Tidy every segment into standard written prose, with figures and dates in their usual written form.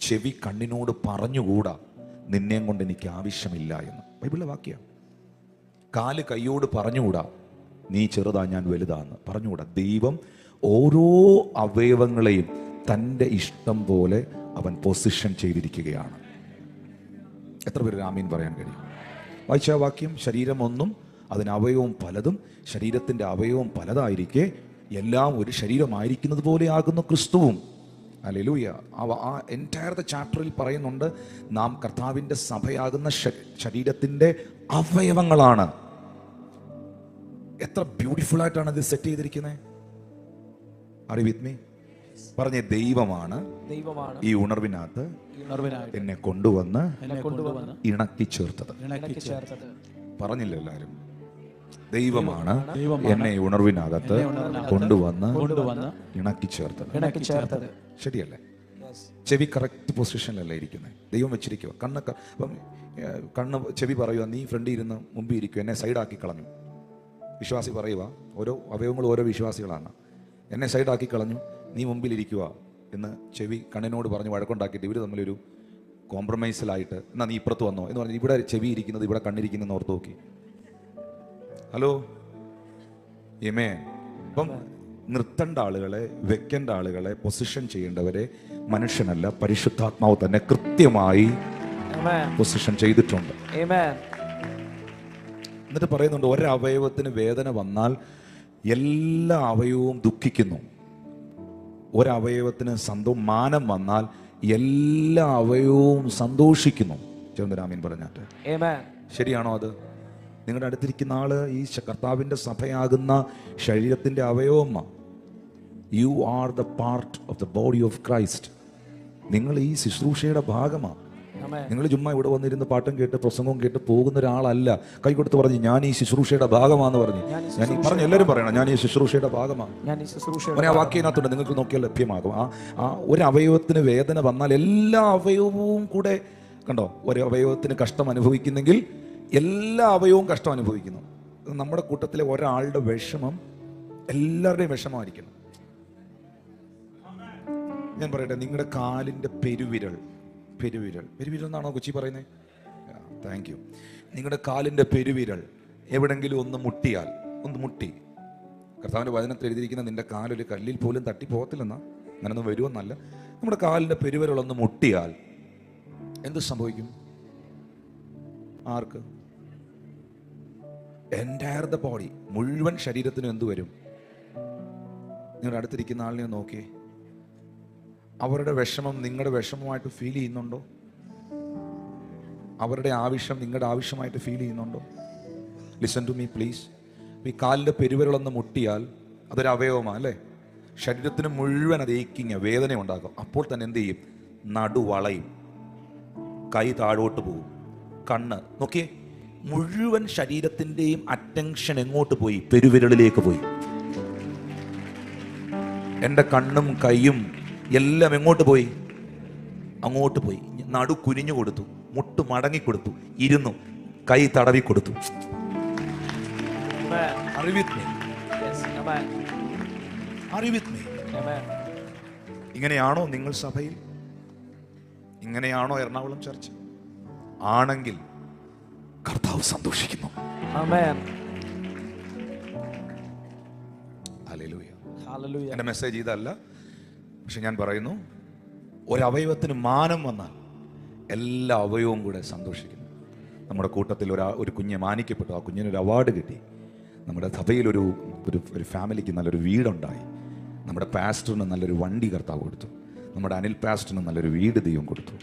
ചെവി കണ്ണിനോട് പറഞ്ഞുകൂടാ നിന്നെയും കൊണ്ട് എനിക്ക് ആവശ്യമില്ല എന്ന്. ബൈബിളിലെ വാക്യം. കാല് കൈയോട് പറഞ്ഞുകൂടാ നീ ചെറുതാ ഞാൻ വലുതാന്ന് പറഞ്ഞുകൂടാ. ദൈവം ഓരോ അവയവങ്ങളെയും തൻ്റെ ഇഷ്ടം പോലെ അവൻ പൊസിഷൻ ചെയ്തിരിക്കുകയാണ്. എത്ര പേര് ആമീൻ പറയാൻ കഴിയും? വായിച്ച വാക്യം. ശരീരം ഒന്നും അതിന് അവയവവും പലതും, ശരീരത്തിൻ്റെ അവയവം പലതായിരിക്കെ എല്ലാം ഒരു ശരീരമായിരിക്കുന്നത് പോലെ ആകുന്നു ക്രിസ്തുവും. ഹല്ലേലൂയ. ആ എൻറ്റയർ ചാപ്റ്ററിൽ പറയുന്നുണ്ട് നാം കർത്താവിൻ്റെ സഭയാകുന്ന ശരീരത്തിൻ്റെ അവയവങ്ങളാണ്. എത്ര ബ്യൂട്ടിഫുൾ ആയിട്ടാണ് ഇത് സെറ്റ് ചെയ്തിരിക്കുന്നത്. R you with me? പറഞ്ഞ ദൈവമാണ് ഈ ഉണർവിനകത്ത് എന്നെ കൊണ്ടുവന്ന് ഇണക്കി ചേർത്തത്. പറഞ്ഞില്ല എല്ലാവരും? ദൈവമാണ് എന്നെ ഉണർവിനകത്ത് കൊണ്ടുവന്ന് ഇണക്കി ചേർത്തത്. ശരിയല്ലേ? ചെവി കറക്റ്റ് പൊസിഷനിലല്ലേ ഇരിക്കുന്നത്? ദൈവം വെച്ചിരിക്കുക. കണ്ണ് ചെവി പറയുക നീ ഫ്രണ്ടിൽ ഇരുന്ന് മുമ്പിൽ ഇരിക്കുക, എന്നെ സൈഡാക്കി കളഞ്ഞു. വിശ്വാസി പറയുക, ഓരോ അവയവങ്ങളും ഓരോ വിശ്വാസികളാണ്. എന്നെ സൈഡാക്കി കളഞ്ഞു, നീ മുമ്പിലിരിക്കുക എന്ന് ചെവി കണ്ണിനോട് പറഞ്ഞ് വഴക്കുണ്ടാക്കിയിട്ട് ഇവർ തമ്മിലൊരു കോംപ്രമൈസിലായിട്ട് എന്നാൽ നീ ഇപ്പുറത്ത് വന്നോ എന്ന് പറഞ്ഞ് ഇവിടെ ചെവി ഇരിക്കുന്നത് ഇവിടെ കണ്ണിരിക്കുന്നതെന്ന് ഓർത്ത് നോക്കി. ഹലോ ഏമേ. അപ്പം നിർത്തേണ്ട ആളുകളെ, വെക്കേണ്ട ആളുകളെ, പൊസിഷൻ ചെയ്യേണ്ടവരെ മനുഷ്യനല്ല പരിശുദ്ധാത്മാവ് തന്നെ കൃത്യമായി പൊസിഷൻ ചെയ്തിട്ടുണ്ട്. എന്നിട്ട് പറയുന്നുണ്ട് ഒരവയവത്തിന് വേദന വന്നാൽ എല്ലാ അവയവവും ദുഃഖിക്കുന്നു. ഒരവയവത്തിന് മാനം വന്നാൽ എല്ലാ അവയവവും സന്തോഷിക്കുന്നു. ചന്ദ്രാമീൻ പറഞ്ഞാട്ട് ശരിയാണോ അത്? നിങ്ങളുടെ അടുത്തിരിക്കുന്ന ആള് ഈ കർത്താവിൻ്റെ സഭയാകുന്ന ശരീരത്തിൻ്റെ അവയവമാണ്. You are the part of the body of Christ. നിങ്ങൾ ഈ ശുശ്രൂഷയുടെ ഭാഗമാണ്. നിങ്ങൾ ചുമ്മാ ഇവിടെ വന്നിരുന്ന് പാട്ടും കേട്ട് പ്രസംഗവും കേട്ട് പോകുന്ന ഒരാളല്ല. കൈ കൊടുത്ത് പറഞ്ഞു ഞാൻ ഈ ശുശ്രൂഷയുടെ ഭാഗമാണെന്ന് പറഞ്ഞു. ഞാൻ ഈ പറഞ്ഞു എല്ലാവരും പറയണം ഞാൻ ഈ ശുശ്രൂഷയുടെ ഭാഗമാണ്. ആ വാക്യത്തിനകത്തുണ്ട്, നിങ്ങൾക്ക് നോക്കിയാൽ ലഭ്യമാകും. ആ ഒരു അവയവത്തിന് വേദന വന്നാൽ എല്ലാ അവയവവും കൂടെ കണ്ടോ. ഒരു അവയവത്തിന് കഷ്ടം അനുഭവിക്കുന്നെങ്കിൽ എല്ലാ അവയവവും കഷ്ടം അനുഭവിക്കുന്നു. നമ്മുടെ കൂട്ടത്തിലെ ഒരാളുടെ വിഷമം എല്ലാവരുടെയും വിഷമമായിരിക്കണം. ഞാൻ പറയട്ടെ, നിങ്ങളുടെ കാലിൻ്റെ പെരുവിരൽ എന്നാണോ കൊച്ചി പറയുന്നത്? Thank you. നിങ്ങളുടെ കാലിൻ്റെ പെരുവിരൽ എവിടെങ്കിലും ഒന്ന് മുട്ടി, കർത്താവിൻ്റെ വചനത്തിൽ എഴുതിയിരിക്കുന്ന നിന്റെ കാലൊരു കല്ലിൽ പോലും തട്ടി പോകത്തില്ലെന്നാ, അങ്ങനൊന്നും വരുമെന്നല്ല. നമ്മുടെ കാലിൻ്റെ പെരുവിരലൊന്ന് മുട്ടിയാൽ എന്ത് സംഭവിക്കും? ആർക്ക്? എൻറ്റയർ ദ ബോഡി, മുഴുവൻ ശരീരത്തിനും എന്ത് വരും? നിങ്ങളുടെ അടുത്തിരിക്കുന്ന ആളിനെ നോക്കിയേ. അവരുടെ വിഷമം നിങ്ങളുടെ വിഷമമായിട്ട് ഫീൽ ചെയ്യുന്നുണ്ടോ? അവരുടെ ആവശ്യം നിങ്ങളുടെ ആവശ്യമായിട്ട് ഫീൽ ചെയ്യുന്നുണ്ടോ? Listen to me please. ഈ കാലിൻ്റെ പെരുവിരലൊന്ന് മുട്ടിയാൽ അതൊരു അവയവമാണ് അല്ലേ? ശരീരത്തിന് മുഴുവൻ അത് ഏക്കിങ് വേദന ഉണ്ടാക്കും. അപ്പോൾ തന്നെ എന്ത് ചെയ്യും? നടുവളയും, കൈ താഴോട്ട് പോകും, കണ്ണ് നോക്കിയേ. മുഴുവൻ ശരീരത്തിൻ്റെയും അറ്റൻഷൻ എങ്ങോട്ട് പോയി? പെരുവിരലിലേക്ക് പോയി. എൻ്റെ കണ്ണും കൈയും എല്ലാം എങ്ങോട്ട് പോയി? അങ്ങോട്ട് പോയി. നടു കുനിഞ്ഞു കൊടുത്തു, മുട്ട് മടങ്ങി കൊടുത്തു, ഇരുന്നു, കൈ തടവി കൊടുത്തു. ഇങ്ങനെയാണോ നിങ്ങൾ സഭയിൽ? ഇങ്ങനെയാണോ എറണാകുളം ചർച്ച്? ആണെങ്കിൽ കർത്താവ് സന്തോഷിക്കുന്നു. ഹല്ലേലൂയ. എൻ്റെ മെസ്സേജ് ഇതല്ല, പക്ഷെ ഞാൻ പറയുന്നു ഒരവയവത്തിന് മാനം വന്നാൽ എല്ലാ അവയവവും കൂടെ സന്തോഷിക്കുന്നു. നമ്മുടെ കൂട്ടത്തിൽ ഒരു കുഞ്ഞ് മാനിക്കപ്പെട്ടു. ആ കുഞ്ഞിനൊരു അവാർഡ് കിട്ടി. നമ്മുടെ സഭയിൽ ഒരു ഫാമിലിക്ക് നല്ലൊരു വീടുണ്ടായി. നമ്മുടെ പാസ്റ്ററിന് നല്ലൊരു വണ്ടി കർത്താവ് കൊടുത്തു. നമ്മുടെ അനിൽ പാസ്റ്ററിന് നല്ലൊരു വീട് ദൈവം കൊടുത്തു.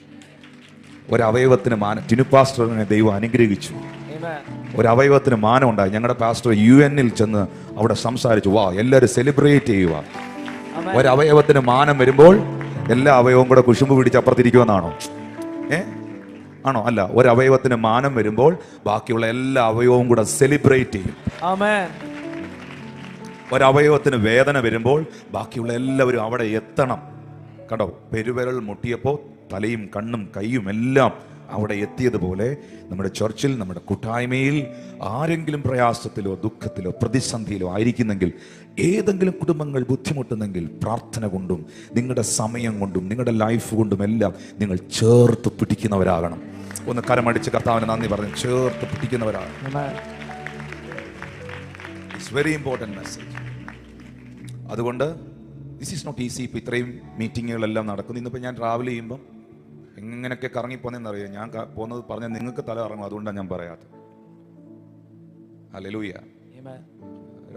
ഒരവയവത്തിന് മാനം, ടിനു പാസ്റ്ററിനെ ദൈവം അനുഗ്രഹിച്ചു. ഒരവയവത്തിന് മാനം ഉണ്ടായി. ഞങ്ങളുടെ പാസ്റ്റർ UN ചെന്ന് അവിടെ സംസാരിച്ചു. വാ, എല്ലാവരും സെലിബ്രേറ്റ് ചെയ്യുക. ഒരവയവത്തിന് മാനം വരുമ്പോൾ എല്ലാ അവയവവും കൂടെ കുശുമ്പ് പിടിച്ച് അപ്പുറത്തിരിക്കുമെന്നാണോ? ആണോ? അല്ല. ഒരവയവത്തിന് മാനം വരുമ്പോൾ ബാക്കിയുള്ള എല്ലാ അവയവവും കൂടെ സെലിബ്രേറ്റ് ചെയ്യും. ഒരവയവത്തിന് വേദന വരുമ്പോൾ ബാക്കിയുള്ള എല്ലാവരും അവിടെ എത്തണം. കണ്ടോ? പെരുവിരൽ മുട്ടിയപ്പോൾ തലയും കണ്ണും കൈയും എല്ലാം അവിടെ എത്തിയതുപോലെ നമ്മുടെ ചർച്ചിൽ, നമ്മുടെ കൂട്ടായ്മയിൽ ആരെങ്കിലും പ്രയാസത്തിലോ ദുഃഖത്തിലോ പ്രതിസന്ധിയിലോ ആയിരിക്കുന്നെങ്കിൽ, ഏതെങ്കിലും കുടുംബങ്ങൾ ബുദ്ധിമുട്ടുന്നെങ്കിൽ, പ്രാർത്ഥന കൊണ്ടും നിങ്ങളുടെ സമയം കൊണ്ടും നിങ്ങളുടെ ലൈഫ് കൊണ്ടും എല്ലാം നിങ്ങൾ ചേർത്ത് പിടിക്കുന്നവരാകണം. ഒന്ന് കരമടിച്ച് കർത്താവിന് നന്ദി പറഞ്ഞ് ചേർത്ത് പിടിക്കുന്നവരാകണം. It's very important message. അതുകൊണ്ട് ദിസ് ഈസ് നോട്ട് ഈസി. ഇപ്പോൾ ഇത്രയും മീറ്റിങ്ങുകളെല്ലാം നടക്കുന്നു. ഇന്നിപ്പോൾ ഞാൻ ട്രാവൽ ചെയ്യുമ്പം എങ്ങനെയൊക്കെ കറങ്ങിപ്പോന്നെന്നറിയാം. ഞാൻ പോകുന്നത് പറഞ്ഞാൽ നിങ്ങൾക്ക് തല ഇറങ്ങും, അതുകൊണ്ടാണ് ഞാൻ പറയാത്തത്. ഹല്ലേലൂയ.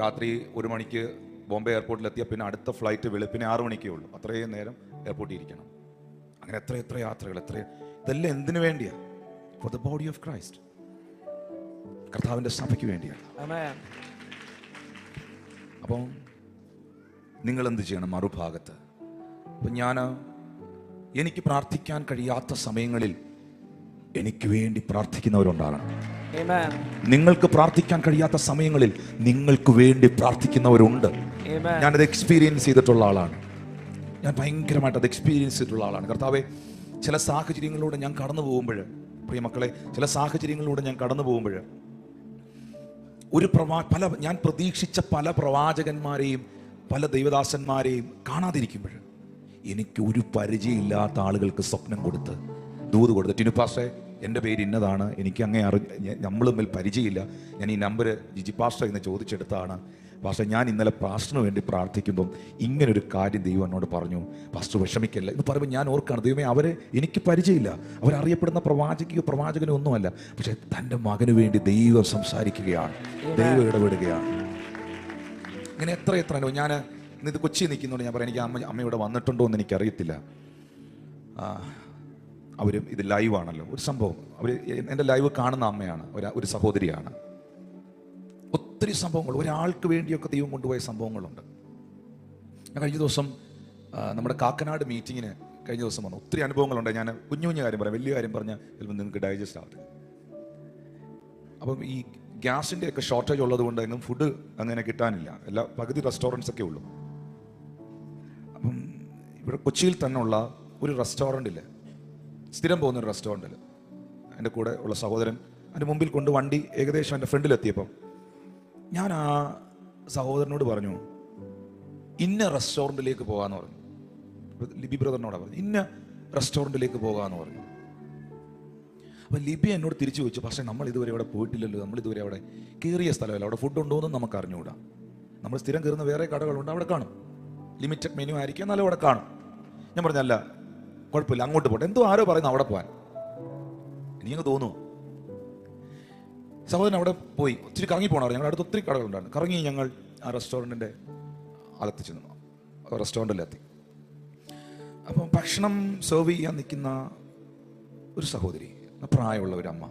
രാത്രി 1 മണിക്ക് ബോംബെ എയർപോർട്ടിലെത്തിയാൽ പിന്നെ അടുത്ത ഫ്ലൈറ്റ് വെളുപ്പിനെ 6 മണിക്കേ ഉള്ളൂ. അത്രയും നേരം എയർപോർട്ടിൽ ഇരിക്കണം. അങ്ങനെ എത്ര യാത്രകൾ, ഇതെല്ലാം എന്തിനു വേണ്ടിയാണ്? For the body of Christ, കർത്താവിൻ്റെ സഭയ്ക്ക് വേണ്ടിയാണ്. അപ്പം നിങ്ങൾ എന്ത് ചെയ്യണം? മറുഭാഗത്ത് അപ്പം എനിക്ക് പ്രാർത്ഥിക്കാൻ കഴിയാത്ത സമയങ്ങളിൽ എനിക്ക് വേണ്ടി പ്രാർത്ഥിക്കുന്നവരുണ്ടാകണം. നിങ്ങൾക്ക് പ്രാർത്ഥിക്കാൻ കഴിയാത്ത സമയങ്ങളിൽ നിങ്ങൾക്ക് വേണ്ടി പ്രാർത്ഥിക്കുന്നവരുണ്ട്. ഞാനത് എക്സ്പീരിയൻസ് ചെയ്തിട്ടുള്ള ആളാണ്. ഞാൻ ഭയങ്കരമായിട്ട് അത് എക്സ്പീരിയൻസ് ചെയ്തിട്ടുള്ള ആളാണ്. കർത്താവെ, ചില സാഹചര്യങ്ങളിലൂടെ ഞാൻ കടന്നു പോകുമ്പോൾ, പ്രിയ മക്കളെ, ചില സാഹചര്യങ്ങളിലൂടെ ഞാൻ കടന്നു പോകുമ്പോൾ ഞാൻ പ്രതീക്ഷിച്ച പല പ്രവാചകന്മാരെയും പല ദൈവദാസന്മാരെയും കാണാതിരിക്കുമ്പോൾ എനിക്ക് ഒരു പരിചയമില്ലാത്ത ആളുകൾക്ക് സ്വപ്നം കൊടുത്ത് ദൂത് കൊടുത്ത്, ടിനു പാസ്റ്റേ, എൻ്റെ പേര് ഇന്നതാണ്, എനിക്ക് നമ്മൾ തമ്മിൽ പരിചയമില്ല, ഞാൻ ഈ നമ്പർ ജിജി പാസ്റ്റർ എന്ന് ചോദിച്ചെടുത്താണ് പാസ്റ്റർ, ഞാൻ ഇന്നലെ പാസ്റ്ററിന് വേണ്ടി പ്രാർത്ഥിക്കുമ്പം ഇങ്ങനൊരു കാര്യം ദൈവം എന്നോട് പറഞ്ഞു, പാസ്റ്റർ വിഷമിക്കല്ല എന്ന് പറയുമ്പോൾ ഞാൻ ഓർക്കാണ്, ദൈവമേ, അവരെ എനിക്ക് പരിചയമില്ല, അവരറിയപ്പെടുന്ന പ്രവാചകനോ ഒന്നുമല്ല, പക്ഷെ തൻ്റെ മകന് വേണ്ടി ദൈവം സംസാരിക്കുകയാണ്, ദൈവം ഇടപെടുകയാണ്. ഇങ്ങനെ എത്ര ഞാൻ ഇന്നിത് കൊച്ചി നിൽക്കുന്നതുകൊണ്ട് ഞാൻ പറയാം, എനിക്ക് അമ്മയോടെ വന്നിട്ടുണ്ടോ എന്ന് എനിക്കറിയത്തില്ല. അവരും ഇത് ലൈവാണല്ലോ, ഒരു സംഭവം, അവർ എൻ്റെ ലൈവ് കാണുന്ന അമ്മയാണ്, ഒരു സഹോദരിയാണ്. ഒത്തിരി സംഭവങ്ങൾ, ഒരാൾക്ക് വേണ്ടിയൊക്കെ ദൈവം കൊണ്ടുപോയ സംഭവങ്ങളുണ്ട്. ഞാൻ കഴിഞ്ഞ ദിവസം നമ്മുടെ കാക്കനാട് മീറ്റിങ്ങിന് കഴിഞ്ഞ ദിവസം വന്നു. ഒത്തിരി അനുഭവങ്ങളുണ്ട്. ഞാൻ കുഞ്ഞു കാര്യം പറയാം, വലിയ കാര്യം പറഞ്ഞാൽ ചിലപ്പോൾ നിങ്ങൾക്ക് ഡൈജസ്റ്റ് ആവട്ടെ. അപ്പം ഈ ഗ്യാസിൻ്റെ ഒക്കെ ഷോർട്ടേജ് ഉള്ളത് കൊണ്ട് എങ്ങും ഫുഡ് അങ്ങനെ കിട്ടാനില്ല, പകുതി റെസ്റ്റോറൻറ്റ്സ് ഒക്കെ ഉള്ളൂ. അപ്പം ഇവിടെ കൊച്ചിയിൽ തന്നെ ഉള്ള ഒരു റെസ്റ്റോറൻറ്റിൽ, സ്ഥിരം പോകുന്നൊരു റെസ്റ്റോറൻറ്റിൽ എൻ്റെ കൂടെ ഉള്ള സഹോദരൻ എൻ്റെ മുമ്പിൽ കൊണ്ട് വണ്ടി ഏകദേശം എൻ്റെ ഫ്രണ്ടിലെത്തിയപ്പം ഞാൻ ആ സഹോദരനോട് പറഞ്ഞു, ഇന്ന റെസ്റ്റോറൻറ്റിലേക്ക് പോകാമെന്ന് പറഞ്ഞു. ലിബി ബ്രദറിനോടാണ് പറഞ്ഞു, ഇന്ന റെസ്റ്റോറൻറ്റിലേക്ക് പോകാമെന്ന് പറഞ്ഞു. അപ്പം ലിബി എന്നോട് തിരിച്ചു ചോദിച്ചു, പക്ഷേ നമ്മൾ ഇതുവരെ അവിടെ പോയിട്ടില്ലല്ലോ, നമ്മളിതുവരെ അവിടെ കയറിയ സ്ഥലമല്ല, അവിടെ ഫുഡ് ഉണ്ടോ എന്നും നമുക്ക് അറിഞ്ഞുകൂടാ. നമ്മൾ സ്ഥിരം കയറുന്ന വേറെ കടകളുണ്ട്, അവിടെ കാണും, ലിമിറ്റഡ് മെനു ആയിരിക്കും, എന്നാലും അവിടെ കാണും. ഞാൻ പറഞ്ഞല്ല, കുഴപ്പമില്ല, അങ്ങോട്ട് പോട്ടെ, എന്തോ ആരോ പറയുന്നു അവിടെ പോകാൻ, എനിക്കങ്ങ് തോന്നുന്നു. സഹോദരൻ അവിടെ പോയി ഒത്തിരി കറങ്ങി പോകണം. ഞങ്ങളുടെ അടുത്ത് ഒത്തിരി കടകളുണ്ടായിരുന്നു. കറങ്ങി ഞങ്ങൾ ആ റെസ്റ്റോറൻറ്റിൻ്റെ അകത്ത് ചെന്നു, റെസ്റ്റോറൻറ്റിലെത്തി. അപ്പം ഭക്ഷണം സെർവ് ചെയ്യാൻ നിൽക്കുന്ന ഒരു സഹോദരി, പ്രായമുള്ള ഒരു അമ്മ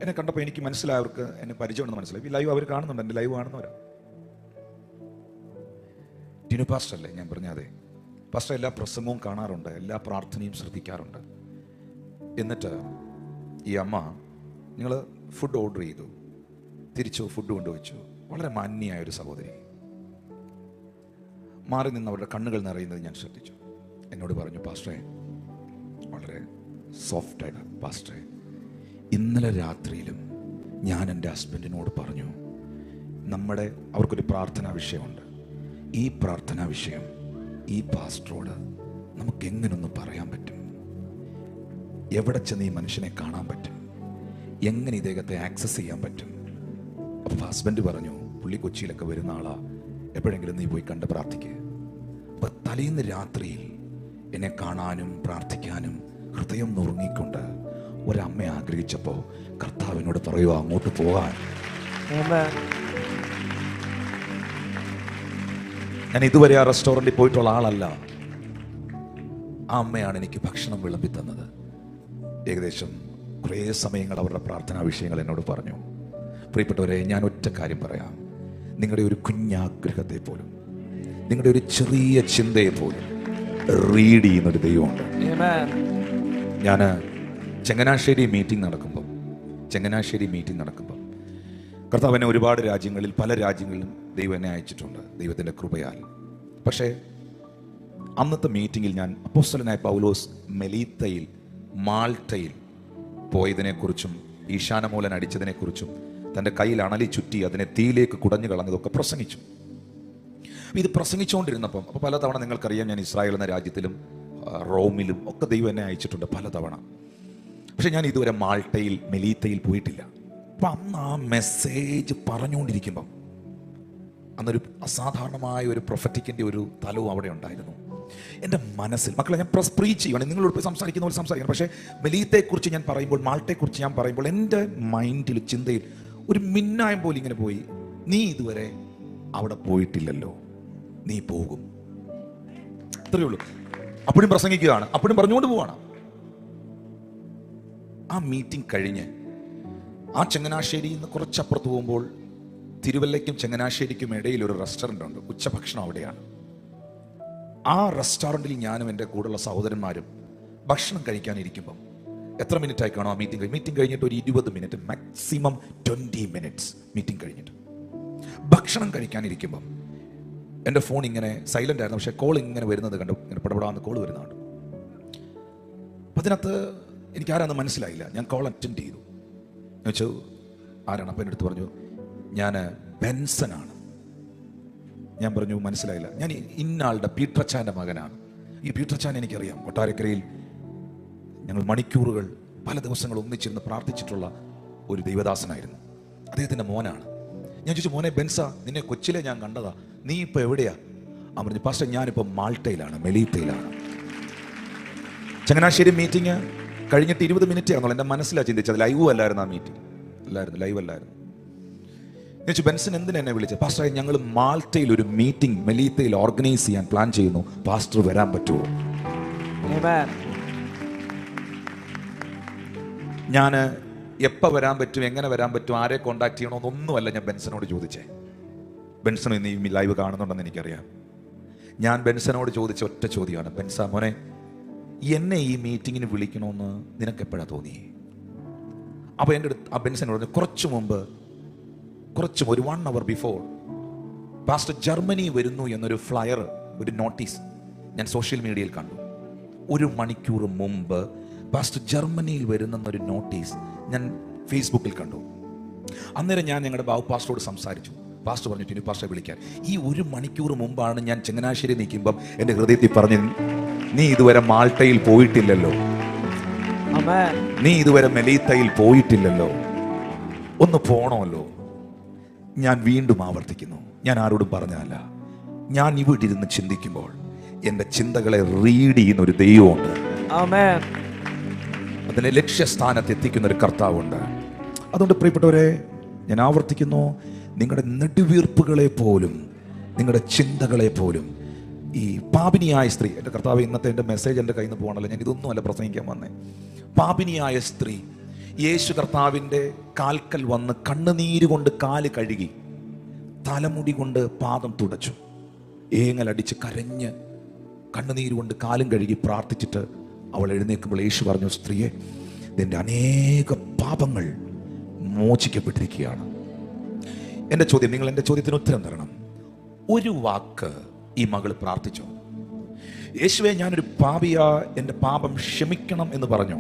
എന്നെ കണ്ടപ്പോൾ എനിക്ക് മനസ്സിലായവർക്ക് എന്നെ പരിചയമുണ്ടെന്ന് മനസ്സിലായി. ഈ ലൈവ് അവർ കാണുന്നുണ്ട്, എൻ്റെ ലൈവ് കാണുന്നവരാ. ടിനു പാസ്റ്റർ അല്ലേ? ഞാൻ പറഞ്ഞ അതെ. പാസ്റ്റർ എല്ലാ പ്രസംഗവും കാണാറുണ്ട്, എല്ലാ പ്രാർത്ഥനയും ശ്രദ്ധിക്കാറുണ്ട്. എന്നിട്ട് ഈ അമ്മ, നിങ്ങൾ ഫുഡ് ഓർഡർ ചെയ്തു, തിരിച്ചു ഫുഡ് കൊണ്ടുവച്ചു. വളരെ മാന്യയായ ഒരു സഹോദരി. മാറി നിന്ന് അവരുടെ കണ്ണുകൾ നിറയുന്നത് ഞാൻ ശ്രദ്ധിച്ചു. എന്നോട് പറഞ്ഞു, പാസ്റ്ററെ, വളരെ സോഫ്റ്റായിട്ട്, പാസ്റ്ററെ, ഇന്നലെ രാത്രിയിലും ഞാൻ എൻ്റെ ഹസ്ബൻഡിനോട് പറഞ്ഞു, അവർക്കൊരു പ്രാർത്ഥനാ വിഷയമുണ്ട്, ഈ പ്രാർത്ഥനാ വിഷയം ഈ പാസ്റ്ററോട് നമുക്ക് എങ്ങനൊന്ന് പറയാൻ പറ്റും, എവിടെ ചെന്ന് ഈ മനുഷ്യനെ കാണാൻ പറ്റും, എങ്ങനെ ഇദ്ദേഹത്തെ ആക്സസ് ചെയ്യാൻ പറ്റും. അപ്പോൾ ഹസ്ബൻഡ് പറഞ്ഞു, പുള്ളി കൊച്ചിയിലൊക്കെ വരുന്ന ആളാ, എപ്പോഴെങ്കിലും നീ പോയി കണ്ട് പ്രാർത്ഥിക്കുക. അപ്പോൾ തലേന്ന് രാത്രിയിൽ എന്നെ കാണാനും പ്രാർത്ഥിക്കാനും ഹൃദയം നുറുങ്ങിക്കൊണ്ട് ഒരമ്മ ആഗ്രഹിച്ചപ്പോൾ കർത്താവിനോട് പറയുക, അങ്ങോട്ട് പോകാൻ. ഞാൻ ഇതുവരെ ആ റെസ്റ്റോറൻറ്റിൽ പോയിട്ടുള്ള ആളല്ല. ആ അമ്മയാണ് എനിക്ക് ഭക്ഷണം വിളമ്പി തന്നത്. ഏകദേശം കുറേ സമയങ്ങൾ അവരുടെ പ്രാർത്ഥനാ വിഷയങ്ങൾ എന്നോട് പറഞ്ഞു. പ്രിയപ്പെട്ടവരെ, ഞാൻ ഒറ്റ കാര്യം പറയാം, നിങ്ങളുടെ ഒരു കുഞ്ഞാഗ്രഹത്തെ പോലും, നിങ്ങളുടെ ഒരു ചെറിയ ചിന്തയെ പോലും റീഡ് ചെയ്യുന്നൊരു ദൈവമുണ്ട്. ഞാൻ ചങ്ങനാശ്ശേരി മീറ്റിംഗ് നടക്കുമ്പോൾ കർത്താവ് എന്നെ ഒരുപാട് രാജ്യങ്ങളിൽ, പല രാജ്യങ്ങളിലും ദൈവം എന്നെ അയച്ചിട്ടുണ്ട്, ദൈവത്തിൻ്റെ കൃപയാൽ. പക്ഷേ അന്നത്തെ മീറ്റിങ്ങിൽ ഞാൻ അപ്പോസ്തലനായ പൗലോസ് മെലീത്തയിൽ മാൾട്ടയിൽ പോയതിനെക്കുറിച്ചും ഈശാനമൂലൻ അടിച്ചതിനെക്കുറിച്ചും തൻ്റെ കയ്യിൽ അണലി ചുറ്റി അതിനെ തീയിലേക്ക് കുടഞ്ഞു കളഞ്ഞതൊക്കെ പ്രസംഗിച്ചു. ഇത് പ്രസംഗിച്ചുകൊണ്ടിരുന്നപ്പം, അപ്പോൾ പലതവണ നിങ്ങൾക്കറിയാം, ഞാൻ ഇസ്രായേൽ എന്ന രാജ്യത്തിലും റോമിലും ഒക്കെ ദൈവം എന്നെ അയച്ചിട്ടുണ്ട് പലതവണ. പക്ഷെ ഞാൻ ഇതുവരെ മാൾട്ടയിൽ മെലീത്തയിൽ പോയിട്ടില്ല. അപ്പം അന്ന് ആ മെസ്സേജ് പറഞ്ഞുകൊണ്ടിരിക്കുമ്പം അന്നൊരു അസാധാരണമായ ഒരു പ്രൊഫറ്റിക്കിൻ്റെ ഒരു തലവും അവിടെ ഉണ്ടായിരുന്നു എൻ്റെ മനസ്സിൽ. മക്കളെ, ഞാൻ പ്രീച്ച് ചെയ്യുകയാണ്, നിങ്ങളോട് പോയി സംസാരിക്കുന്ന പോലെ സംസാരിക്കണം. പക്ഷേ മെലീത്തയെക്കുറിച്ച് ഞാൻ പറയുമ്പോൾ, മാൾട്ടയെക്കുറിച്ച് ഞാൻ പറയുമ്പോൾ എൻ്റെ മൈൻഡിൽ, ചിന്തയിൽ ഒരു മിന്നായം പോലെ ഇങ്ങനെ പോയി, നീ ഇതുവരെ അവിടെ പോയിട്ടില്ലല്ലോ, നീ പോകും. അത്രയേ ഉള്ളൂ. അപ്പോഴും പ്രസംഗിക്കുകയാണ്, അപ്പോഴും പറഞ്ഞുകൊണ്ട് പോവാണ്. ആ മീറ്റിംഗ് കഴിഞ്ഞ് ആ ചങ്ങനാശ്ശേരിയിൽ നിന്ന് കുറച്ചപ്പുറത്ത് പോകുമ്പോൾ തിരുവല്ലയ്ക്കും ചങ്ങനാശ്ശേരിക്കും ഇടയിൽ ഒരു റെസ്റ്റോറൻ്റ് ഉണ്ട്, ഉച്ചഭക്ഷണം അവിടെയാണ്. ആ റെസ്റ്റോറൻറ്റിൽ ഞാനും എൻ്റെ കൂടെയുള്ള സഹോദരന്മാരും ഭക്ഷണം കഴിക്കാനിരിക്കുമ്പം എത്ര മിനിറ്റ് ആയി കാണും ആ മീറ്റിംഗ് കഴിഞ്ഞിട്ട് ഒരു 20 മിനിറ്റ്, മാക്സിമം 20 മിനിറ്റ്സ് മീറ്റിംഗ് കഴിഞ്ഞിട്ട് ഭക്ഷണം കഴിക്കാനിരിക്കുമ്പം എൻ്റെ ഫോൺ ഇങ്ങനെ സൈലൻ്റ് ആയിരുന്നു. പക്ഷേ കോൾ ഇങ്ങനെ വരുന്നത് കണ്ടു, ഇങ്ങനെ പടപടാന്ന് കോൾ വരുന്നുണ്ട്. അപ്പം അതിനകത്ത് എനിക്കാരാന്ന് മനസ്സിലായില്ല. ഞാൻ കോൾ അറ്റൻഡ് ചെയ്തു. ഞാൻ വെച്ചു ആരാണ്? അപ്പം എൻ്റെ അടുത്ത് പറഞ്ഞു, ഞാൻ ബെൻസനാണ്. ഞാൻ പറഞ്ഞു മനസ്സിലായില്ല. ഞാൻ ഇന്നാളുടെ പീറ്ററച്ചാൻ്റെ മകനാണ്. ഈ പീറ്ററച്ചാൻ എനിക്കറിയാം, കൊട്ടാരക്കരയിൽ ഞങ്ങൾ മണിക്കൂറുകൾ പല ദിവസങ്ങൾ ഒന്നിച്ചിരുന്ന് പ്രാർത്ഥിച്ചിട്ടുള്ള ഒരു ദൈവദാസനായിരുന്നു. അദ്ദേഹത്തിൻ്റെ മോനാണ്. ഞാൻ ചോദിച്ചു, മോനെ ബെൻസ, നിന്നെ കൊച്ചിലെ ഞാൻ കണ്ടതാ, നീ ഇപ്പോൾ എവിടെയാ? അവൻ പറഞ്ഞു, പാസ്റ്റർ ഞാനിപ്പോൾ മാൾട്ടയിലാണ്, മെലീത്തയിലാണ്. ചങ്ങനാശ്ശേരി മീറ്റിംഗ് കഴിഞ്ഞിട്ട് 20 മിനിറ്റ് ആണെന്നുള്ള എൻ്റെ മനസ്സിലാണ് ചിന്തിച്ചത്. ലൈവും അല്ലായിരുന്നു ആ മീറ്റിംഗ്, ലൈവ് അല്ലായിരുന്നു. ഞാൻ ചോദിച്ചു, ബെൻസൻ എന്തിനാ എന്നെ വിളിച്ചത്? പാസ്റ്റർ, ഞങ്ങൾ മാൾട്ടയിൽ ഒരു മീറ്റിംഗ് മെലീത്തയിൽ ഓർഗനൈസ് ചെയ്യാൻ പ്ലാൻ ചെയ്യുന്നു, പാസ്റ്റർ വരാൻ പറ്റുമോ? ഞാൻ എപ്പോൾ വരാൻ പറ്റും, എങ്ങനെ വരാൻ പറ്റും, ആരെ കോണ്ടാക്ട് ചെയ്യണമെന്നൊന്നുമല്ല ഞാൻ ബെൻസനോട് ചോദിച്ചേ. ബെൻസൺ ഇന്ന് ഈ ലൈവ് കാണുന്നുണ്ടെന്ന് എനിക്കറിയാം. ഞാൻ ബെൻസനോട് ചോദിച്ച ഒറ്റ ചോദ്യമാണ്, ബെൻസ മോനെ, എന്നെ ഈ മീറ്റിങ്ങിന് വിളിക്കണമെന്ന് നിനക്ക് എപ്പോഴാണ് തോന്നി? അപ്പോൾ എൻ്റെ അടുത്ത് ആ ബെൻസനോട് പറഞ്ഞു, കുറച്ചും ഒരു 1 hour ബിഫോർ പാസ്റ്റർ ജർമ്മനി വരുന്നു എന്നൊരു ഫ്ലയർ, ഒരു നോട്ടീസ് ഞാൻ സോഷ്യൽ മീഡിയയിൽ കണ്ടു. 1 മണിക്കൂർ മുമ്പ് പാസ്റ്റർ ജർമ്മനിയിൽ വരുന്നെന്നൊരു നോട്ടീസ് ഞാൻ ഫേസ്ബുക്കിൽ കണ്ടു. അന്നേരം ഞാൻ ഞങ്ങളുടെ ബാബു പാസ്റ്ററോട് സംസാരിച്ചു. പാസ്റ്റർ പറഞ്ഞു, ടിനു പാസ്റ്ററെ വിളിക്കാൻ. ഈ 1 മണിക്കൂർ മുമ്പാണ് ഞാൻ ചങ്ങനാശ്ശേരി നിൽക്കുമ്പം എൻ്റെ ഹൃദയത്തിൽ പറഞ്ഞു, നീ ഇതുവരെ മാൾട്ടയിൽ പോയിട്ടില്ലല്ലോ, നീ ഇതുവരെ മെലീത്തയിൽ പോയിട്ടില്ലല്ലോ, ഒന്ന് പോണമല്ലോ. ഞാൻ വീണ്ടും ആവർത്തിക്കുന്നു, ഞാൻ ആരോടും പറഞ്ഞതല്ല, ഞാൻ ഇവിടെ ഇരുന്ന് ചിന്തിക്കുമ്പോൾ എൻ്റെ ചിന്തകളെ റീഡ് ചെയ്യുന്ന ഒരു ദൈവമുണ്ട്, അതിനെ ലക്ഷ്യസ്ഥാനത്ത് എത്തിക്കുന്ന ഒരു കർത്താവുണ്ട്. അതുകൊണ്ട് പ്രിയപ്പെട്ടവരെ, ഞാൻ ആവർത്തിക്കുന്നു, നിങ്ങളുടെ നെടുവീർപ്പുകളെ പോലും, നിങ്ങളുടെ ചിന്തകളെ പോലും ഈ പാപിനിയായ സ്ത്രീ, എൻ്റെ കർത്താവ്, ഇന്നത്തെ എൻ്റെ മെസ്സേജ് എൻ്റെ കയ്യിൽ നിന്ന് പോകണല്ലോ, ഞാൻ ഇതൊന്നുമല്ല പ്രസംഗിക്കാൻ വന്നേ. പാപിനിയായ സ്ത്രീ യേശു കർത്താവിൻ്റെ കാൽക്കൽ വന്ന് കണ്ണുനീര് കൊണ്ട് കാല് കഴുകി, തലമുടി കൊണ്ട് പാദം തുടച്ചു, ഏങ്ങലടിച്ച് കരഞ്ഞ് കണ്ണുനീര് കൊണ്ട് കാലും കഴുകി പ്രാർത്ഥിച്ചിട്ട് അവൾ എഴുന്നേൽക്കുമ്പോൾ യേശു പറഞ്ഞു, സ്ത്രീയെ, നിന്റെ അനേക പാപങ്ങൾ മോചിക്കപ്പെട്ടിരിക്കുകയാണ്. എൻ്റെ ചോദ്യം, നിങ്ങൾ എൻ്റെ ചോദ്യത്തിന് ഉത്തരം തരണം. ഒരു വാക്ക് ഈ മകൾ പ്രാർത്ഥിച്ചു, യേശുവേ ഞാനൊരു പാപിയാ, എൻ്റെ പാപം ക്ഷമിക്കണം എന്ന് പറഞ്ഞു?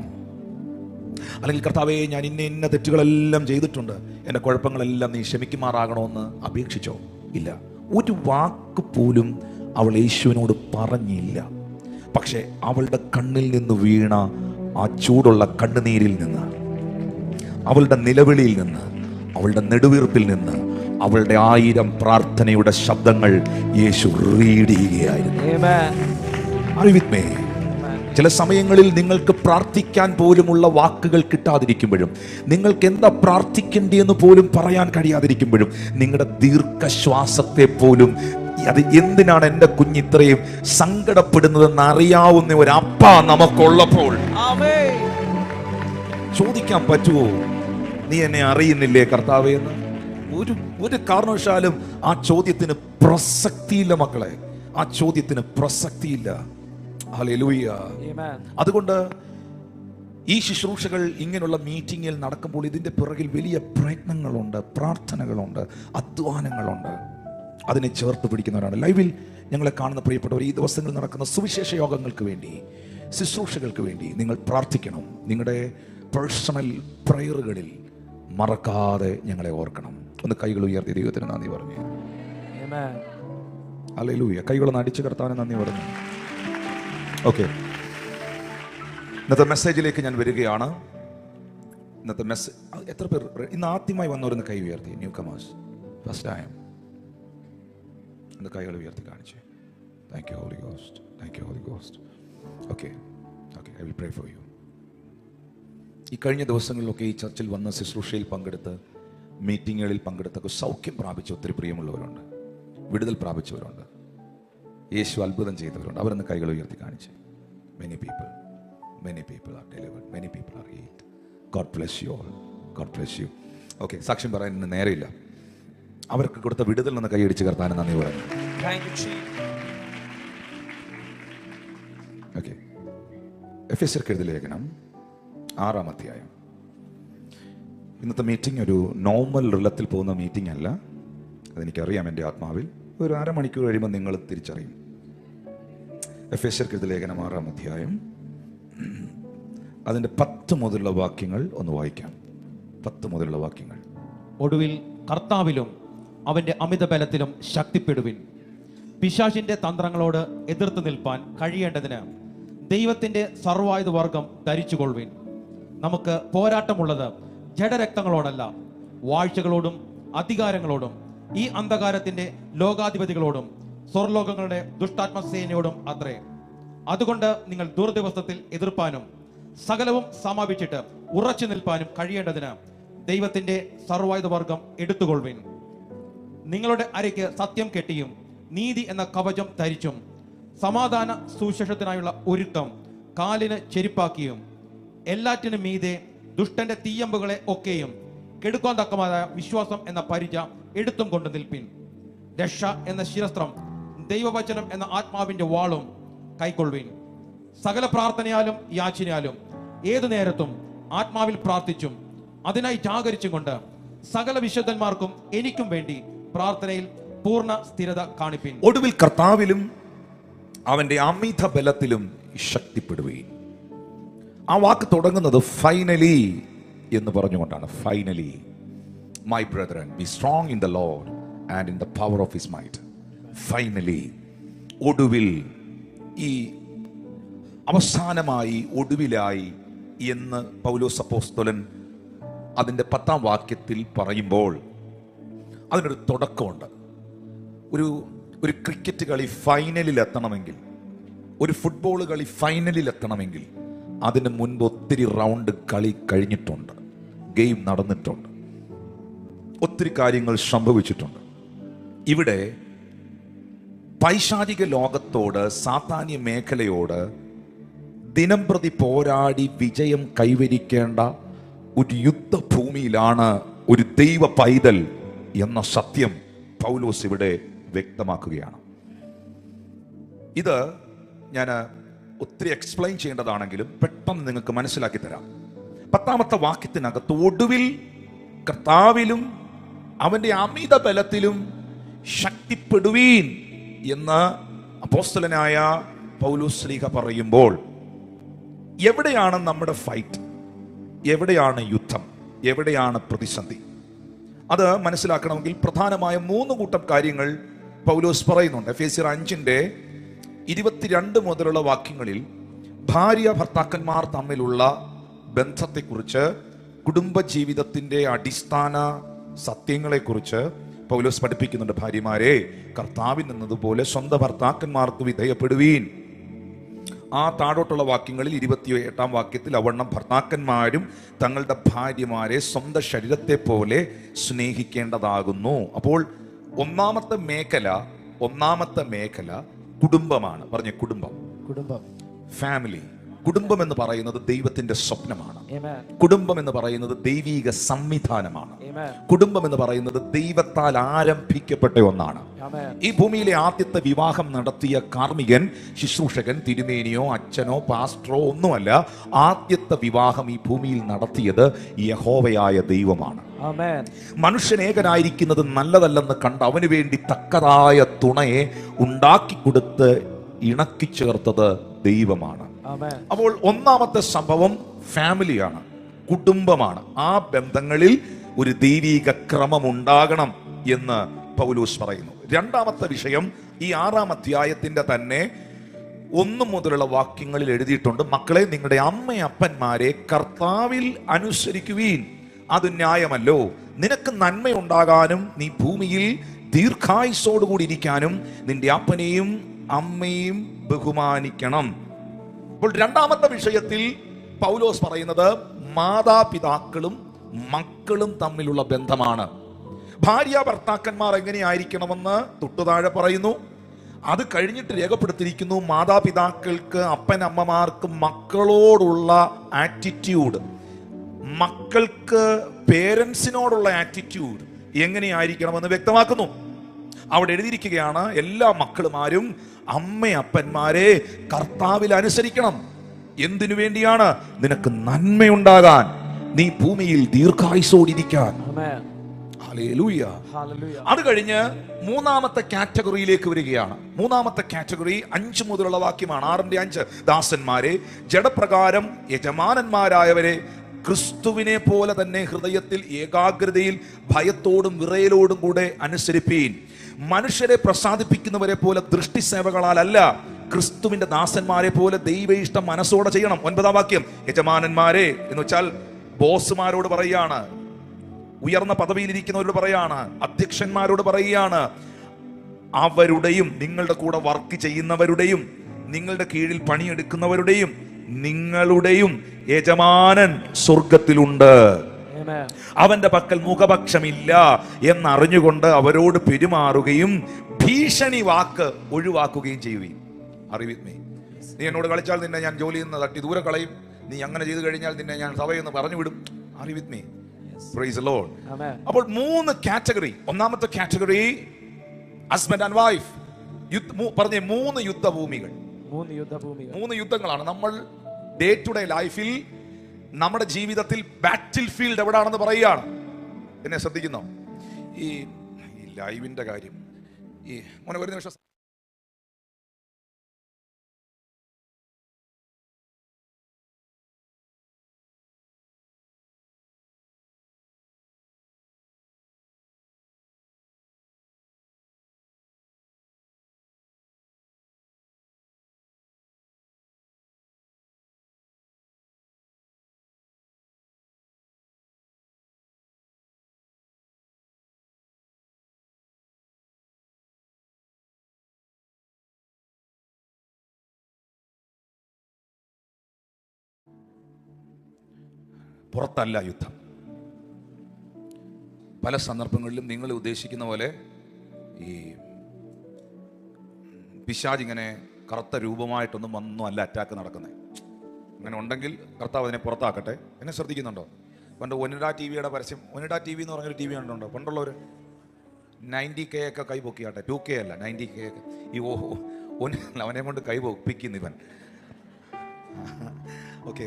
അല്ലെങ്കിൽ കർത്താവേ, ഞാൻ ഇന്ന തെറ്റുകളെല്ലാം ചെയ്തിട്ടുണ്ട്, എൻ്റെ കുഴപ്പങ്ങളെല്ലാം നീ ക്ഷമിക്കുമാറാകണമെന്ന് അപേക്ഷിച്ചോ? ഇല്ല. ഒരു വാക്ക് പോലും അവൾ യേശുവിനോട് പറഞ്ഞില്ല. പക്ഷേ അവളുടെ കണ്ണിൽ നിന്ന് വീണ ആ ചൂടുള്ള കണ്ണുനീരിൽ നിന്ന്, അവളുടെ നിലവിളിയിൽ നിന്ന്, അവളുടെ നെടുവീർപ്പിൽ നിന്ന് അവളുടെ 1000 പ്രാർത്ഥനയുടെ ശബ്ദങ്ങൾ യേശു റീഡ് ചെയ്യുകയായിരുന്നു. ചില സമയങ്ങളിൽ നിങ്ങൾക്ക് പ്രാർത്ഥിക്കാൻ പോലുമുള്ള വാക്കുകൾ കിട്ടാതിരിക്കുമ്പോഴും, നിങ്ങൾക്ക് എന്താ പ്രാർത്ഥിക്കേണ്ടിയെന്ന് പോലും പറയാൻ കഴിയാതിരിക്കുമ്പോഴും, നിങ്ങളുടെ ദീർഘശ്വാസത്തെ പോലും, അത് എന്തിനാണ് എൻ്റെ കുഞ്ഞ് ഇത്രയും സങ്കടപ്പെടുന്നതെന്ന് അറിയാവുന്ന ഒരു അപ്പ നമുക്കുള്ളപ്പോൾ ചോദിക്കാൻ പറ്റുമോ, നീ എന്നെ അറിയുന്നില്ലേ കർത്താവേ എന്ന്? ഒരു കാരണവശാലും ആ ചോദ്യത്തിന് പ്രസക്തിയില്ല മക്കളെ, ആ ചോദ്യത്തിന് പ്രസക്തിയില്ല. ഹല്ലേലൂയ. അതുകൊണ്ട് ഈ ശുശ്രൂഷകൾ ഇങ്ങനെയുള്ള മീറ്റിങ്ങിൽ നടക്കുമ്പോൾ ഇതിൻ്റെ പിറകിൽ വലിയ പ്രയത്നങ്ങളുണ്ട്, പ്രാർത്ഥനകളുണ്ട്, അധ്വാനങ്ങളുണ്ട്. അതിനെ ചേർത്ത് പിടിക്കുന്നവരാണ് ലൈവിൽ ഞങ്ങളെ കാണുന്ന പ്രിയപ്പെട്ടവർ. ഈ ദിവസങ്ങളിൽ നടക്കുന്ന സുവിശേഷ യോഗങ്ങൾക്ക് വേണ്ടി ശുശ്രൂഷകൾക്ക് വേണ്ടി നിങ്ങൾ പ്രാർത്ഥിക്കണം. നിങ്ങളുടെ പേഴ്സണൽ പ്രയറുകളിൽ മറക്കാതെ ഞങ്ങളെ ഓർക്കണം. ഒന്ന് കൈകൾ ഉയർത്തി ദൈവത്തിന് നന്ദി പറഞ്ഞു. ഹല്ലേലൂയ. കൈകളൊന്ന് അടിച്ചു കർത്താവിന് നന്ദി പറഞ്ഞു. ഓക്കെ, ഇന്നത്തെ മെസ്സേജിലേക്ക് ഞാൻ വരികയാണ്. ഇന്നത്തെ മെസ്സേജ് എത്ര പേർ ഇന്ന് ആദ്യമായി വന്നവരൊന്ന് കൈ ഉയർത്തി? ന്യൂ കമേഴ്സ്, ഫസ്റ്റ് ടൈം കൈകൾ ഉയർത്തി കാണിച്ചു. Thank you holy ghost, thank you holy ghost. Okay okay, I will pray for you. ഈ കഴിഞ്ഞ ദിവസങ്ങളിലൊക്കെ ഈ ചർച്ചിൽ വന്ന ശുശ്രൂഷയിൽ പങ്കെടുത്ത്, മീറ്റിങ്ങുകളിൽ പങ്കെടുത്തൊക്കെ സൗഖ്യം പ്രാപിച്ച ഒത്തിരി പ്രിയമുള്ളവരുണ്ട്, വിടുതൽ പ്രാപിച്ചവരുണ്ട്, യേശു അത്ഭുതം ചെയ്തവരുണ്ട്. അവരൊന്ന് കൈകൾ ഉയർത്തി കാണിച്ചു. Many people are delivered, many people are healed. God bless you all, God bless you. Okay, സാക്ഷ്യം പറയാൻ ഇന്ന് നേരെയില്ല. അവർക്ക് കൊടുത്ത വിടുതൽ നിന്ന് കൈയടിച്ച് കർത്താവിന് നന്ദി പറഞ്ഞു. ഓക്കെ, എഫെസ്യർക്ക് എഴുതിയ ലേഖനം 6-ാം അധ്യായം. ഇന്നത്തെ മീറ്റിംഗ് ഒരു നോർമൽ റിലത്തിൽ പോകുന്ന മീറ്റിംഗ് അല്ല, അതെനിക്കറിയാം. എൻ്റെ ആത്മാവിൽ ഒരു അരമണിക്കൂർ കഴിയുമ്പോൾ നിങ്ങൾ തിരിച്ചറിയും. എഫെസ്യർക്ക് എഴുതിയ ലേഖനം 6-ാം അധ്യായം, അതിൻ്റെ 10 മുതലുള്ള വാക്യങ്ങൾ ഒന്ന് വായിക്കാം. 10 മുതലുള്ള വാക്യങ്ങൾ. ഒടുവിൽ കർത്താവിലും അവന്റെ അമിത ബലത്തിലും ശക്തിപ്പെടുവിൻ. പിശാചിന്റെ തന്ത്രങ്ങളോട് എതിർത്ത് നിൽപ്പാൻ കഴിയേണ്ടതിന് ദൈവത്തിന്റെ സർവായുധ വർഗം ധരിച്ചുകൊള്ളുവിൻ. നമുക്ക് പോരാട്ടമുള്ളത് ജഡരക്തങ്ങളോടല്ല, വാഴ്ചകളോടും അധികാരങ്ങളോടും ഈ അന്ധകാരത്തിന്റെ ലോകാധിപതികളോടും സ്വർലോകങ്ങളുടെ ദുഷ്ടാത്മസേനയോടും അത്രേ. അതുകൊണ്ട് നിങ്ങൾ ദുർദിവസത്തിൽ എതിർപ്പാനും സകലവും സമാപിച്ചിട്ട് ഉറച്ചു നിൽപ്പാനും കഴിയേണ്ടതിന് ദൈവത്തിന്റെ സർവായുധ വർഗം എടുത്തുകൊള്ളുവിൻ. നിങ്ങളുടെ അരയ്ക്ക് സത്യം കെട്ടിയും നീതി എന്ന കവചം ധരിച്ചും സമാധാന സുവിശേഷത്തിനായുള്ള ഒരുക്കം കാലിന് ചെരുപ്പാക്കിയും എല്ലാറ്റിനും മീതെ ദുഷ്ടന്റെ തീയമ്പുകളെ ഒക്കെയും കെടുക്കാൻ തക്കമായ വിശ്വാസം എന്ന പരിച എടുത്തും കൊണ്ട് നിൽപ്പിൻ. രക്ഷ എന്ന ശിരസ്ത്രം, ദൈവവചനം എന്ന ആത്മാവിന്റെ വാളും കൈക്കൊള്ളുവിൻ. സകല പ്രാർത്ഥനയാലും യാചനയാലും ഏതു നേരത്തും ആത്മാവിൽ പ്രാർത്ഥിച്ചും അതിനായി ജാഗരിച്ചും കൊണ്ട് സകല വിശുദ്ധന്മാർക്കും എനിക്കും വേണ്ടി പ്രാർത്ഥനയിൽ പൂർണ്ണ സ്ഥിരത കാണിപ്പിൻ. ഒടുവിൽ കർത്താവിലും അവന്റെ അമിത ബലത്തിലും ശക്തിപ്പെടുകയും. ആ വാക്ക് തുടങ്ങുന്നത് ഫൈനലി എന്ന് പറഞ്ഞുകൊണ്ടാണ്. Finally my brethren B strong in the Lord and in the power of his might. Finally, ഒടുവിൽ, ഈ അവസാനമായി, ഒടുവിലായി എന്ന് പൗലോസ് അപ്പോസ്തലൻ അതിൻ്റെ 10-ാം വാക്യത്തിൽ പറയുമ്പോൾ അതിനൊരു തുടക്കമുണ്ട്. ഒരു ക്രിക്കറ്റ് കളി ഫൈനലിൽ എത്തണമെങ്കിൽ, ഒരു ഫുട്ബോൾ കളി ഫൈനലിൽ എത്തണമെങ്കിൽ അതിന് മുൻപ് ഒത്തിരി റൗണ്ട് കളി കഴിഞ്ഞിട്ടുണ്ട്, ഗെയിം നടന്നിട്ടുണ്ട്, ഒത്തിരി കാര്യങ്ങൾ സംഭവിച്ചിട്ടുണ്ട്. ഇവിടെ പൈശാചിക ലോകത്തോട്, സാത്താന്യ മേഖലയോട് ദിനംപ്രതി പോരാടി വിജയം കൈവരിക്കേണ്ട ഒരു യുദ്ധഭൂമിയിലാണ് ഒരു ദൈവ പൈതൽ എന്ന സത്യം പൗലോസ് ഇവിടെ വ്യക്തമാക്കുകയാണ്. ഇത് ഞാൻ ഒത്തിരി എക്സ്പ്ലെയിൻ ചെയ്യേണ്ടതാണെങ്കിലും പെട്ടെന്ന് നിങ്ങൾക്ക് മനസ്സിലാക്കി തരാം. 10-ാമത്തെ വാക്യത്തിനകത്ത് ഒടുവിൽ കർത്താവിലും അവന്റെ അമിത ബലത്തിലും ശക്തിപ്പെടുവീൻ എന്ന് അപ്പോസ്തലനായ പൗലോസ് ശ്ലീഹ പറയുമ്പോൾ, എവിടെയാണ് നമ്മുടെ ഫൈറ്റ്? എവിടെയാണ് യുദ്ധം? എവിടെയാണ് പ്രതിസന്ധി? അത് മനസ്സിലാക്കണമെങ്കിൽ പ്രധാനമായ 3 കൂട്ടം കാര്യങ്ങൾ പൗലോസ് പറയുന്നുണ്ട്. എഫേസ്യർ 5:22 മുതലുള്ള വാക്യങ്ങളിൽ ഭാര്യ ഭർത്താക്കന്മാർ തമ്മിലുള്ള ബന്ധത്തെക്കുറിച്ച്, കുടുംബജീവിതത്തിന്റെ അടിസ്ഥാന സത്യങ്ങളെക്കുറിച്ച് പൗലോസ് പഠിപ്പിക്കുന്നുണ്ട്. ഭാര്യമാരെ, കർത്താവിൽ നിന്നതുപോലെ സ്വന്തം ഭർത്താക്കന്മാർക്ക് വിധേയപ്പെടുവീൻ. ആ താഴോട്ടുള്ള വാക്യങ്ങളിൽ 28-ാം വാക്യത്തിൽ അവണ്ണം ഭർത്താക്കന്മാരും തങ്ങളുടെ ഭാര്യമാരെ സ്വന്തം ശരീരത്തെ പോലെ സ്നേഹിക്കേണ്ടതാകുന്നു. അപ്പോൾ ഒന്നാമത്തെ മേഖല കുടുംബമാണ്. പറഞ്ഞ കുടുംബം, ഫാമിലി. കുടുംബം എന്ന് പറയുന്നത് ദൈവത്തിന്റെ സ്വപ്നമാണ്. കുടുംബം എന്ന് പറയുന്നത് ദൈവീക സംവിധാനമാണ്. കുടുംബം എന്ന് പറയുന്നത് ദൈവത്താൽ ആരംഭിക്കപ്പെട്ട ഒന്നാണ്. ഈ ഭൂമിയിലെ ആദ്യത്തെ വിവാഹം നടത്തിയ കാർമികൻ, ശുശ്രൂഷകൻ, തിരുമേനിയോ അച്ഛനോ പാസ്റ്ററോ ഒന്നുമല്ല. ആദ്യത്തെ വിവാഹം ഈ ഭൂമിയിൽ നടത്തിയത് യഹോവയായ ദൈവമാണ്. മനുഷ്യനേകനായിരിക്കുന്നത് നല്ലതല്ലെന്ന് കണ്ട് അവന് വേണ്ടി തക്കതായ തുണയെ ഉണ്ടാക്കി കൊടുത്ത് ഇണക്കി ചേർത്തത് ദൈവമാണ്. അപ്പോൾ ഒന്നാമത്തെ സംഭവം ഫാമിലിയാണ്, കുടുംബമാണ്. ആ ബന്ധങ്ങളിൽ ഒരു ദൈവിക ക്രമം ഉണ്ടാകണം എന്ന് പൗലോസ് പറയുന്നു. രണ്ടാമത്തെ വിഷയം ഈ 6-ാം അധ്യായത്തിന്റെ തന്നെ 1 മുതലുള്ള വാക്യങ്ങളിൽ എഴുതിയിട്ടുണ്ട്. മക്കളെ, നിങ്ങളുടെ അമ്മയപ്പന്മാരെ കർത്താവിൽ അനുസരിക്കുവീൻ, അത് ന്യായമല്ലോ. നിനക്ക് നന്മയുണ്ടാകാനും നീ ഭൂമിയിൽ ദീർഘായുസ്സോടുകൂടി ഇരിക്കാനും നിന്റെ അപ്പനെയും അമ്മയും ബഹുമാനിക്കണം. അപ്പോൾ രണ്ടാമത്തെ വിഷയത്തിൽ പൗലോസ് പറയുന്നത് മാതാപിതാക്കളും മക്കളും തമ്മിലുള്ള ബന്ധമാണ്. ഭാര്യ ഭർത്താക്കന്മാർ എങ്ങനെയായിരിക്കണമെന്ന് തൊട്ടുതാഴെ പറയുന്നു. അത് കഴിഞ്ഞിട്ട് രേഖപ്പെടുത്തിയിരിക്കുന്നു മാതാപിതാക്കൾക്ക്, അപ്പനമ്മമാർക്ക് മക്കളോടുള്ള ആറ്റിറ്റ്യൂഡ്, മക്കൾക്ക് പേരൻസിനോടുള്ള ആറ്റിറ്റ്യൂഡ് എങ്ങനെയായിരിക്കണമെന്ന് വ്യക്തമാക്കുന്നു. അവിടെ എഴുതിയിരിക്കുകയാണ്, എല്ലാ മക്കളുമാരും അമ്മയപ്പന്മാരെ കർത്താവിൽ അനുസരിക്കണം. എന്തിനു വേണ്ടിയാണ്? നിനക്ക് നന്മയുണ്ടാകാൻ, നീ ഭൂമിയിൽ ദീർഘായുസ്സോടിരിക്കാൻ. അത് കഴിഞ്ഞ് 3-ാമത്തെ കാറ്റഗറിയിലേക്ക് വരികയാണ്. 3-ാമത്തെ കാറ്റഗറി 5 മുതലുള്ള വാക്യമാണ്. 6:5 ദാസന്മാരെ ജഡപ്രകാരം യജമാനന്മാരായവരെ ക്രിസ്തുവിനെ പോലെ തന്നെ ഹൃദയത്തിൽ ഏകാഗ്രതയിൽ ഭയത്തോടും വിറയലോടും കൂടെ അനുസരിപ്പീൻ. മനുഷ്യരെ പ്രസാദിപ്പിക്കുന്നവരെ പോലെ ദൃഷ്ടിസേവകളാലല്ല, ക്രിസ്തുവിന്റെ ദാസന്മാരെ പോലെ ദൈവ ഇഷ്ടം മനസ്സോടെ ചെയ്യണം. 9-ാം വാക്യം യജമാനന്മാരെ എന്ന് വെച്ചാൽ ബോസുമാരോട് പറയാണ്, ഉയർന്ന പദവിയിലിരിക്കുന്നവരോട് പറയാണ്, അധ്യക്ഷന്മാരോട് പറയുകയാണ്, അവരുടെയും നിങ്ങളുടെ കൂടെ വർക്ക് ചെയ്യുന്നവരുടെയും നിങ്ങളുടെ കീഴിൽ പണിയെടുക്കുന്നവരുടെയും നിങ്ങളുടെയും യജമാനൻ സ്വർഗത്തിലുണ്ട്, അവന്റെ പക്കൽ മുഖപക്ഷമില്ല എന്നറിഞ്ഞുകൊണ്ട് അവരോട് പെരുമാറുകയും ഭീഷണി വാക്ക് ഒഴിവാക്കുകയും ചെയ്യുകയും. അറിവിത്മേ, നീ എന്നോട് കളിച്ചാൽ നിന്നെ ഞാൻ ജോലിയിൽ നിന്ന് തട്ടി ദൂരെ കളയും, നീ അങ്ങനെ ചെയ്തു കഴിഞ്ഞാൽ നിന്നെ ഞാൻ സഭയിൽ നിന്ന് പറഞ്ഞു വിടും. അറിവിത്മേ, പ്രൈസ് ദി ലോർഡ്. അപ്പോൾ 3 കാറ്റഗറി. ഒന്നാമത്തെ കാറ്റഗറി ഹസ്ബൻഡ് ആൻഡ് വൈഫ്. പറഞ്ഞേ 3 യുദ്ധഭൂമികൾ. 3 യുദ്ധങ്ങളാണ് നമ്മൾ ഡേ ടു ഡേ ലൈഫിൽ, നമ്മുടെ ജീവിതത്തിൽ ബാറ്റിൽ ഫീൽഡ് എവിടാണെന്ന് പറയുകയാണ്. എന്നെ ശ്രദ്ധിക്കുന്നോ? ഈ ലൈവിന്റെ കാര്യം, ഈ മോനെ ഒരു നിമിഷം. പുറത്തല്ല യുദ്ധം. പല സന്ദർഭങ്ങളിലും നിങ്ങൾ ഉദ്ദേശിക്കുന്ന പോലെ ഈ പിശാച് ഇങ്ങനെ കറുത്ത രൂപമായിട്ടൊന്നും ഒന്നും അല്ല അറ്റാക്ക് നടക്കുന്നത്. അങ്ങനെ ഉണ്ടെങ്കിൽ കർത്താവ് അതിനെ പുറത്താക്കട്ടെ. എന്നെ ശ്രദ്ധിക്കുന്നുണ്ടോ? പണ്ട് ഒനിഡ ടിവിയുടെ പരസ്യം, ഒനിഡ ടി വി എന്ന് പറഞ്ഞൊരു ടി വി കണ്ടുണ്ടോ? പണ്ടുള്ളവർ 90K ഒക്കെ കൈ പൊക്കിയാട്ടെ, 2K അല്ല 90K ഒക്കെ. ഈ അവനെ കൊണ്ട് കൈ പൊപ്പിക്കുന്നു ഇവൻ. ഓക്കെ.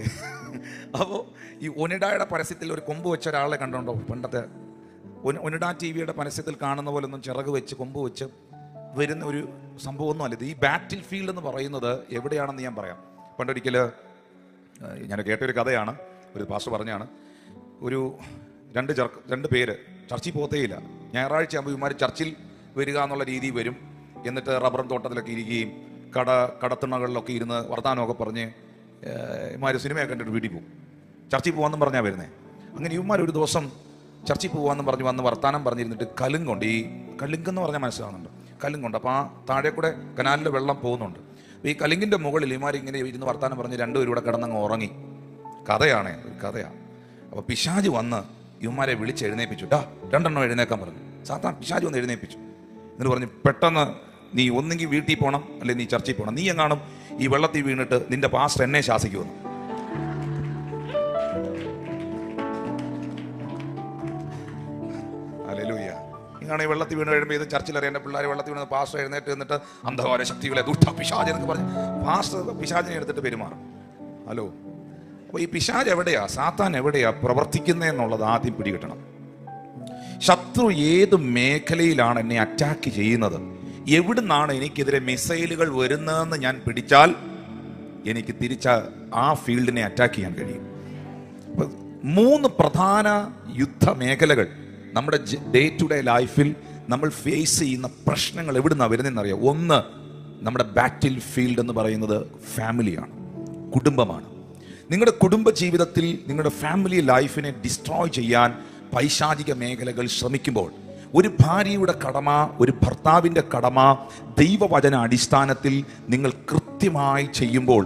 അപ്പോൾ ഈ ഒനിഡയുടെ പരസ്യത്തിൽ ഒരു കൊമ്പ് വെച്ച ഒരാളെ കണ്ടുണ്ടോ? പണ്ടത്തെ ഒനിഡ ടി വിയുടെ പരസ്യത്തിൽ കാണുന്ന പോലെ ഒന്നും ചിറക് വെച്ച് കൊമ്പ് വെച്ച് വരുന്ന ഒരു സംഭവമൊന്നും അല്ല ഇത്. ഈ ബാറ്റിൽ ഫീൽഡ് എന്ന് പറയുന്നത് എവിടെയാണെന്ന് ഞാൻ പറയാം. പണ്ടൊരിക്കൽ ഞാൻ കേട്ടൊരു കഥയാണ്, ഒരു പാസ്റ്റർ പറഞ്ഞാണ്. ഒരു രണ്ട് പേര് ചർച്ചിൽ പോകത്തേയില്ല. ഞായറാഴ്ച ആകുമ്പോൾ ഇവന്മാർ ചർച്ചിൽ വരിക എന്നുള്ള രീതി വരും. എന്നിട്ട് റബ്ബറും തോട്ടത്തിലൊക്കെ ഇരിക്കുകയും കടത്തിണ്ണകളിലൊക്കെ ഇരുന്ന് വർത്താനമൊക്കെ പറഞ്ഞ് ഇവന്മാർ സിനിമയൊക്കെ കണ്ടിട്ട് വീട്ടിൽ പോകും. ചർച്ചിൽ പോകാമെന്നും പറഞ്ഞാൽ വരുന്നത്. അങ്ങനെ ഇവന്മാർ ഒരു ദിവസം ചർച്ചിൽ പോകാമെന്ന് പറഞ്ഞ് വന്ന് വർത്താനം പറഞ്ഞിരുന്നിട്ട് കലുങ്കൊണ്ട്, ഈ കലുങ്കെന്ന് പറഞ്ഞാൽ മനസ്സിലാവുന്നുണ്ട്, കലുങ്കൊണ്ട്. അപ്പോൾ ആ താഴെ കൂടെ കനാലിൻ്റെ വെള്ളം പോകുന്നുണ്ട്. അപ്പോൾ ഈ കലുങ്കിൻ്റെ മുകളിൽ ഇവന്മാർ ഇങ്ങനെ ഇരുന്ന് വർത്താനം പറഞ്ഞ് രണ്ടുപേരും കൂടെ കിടന്നങ്ങ് ഉറങ്ങി. കഥയാണ്, ഒരു കഥയാണ്. അപ്പോൾ പിശാച് വന്ന് ഇവന്മാരെ വിളിച്ച് എഴുന്നേൽപ്പിച്ചു. രണ്ടെണ്ണം എഴുന്നേക്കാൻ പറഞ്ഞു. സാത്താൻ പിശാച് വന്ന് എഴുന്നേൽപ്പിച്ചു. എന്നിട്ട് പറഞ്ഞു, പെട്ടെന്ന് നീ ഒന്നെങ്കിൽ വീട്ടിൽ പോകണം, അല്ലെങ്കിൽ നീ ചർച്ചിൽ പോകണം. നീ എങ്ങാനും ഈ വെള്ളത്തിൽ വീണിട്ട് നിന്റെ പാസ്റ്റർ എന്നെ ശാസിക്കുമെന്ന്. ഹല്ലേലൂയ. ഇങ്ങനെ ഈ വെള്ളത്തിൽ വീണ് കഴിയുമ്പോൾ ഇത് ചർച്ചിൽ അറിയാൻ പിള്ളേർ വെള്ളത്തിൽ വീണത് പാസ്റ്റർ എഴുന്നേറ്റ് എന്നിട്ട് അന്ധകാര ശക്തികളെ ദുഷ്ട പിശാച് എന്നൊക്കെ പറഞ്ഞ് പാസ്റ്റർ പിശാചിനെ എടുത്തിട്ട് പെരുമാറും. ഹലോ. അപ്പോൾ ഈ പിശാച് എവിടെയാ, സാത്താൻ എവിടെയാ പ്രവർത്തിക്കുന്നതെന്നുള്ളത് ആദ്യം പിടികിട്ടണം. ശത്രു ഏത് മേഖലയിലാണ് എന്നെ അറ്റാക്ക് ചെയ്യുന്നത്, എവിടുന്നാണ് എനിക്കെതിരെ മിസൈലുകൾ വരുന്നതെന്ന് ഞാൻ പിടിച്ചാൽ എനിക്ക് തിരിച്ച ആ ഫീൽഡിനെ അറ്റാക്ക് ചെയ്യാൻ കഴിയും. 3 പ്രധാന യുദ്ധമേഖലകൾ നമ്മുടെ ഡേ ടു ഡേ ലൈഫിൽ നമ്മൾ ഫേസ് ചെയ്യുന്ന പ്രശ്നങ്ങൾ എവിടുന്നാണ് വരുന്നതെന്നറിയാം. ഒന്ന്, നമ്മുടെ ബാറ്റിൽ ഫീൽഡ് എന്ന് പറയുന്നത് ഫാമിലിയാണ്, കുടുംബമാണ്. നിങ്ങളുടെ കുടുംബ ജീവിതത്തിൽ നിങ്ങളുടെ ഫാമിലി ലൈഫിനെ ഡിസ്ട്രോയ് ചെയ്യാൻ പൈശാചിക മേഖലകൾ ശ്രമിക്കുമ്പോൾ, ഒരു ഭാര്യയുടെ കടമ, ഒരു ഭർത്താവിൻ്റെ കടമ ദൈവവചന അടിസ്ഥാനത്തിൽ നിങ്ങൾ കൃത്യമായി ചെയ്യുമ്പോൾ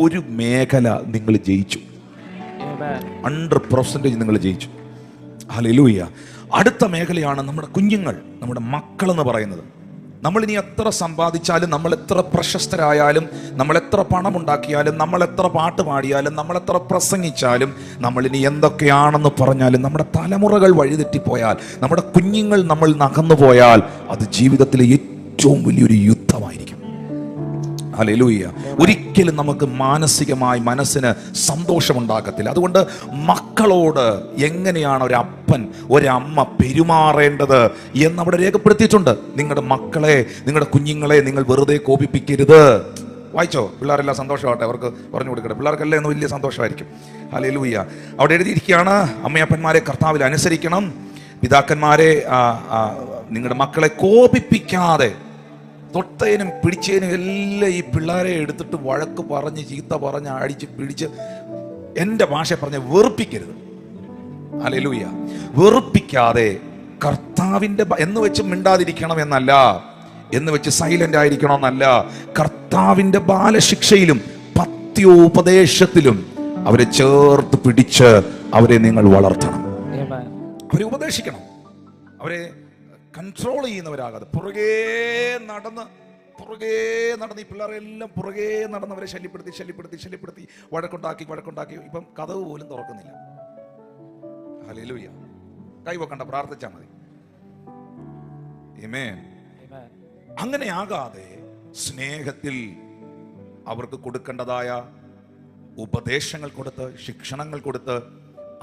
ഒരു മേഖല നിങ്ങൾ ജയിച്ചു. 100% നിങ്ങൾ ജയിച്ചു. ഹല്ലേലൂയ. അടുത്ത മേഖലയാണ് നമ്മുടെ കുഞ്ഞുങ്ങൾ, നമ്മുടെ മക്കളെന്ന് പറയുന്നത്. നമ്മളിനി എത്ര സമ്പാദിച്ചാലും, നമ്മൾ എത്ര പ്രശസ്തരായാലും, നമ്മൾ എത്ര പണം ഉണ്ടാക്കിയാലും, നമ്മൾ എത്ര പാട്ട് പാടിയാലും, നമ്മൾ എത്ര പ്രസംഗിച്ചാലും, നമ്മളിനി എന്തൊക്കെയാണെന്ന് പറഞ്ഞാലും, നമ്മുടെ തലമുറകൾ വഴിതെറ്റിപ്പോയാൽ, നമ്മുടെ കുഞ്ഞുങ്ങൾ നമ്മൾ നകന്നു പോയാൽ, അത് ജീവിതത്തിലെ ഏറ്റവും വലിയൊരു യുദ്ധമായിരിക്കും. ഹല്ലേലൂയ. ഒരിക്കലും നമുക്ക് മാനസികമായി മനസ്സിന് സന്തോഷമുണ്ടാകത്തില്ല. അതുകൊണ്ട് മക്കളോട് എങ്ങനെയാണ് ഒരപ്പൻ ഒരമ്മ പെരുമാറേണ്ടത് എന്ന് അവിടെ രേഖപ്പെടുത്തിയിട്ടുണ്ട്. നിങ്ങളുടെ മക്കളെ, നിങ്ങളുടെ കുഞ്ഞുങ്ങളെ നിങ്ങൾ വെറുതെ കോപിപ്പിക്കരുത്. വായിച്ചോ, പിള്ളേരെല്ലാം സന്തോഷമാവട്ടെ, അവർക്ക് പറഞ്ഞു കൊടുക്കട്ടെ. പിള്ളേർക്കെല്ലാം ഒന്ന് വലിയ സന്തോഷമായിരിക്കും. ഹല്ലേലൂയ. അവിടെ എഴുതിയിരിക്കുകയാണ്, അമ്മയപ്പന്മാരെ കർത്താവിൽ അനുസരിക്കണം, പിതാക്കന്മാരെ നിങ്ങളുടെ മക്കളെ കോപിപ്പിക്കാതെ. തൊട്ടതിനും പിടിച്ചതിനും എല്ലാം ഈ പിള്ളേരെ എടുത്തിട്ട് വഴക്ക് പറഞ്ഞ്, ചീത്ത പറഞ്ഞ്, അടിച്ച് പിടിച്ച്, എൻ്റെ ഭാഷ പറഞ്ഞ് വെറുപ്പിക്കരുത്. ഹല്ലേലൂയ. വെറുപ്പിക്കാതെ കർത്താവിൻ്റെ എന്ന് വെച്ച് മിണ്ടാതിരിക്കണം എന്നല്ല, എന്ന് വെച്ച് സൈലന്റ് ആയിരിക്കണം എന്നല്ല, കർത്താവിൻ്റെ ബാലശിക്ഷയിലും പത്യോപദേശത്തിലും അവരെ ചേർത്ത് പിടിച്ച് അവരെ നിങ്ങൾ വളർത്തണം. അവരെ ഉപദേശിക്കണം. അവരെ കൺട്രോൾ ചെയ്യുന്നവരാകാതെ പുറകെ നടന്ന് ഈ പിള്ളേരെല്ലാം പുറകെ നടന്ന് അവരെ ശല്യപ്പെടുത്തി വഴക്കുണ്ടാക്കി ഇപ്പം കതവ് പോലും തുറക്കുന്നില്ല. ഹല്ലേലൂയ. കൈവക്കണ്ട, പ്രാർത്ഥിച്ചാൽ മതി. ആമേൻ. അങ്ങനെ ആകാതെ സ്നേഹത്തിൽ അവർക്ക് കൊടുക്കേണ്ടതായ ഉപദേശങ്ങൾ കൊടുത്ത്, ശിക്ഷണങ്ങൾ കൊടുത്ത്,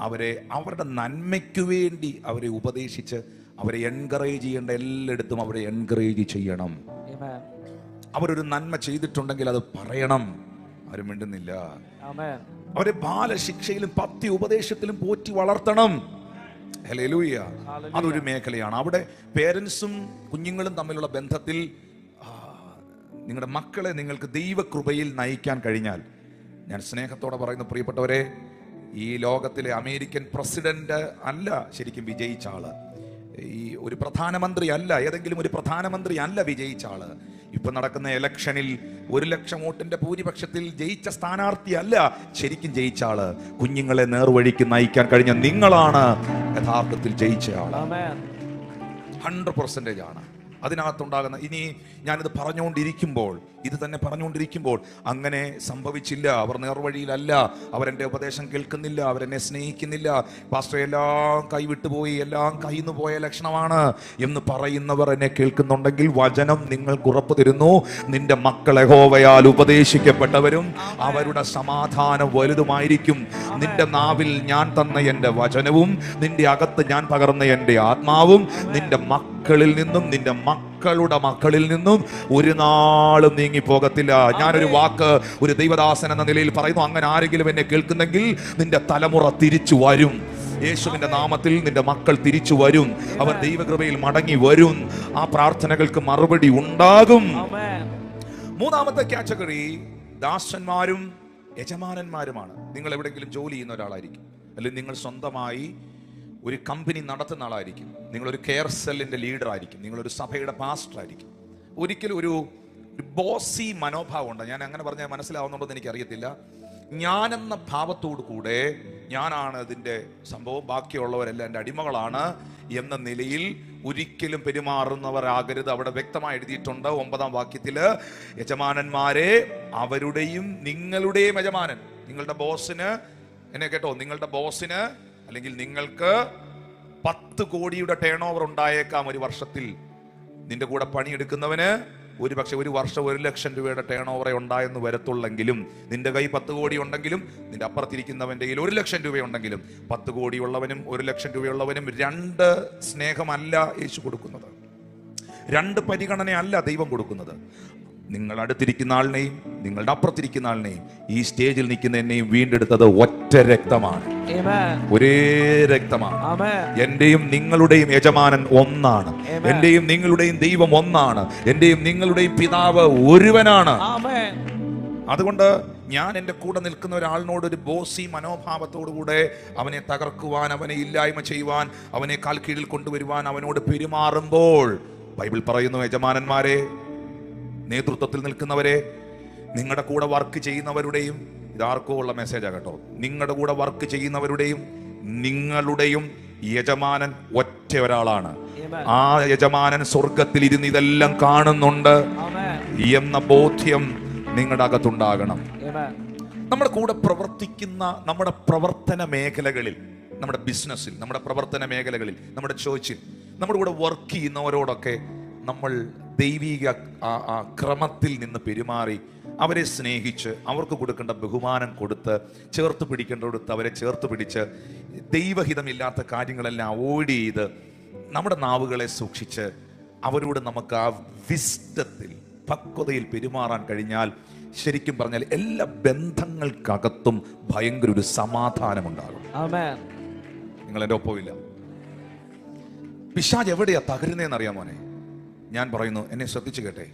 അവരെ അവരുടെ നന്മയ്ക്കു വേണ്ടി അവരെ ഉപദേശിച്ച് അവരെ എൻകറേജ് ചെയ്യേണ്ട എല്ലായിടത്തും അവരെ എൻകറേജ് ചെയ്യണം. അവരൊരു നന്മ ചെയ്തിട്ടുണ്ടെങ്കിൽ അത് പറയണം. ആരും മിണ്ടുന്നില്ല. അവരെ ബാലശിക്ഷയിലും പത്യ ഉപദേശത്തിലും പോറ്റി വളർത്തണം. ഹല്ലേലൂയ. അതൊരു മേഖലയാണ്. അവിടെ പേരൻസും കുഞ്ഞുങ്ങളും തമ്മിലുള്ള ബന്ധത്തിൽ നിങ്ങളുടെ മക്കളെ നിങ്ങൾക്ക് ദൈവകൃപയിൽ നയിക്കാൻ കഴിഞ്ഞാൽ, ഞാൻ സ്നേഹത്തോടെ പറയുന്ന പ്രിയപ്പെട്ടവരെ, ഈ ലോകത്തിലെ അമേരിക്കൻ പ്രസിഡന്റ് അല്ല ശരിക്കും വിജയിച്ച ആള്, ഈ ഒരു പ്രധാനമന്ത്രി അല്ല, ഏതെങ്കിലും ഒരു പ്രധാനമന്ത്രി അല്ല വിജയിച്ച ആള്. ഇപ്പൊ നടക്കുന്ന ഇലക്ഷനിൽ 1,00,000 വോട്ടിന്റെ ഭൂരിപക്ഷത്തിൽ ജയിച്ച സ്ഥാനാർത്ഥി അല്ല ശരിക്കും ജയിച്ച ആള്. കുഞ്ഞുങ്ങളെ നേർവഴിക്ക് നയിക്കാൻ കഴിഞ്ഞ നിങ്ങളാണ് യഥാർത്ഥത്തിൽ ജയിച്ച ആള്. 100% ആണ് അതിനകത്തുണ്ടാകുന്ന. ഇനി ഞാനിത് പറഞ്ഞുകൊണ്ടിരിക്കുമ്പോൾ, ഇത് തന്നെ പറഞ്ഞുകൊണ്ടിരിക്കുമ്പോൾ അങ്ങനെ സംഭവിച്ചില്ല, അവർ നേർവഴിയിലല്ല, അവരെൻ്റെ ഉപദേശം കേൾക്കുന്നില്ല, അവരെന്നെ സ്നേഹിക്കുന്നില്ല, പാസ്റ്റർ എല്ലാം കൈവിട്ടുപോയി, എല്ലാം കയ്യിന്ന് പോയ ലക്ഷണമാണ് എന്ന് പറയുന്നവർ എന്നെ കേൾക്കുന്നുണ്ടെങ്കിൽ വചനം നിങ്ങൾക്ക് ഉറപ്പ് തരുന്നു, നിന്റെ മക്കൾ യഹോവയാൽ ഉപദേശിക്കപ്പെട്ടവരും അവരുടെ സമാധാനം വലുതുമായിരിക്കും. നിന്റെ നാവിൽ ഞാൻ തന്ന എൻ്റെ വചനവും നിന്റെ അകത്ത് ഞാൻ പകർന്ന എൻ്റെ ആത്മാവും നിന്റെ മക്കളിൽ നിന്നും നിന്റെ മക്കളുടെ മക്കളിൽ നിന്നും ഒരു നാളും നീങ്ങിപ്പോകത്തില്ല. ഞാനൊരു വാക്ക് ഒരു ദൈവദാസൻ എന്ന നിലയിൽ പറയുന്നു, അങ്ങനെ ആരെങ്കിലും എന്നെ കേൾക്കുന്നെങ്കിൽ നിന്റെ തലമുറ തിരിച്ചു വരും. യേശുവിന്റെ നാമത്തിൽ നിന്റെ മക്കൾ തിരിച്ചു വരും. അവർ ദൈവകൃപയിൽ മടങ്ങി വരും. ആ പ്രാർത്ഥനകൾക്ക് മറുപടി ഉണ്ടാകും. മൂന്നാമത്തെ കാറ്റഗറി ദാസന്മാരും യജമാനന്മാരുമാണ്. നിങ്ങൾ എവിടെയെങ്കിലും ജോലി ചെയ്യുന്ന ഒരാളായിരിക്കും, അല്ലെങ്കിൽ നിങ്ങൾ സ്വന്തമായി ഒരു കമ്പനി നടത്തുന്ന ആളായിരിക്കും, നിങ്ങളൊരു കെയർ സെല്ലിന്റെ ലീഡർ ആയിരിക്കും, നിങ്ങളൊരു സഭയുടെ പാസ്റ്റർ ആയിരിക്കും. ഒരിക്കലും ഒരു ബോസി മനോഭാവം ഉണ്ട്. ഞാൻ അങ്ങനെ പറഞ്ഞാൽ മനസ്സിലാവുന്നുണ്ടെന്ന് എനിക്കറിയത്തില്ല. ഞാനെന്ന ഭാവത്തോടു കൂടെ ഞാനാണ് ഇതിൻ്റെ സംഭവം, ബാക്കിയുള്ളവരെല്ലാം എൻ്റെ അടിമകളാണ് എന്ന നിലയിൽ ഒരിക്കലും പെരുമാറുന്നവരാകരുത്. അവിടെ വ്യക്തമായി എഴുതിയിട്ടുണ്ട് 9-ാം വാക്യത്തില്, യജമാനന്മാരെ അവരുടെയും നിങ്ങളുടെയും യജമാനൻ. നിങ്ങളുടെ ബോസിന്, എന്നെ കേട്ടോ, നിങ്ങളുടെ ബോസിന് അല്ലെങ്കിൽ നിങ്ങൾക്ക് 10 കോടിയുടെ ടേൺ ഓവർ ഉണ്ടായേക്കാം ഒരു വർഷത്തിൽ. നിന്റെ കൂടെ പണിയെടുക്കുന്നവന് ഒരു പക്ഷെ ഒരു വർഷം 1,00,000 രൂപയുടെ ടേൺ ഓവറെ ഉണ്ടായെന്ന് വരത്തുള്ളെങ്കിലും, നിന്റെ കൈ 10 കോടി ഉണ്ടെങ്കിലും നിന്റെ അപ്പുറത്തിരിക്കുന്നവൻ്റെ കയ്യിൽ 1,00,000 രൂപയുണ്ടെങ്കിലും, 10 കോടിയുള്ളവനും 1,00,000 രൂപയുള്ളവനും 2 സ്നേഹമല്ല യേശു കൊടുക്കുന്നത്, 2 പരിഗണനയല്ല ദൈവം കൊടുക്കുന്നത്. നിങ്ങൾ അടുത്തിരിക്കുന്ന ആളിനെയും നിങ്ങളുടെ അപ്പുറത്തിരിക്കുന്ന ആളിനെയും ഈ സ്റ്റേജിൽ നിൽക്കുന്ന എന്നെയും വീണ്ടെടുത്തത് ഒറ്റ രക്തമാണ്, ഒരേ രക്തമാണ്. എന്റെയും നിങ്ങളുടെയും യജമാനൻ ഒന്നാണ്. എന്റെയും നിങ്ങളുടെയും ദൈവം ഒന്നാണ്. എന്റെയും നിങ്ങളുടെയും പിതാവ് ഒരുവനാണ്. അതുകൊണ്ട് ഞാൻ എൻ്റെ കൂടെ നിൽക്കുന്ന ഒരാളിനോട് ഒരു ബോസി മനോഭാവത്തോടുകൂടെ അവനെ തകർക്കുവാൻ, അവനെ ഇല്ലായ്മ ചെയ്യുവാൻ, അവനെ കാൽ കീഴിൽ കൊണ്ടുവരുവാൻ അവനോട് പെരുമാറുമ്പോൾ ബൈബിൾ പറയുന്നു, യജമാനന്മാരെ, നേതൃത്വത്തിൽ നിൽക്കുന്നവരെ, നിങ്ങളുടെ കൂടെ വർക്ക് ചെയ്യുന്നവരുടെയും, ഇതാർക്കോ ഉള്ള മെസ്സേജാ കേട്ടോ, നിങ്ങളുടെ കൂടെ വർക്ക് ചെയ്യുന്നവരുടെയും നിങ്ങളുടെയും യജമാനൻ ഒറ്റ ഒരാളാണ്. ആ യജമാനൻ സ്വർഗത്തിൽ ഇരുന്ന് ഇതെല്ലാം കാണുന്നുണ്ട് എന്ന ബോധ്യം നിങ്ങളുടെ അകത്തുണ്ടാകണം. നമ്മുടെ കൂടെ പ്രവർത്തിക്കുന്ന നമ്മുടെ പ്രവർത്തന മേഖലകളിൽ, നമ്മുടെ ബിസിനസ്സിൽ, നമ്മുടെ പ്രവർത്തന മേഖലകളിൽ, നമ്മുടെ ചോയ്സിൽ, നമ്മുടെ കൂടെ വർക്ക് ചെയ്യുന്നവരോടൊക്കെ നമ്മൾ ദൈവിക ആ ക്രമത്തിൽ നിന്ന് പെരുമാറി അവരെ സ്നേഹിച്ച് അവർക്ക് കൊടുക്കേണ്ട ബഹുമാനം കൊടുത്ത് ചേർത്ത് പിടിക്കേണ്ടടുത്ത് അവരെ ചേർത്ത് പിടിച്ച് ദൈവഹിതമില്ലാത്ത കാര്യങ്ങളെല്ലാം അവോയ്ഡ് ചെയ്ത് നമ്മുടെ നാവുകളെ സൂക്ഷിച്ച് അവരോട് നമുക്ക് ആ വിസ്ഡത്തിൽ, പക്വതയിൽ പെരുമാറാൻ കഴിഞ്ഞാൽ ശരിക്കും പറഞ്ഞാൽ എല്ലാ ബന്ധങ്ങൾക്കകത്തും ഭയങ്കര ഒരു സമാധാനമുണ്ടാകും. നിങ്ങൾ എൻ്റെ ഒപ്പമില്ല. പിശാച് എവിടെയാ തകരുന്നതെന്ന് അറിയാമോനെ? ഞാൻ പറയുന്നു, എന്നെ ശ്രദ്ധിച്ചു കേട്ടെ.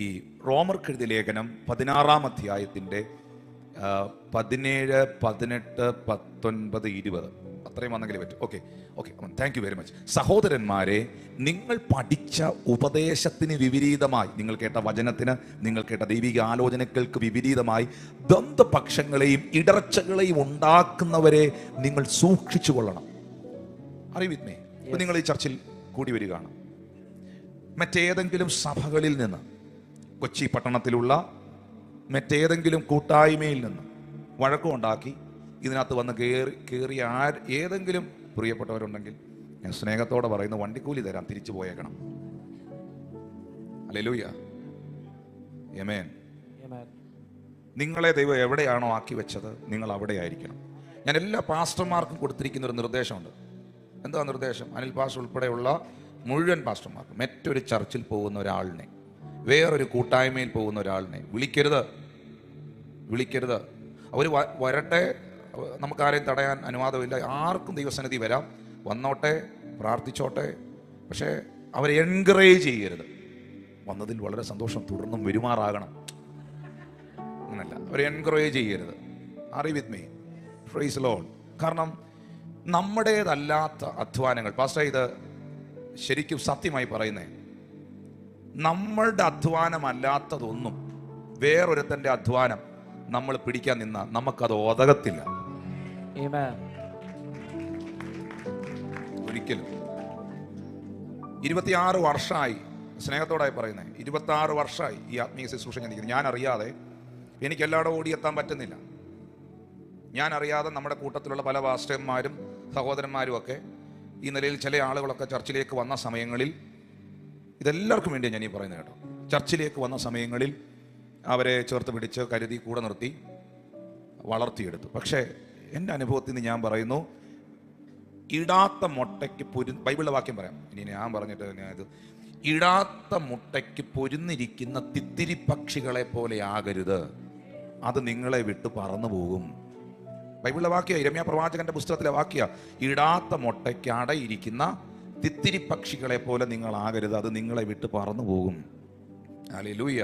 ഈ റോമർക്ക് എഴുതിയ ലേഖനം 16-ാം അധ്യായത്തിൻ്റെ 17, 18, 19, 20 അത്രയും വന്നെങ്കിൽ പറ്റും. Okay, thank you very much. സഹോദരന്മാരെ, നിങ്ങൾ പഠിച്ച ഉപദേശത്തിന് വിപരീതമായി, നിങ്ങൾ കേട്ട വചനത്തിന്, നിങ്ങൾ കേട്ട ദൈവിക ആലോചനകൾക്ക് വിപരീതമായി ദ്വന്ദ്പക്ഷങ്ങളെയും ഇടർച്ചകളെയും ഉണ്ടാക്കുന്നവരെ നിങ്ങൾ സൂക്ഷിച്ചു കൊള്ളണം. അറിവിത്മേ, നിങ്ങൾ ഈ ചർച്ചിൽ കൂടി വരികയാണ്. മറ്റേതെങ്കിലും സഭകളിൽ നിന്ന്, കൊച്ചി പട്ടണത്തിലുള്ള മറ്റേതെങ്കിലും കൂട്ടായ്മയിൽ നിന്ന് വഴക്കമുണ്ടാക്കി ഇതിനകത്ത് വന്ന് കയറിയ ഏതെങ്കിലും പ്രിയപ്പെട്ടവരുണ്ടെങ്കിൽ ഞാൻ സ്നേഹത്തോടെ പറയുന്നു, വണ്ടിക്കൂലി തരാം, തിരിച്ചു പോയേക്കണം. ഹല്ലേലൂയ, ആമേൻ. നിങ്ങളെ ദൈവം എവിടെയാണോ ആക്കി വെച്ചത് നിങ്ങൾ അവിടെ ആയിരിക്കണം. ഞാൻ എല്ലാ പാസ്റ്റർമാർക്കും കൊടുത്തിരിക്കുന്ന ഒരു നിർദ്ദേശമുണ്ട്. എന്താ നിർദ്ദേശം? അനിൽ പാസ്റ്റർ ഉൾപ്പെടെയുള്ള മുഴുവൻ പാസ്റ്റർമാർക്കും മറ്റൊരു ചർച്ചിൽ പോകുന്ന ഒരാളിനെ, വേറൊരു കൂട്ടായ്മയിൽ പോകുന്ന ഒരാളിനെ വിളിക്കരുത്. അവർ വരട്ടെ, നമുക്കാരെയും തടയാൻ അനുവാദമില്ല. ആർക്കും ദൈവസന്നിധി വരാം, വന്നോട്ടെ, പ്രാർത്ഥിച്ചോട്ടെ. പക്ഷേ അവരെ എൻകറേജ് ചെയ്യരുത്. വന്നതിൽ വളരെ സന്തോഷം, തുടർന്നും വരുമാറാകണം എന്നല്ല, അവരെ എൻകറേജ് ചെയ്യരുത്. അറിവിത് മീ, പ്രൈസ് ലോർഡ്. കാരണം നമ്മുടേതല്ലാത്ത അധ്വാനങ്ങൾ, പാസ്റ്റർ ഇത് ശരിക്കും സത്യമായി പറയുന്നേ, നമ്മളുടെ അധ്വാനമല്ലാത്തതൊന്നും വേറൊരുത്തൻ്റെ അധ്വാനം നമ്മൾ പിടിക്കാൻ നിന്ന നമുക്കത് ഉതകത്തില്ല ഒരിക്കലും. 26 വർഷമായി, സ്നേഹത്തോടായി പറയുന്നത്, 26 വർഷമായി ഈ ആത്മീയ ശുശ്രൂഷ ഞാൻ അറിയാതെ എനിക്ക് എല്ലായിടും ഓടിയെത്താൻ പറ്റുന്നില്ല. ഞാൻ അറിയാതെ നമ്മുടെ കൂട്ടത്തിലുള്ള പല പാസ്റ്റർമാരും സഹോദരന്മാരും ഒക്കെ ഈ നിലയിൽ ചില ആളുകളൊക്കെ ചർച്ചിലേക്ക് വന്ന സമയങ്ങളിൽ, ഇതെല്ലാവർക്കും വേണ്ടിയാണ് ഞാൻ ഈ പറയുന്നത് കേട്ടോ, ചർച്ചിലേക്ക് വന്ന സമയങ്ങളിൽ അവരെ ചേർത്ത് പിടിച്ച് കരുതി കൂടെ നിർത്തി വളർത്തിയെടുത്തു. പക്ഷേ എൻ്റെ അനുഭവത്തിൽ നിന്ന് ഞാൻ പറയുന്നു, ഇടാത്ത മുട്ടയ്ക്ക് ബൈബിളിലെ വാക്യം പറയാം, ഇനി ഞാൻ പറഞ്ഞിട്ട് ഇത്, ഇടാത്ത മുട്ടയ്ക്ക് പൊരുന്നിരിക്കുന്ന തിത്തിരി പക്ഷികളെ പോലെ ആകരുത്, അത് നിങ്ങളെ വിട്ട് പറന്നു പോകും. ബൈബിളിലെ വാക്യ, ഇരമ്യാ പ്രവാചകന്റെ പുസ്തകത്തിലെ വാക്യ, ഇടാത്ത മുട്ടയ്ക്ക് അടയിരിക്കുന്ന തിത്തിരി പക്ഷികളെ പോലെ നിങ്ങൾ ആകരുത്, അത് നിങ്ങളെ വിട്ട് പറന്നു പോകും. Hallelujah,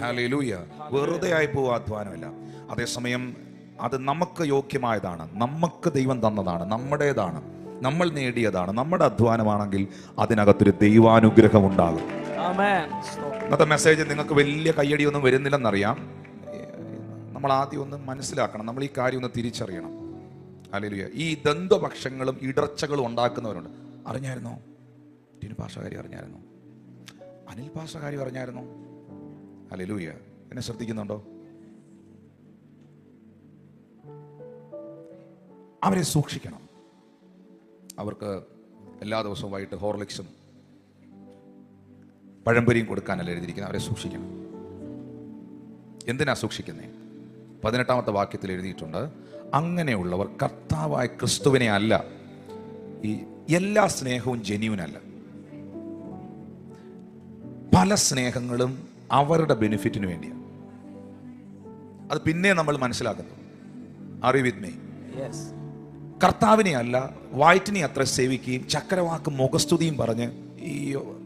hallelujah. വെറുതെ ആയി പോകും അധ്വാനമില്ല. അതേസമയം അത് നമുക്ക് യോഗ്യമായതാണ്, നമുക്ക് ദൈവം തന്നതാണ്, നമ്മുടേതാണ്, നമ്മൾ നേടിയതാണ്. നമ്മുടെ അധ്വാനമാണെങ്കിൽ അതിനകത്തൊരു ദൈവാനുഗ്രഹം ഉണ്ടാകും. ഇന്നത്തെ മെസ്സേജ് നിങ്ങൾക്ക് വലിയ കയ്യടിയൊന്നും വരുന്നില്ലെന്നറിയാം. നമ്മൾ ആദ്യം ഒന്ന് മനസ്സിലാക്കണം, നമ്മൾ ഈ കാര്യം ഒന്ന് തിരിച്ചറിയണം. ഹല്ലേലൂയ. ഈ ദ്വന്ദ്പക്ഷങ്ങളും ഇടർച്ചകളും ഉണ്ടാക്കുന്നവരുണ്ട്. അറിഞ്ഞായിരുന്നോ? ടിനു പാഷകാരി അറിഞ്ഞായിരുന്നോ? അനിൽ പാഷകാരി അറിഞ്ഞായിരുന്നോ? ഹല്ലേലൂയ. എന്നെ ശ്രദ്ധിക്കുന്നുണ്ടോ? അവരെ സൂക്ഷിക്കണം. അവർക്ക് എല്ലാ ദിവസവും വൈകിട്ട് ഹോർലിക്സും പഴംപൊരിയും കൊടുക്കാനല്ല എഴുതിയിരിക്കുന്നത്. അവരെ സൂക്ഷിക്കണം. എന്തിനാ സൂക്ഷിക്കുന്നത്? 18-ാമത്തെ വാക്യത്തിൽ എഴുതിയിട്ടുണ്ട്, അങ്ങനെയുള്ളവർ കർത്താവായ ക്രിസ്തുവിനെ അല്ല. ഈ എല്ലാ സ്നേഹവും ജെന്യൂനല്ല. പല സ്നേഹങ്ങളും അവരുടെ ബെനിഫിറ്റിന് വേണ്ടിയാണ്. അത് പിന്നെ നമ്മൾ മനസ്സിലാക്കുന്നു. R you with me? കർത്താവിനെ അല്ല, വയറ്റിനെ അത്ര സേവിക്കുകയും ചക്രവാക്ക് മുഖസ്തുതിയും പറഞ്ഞ് ഈ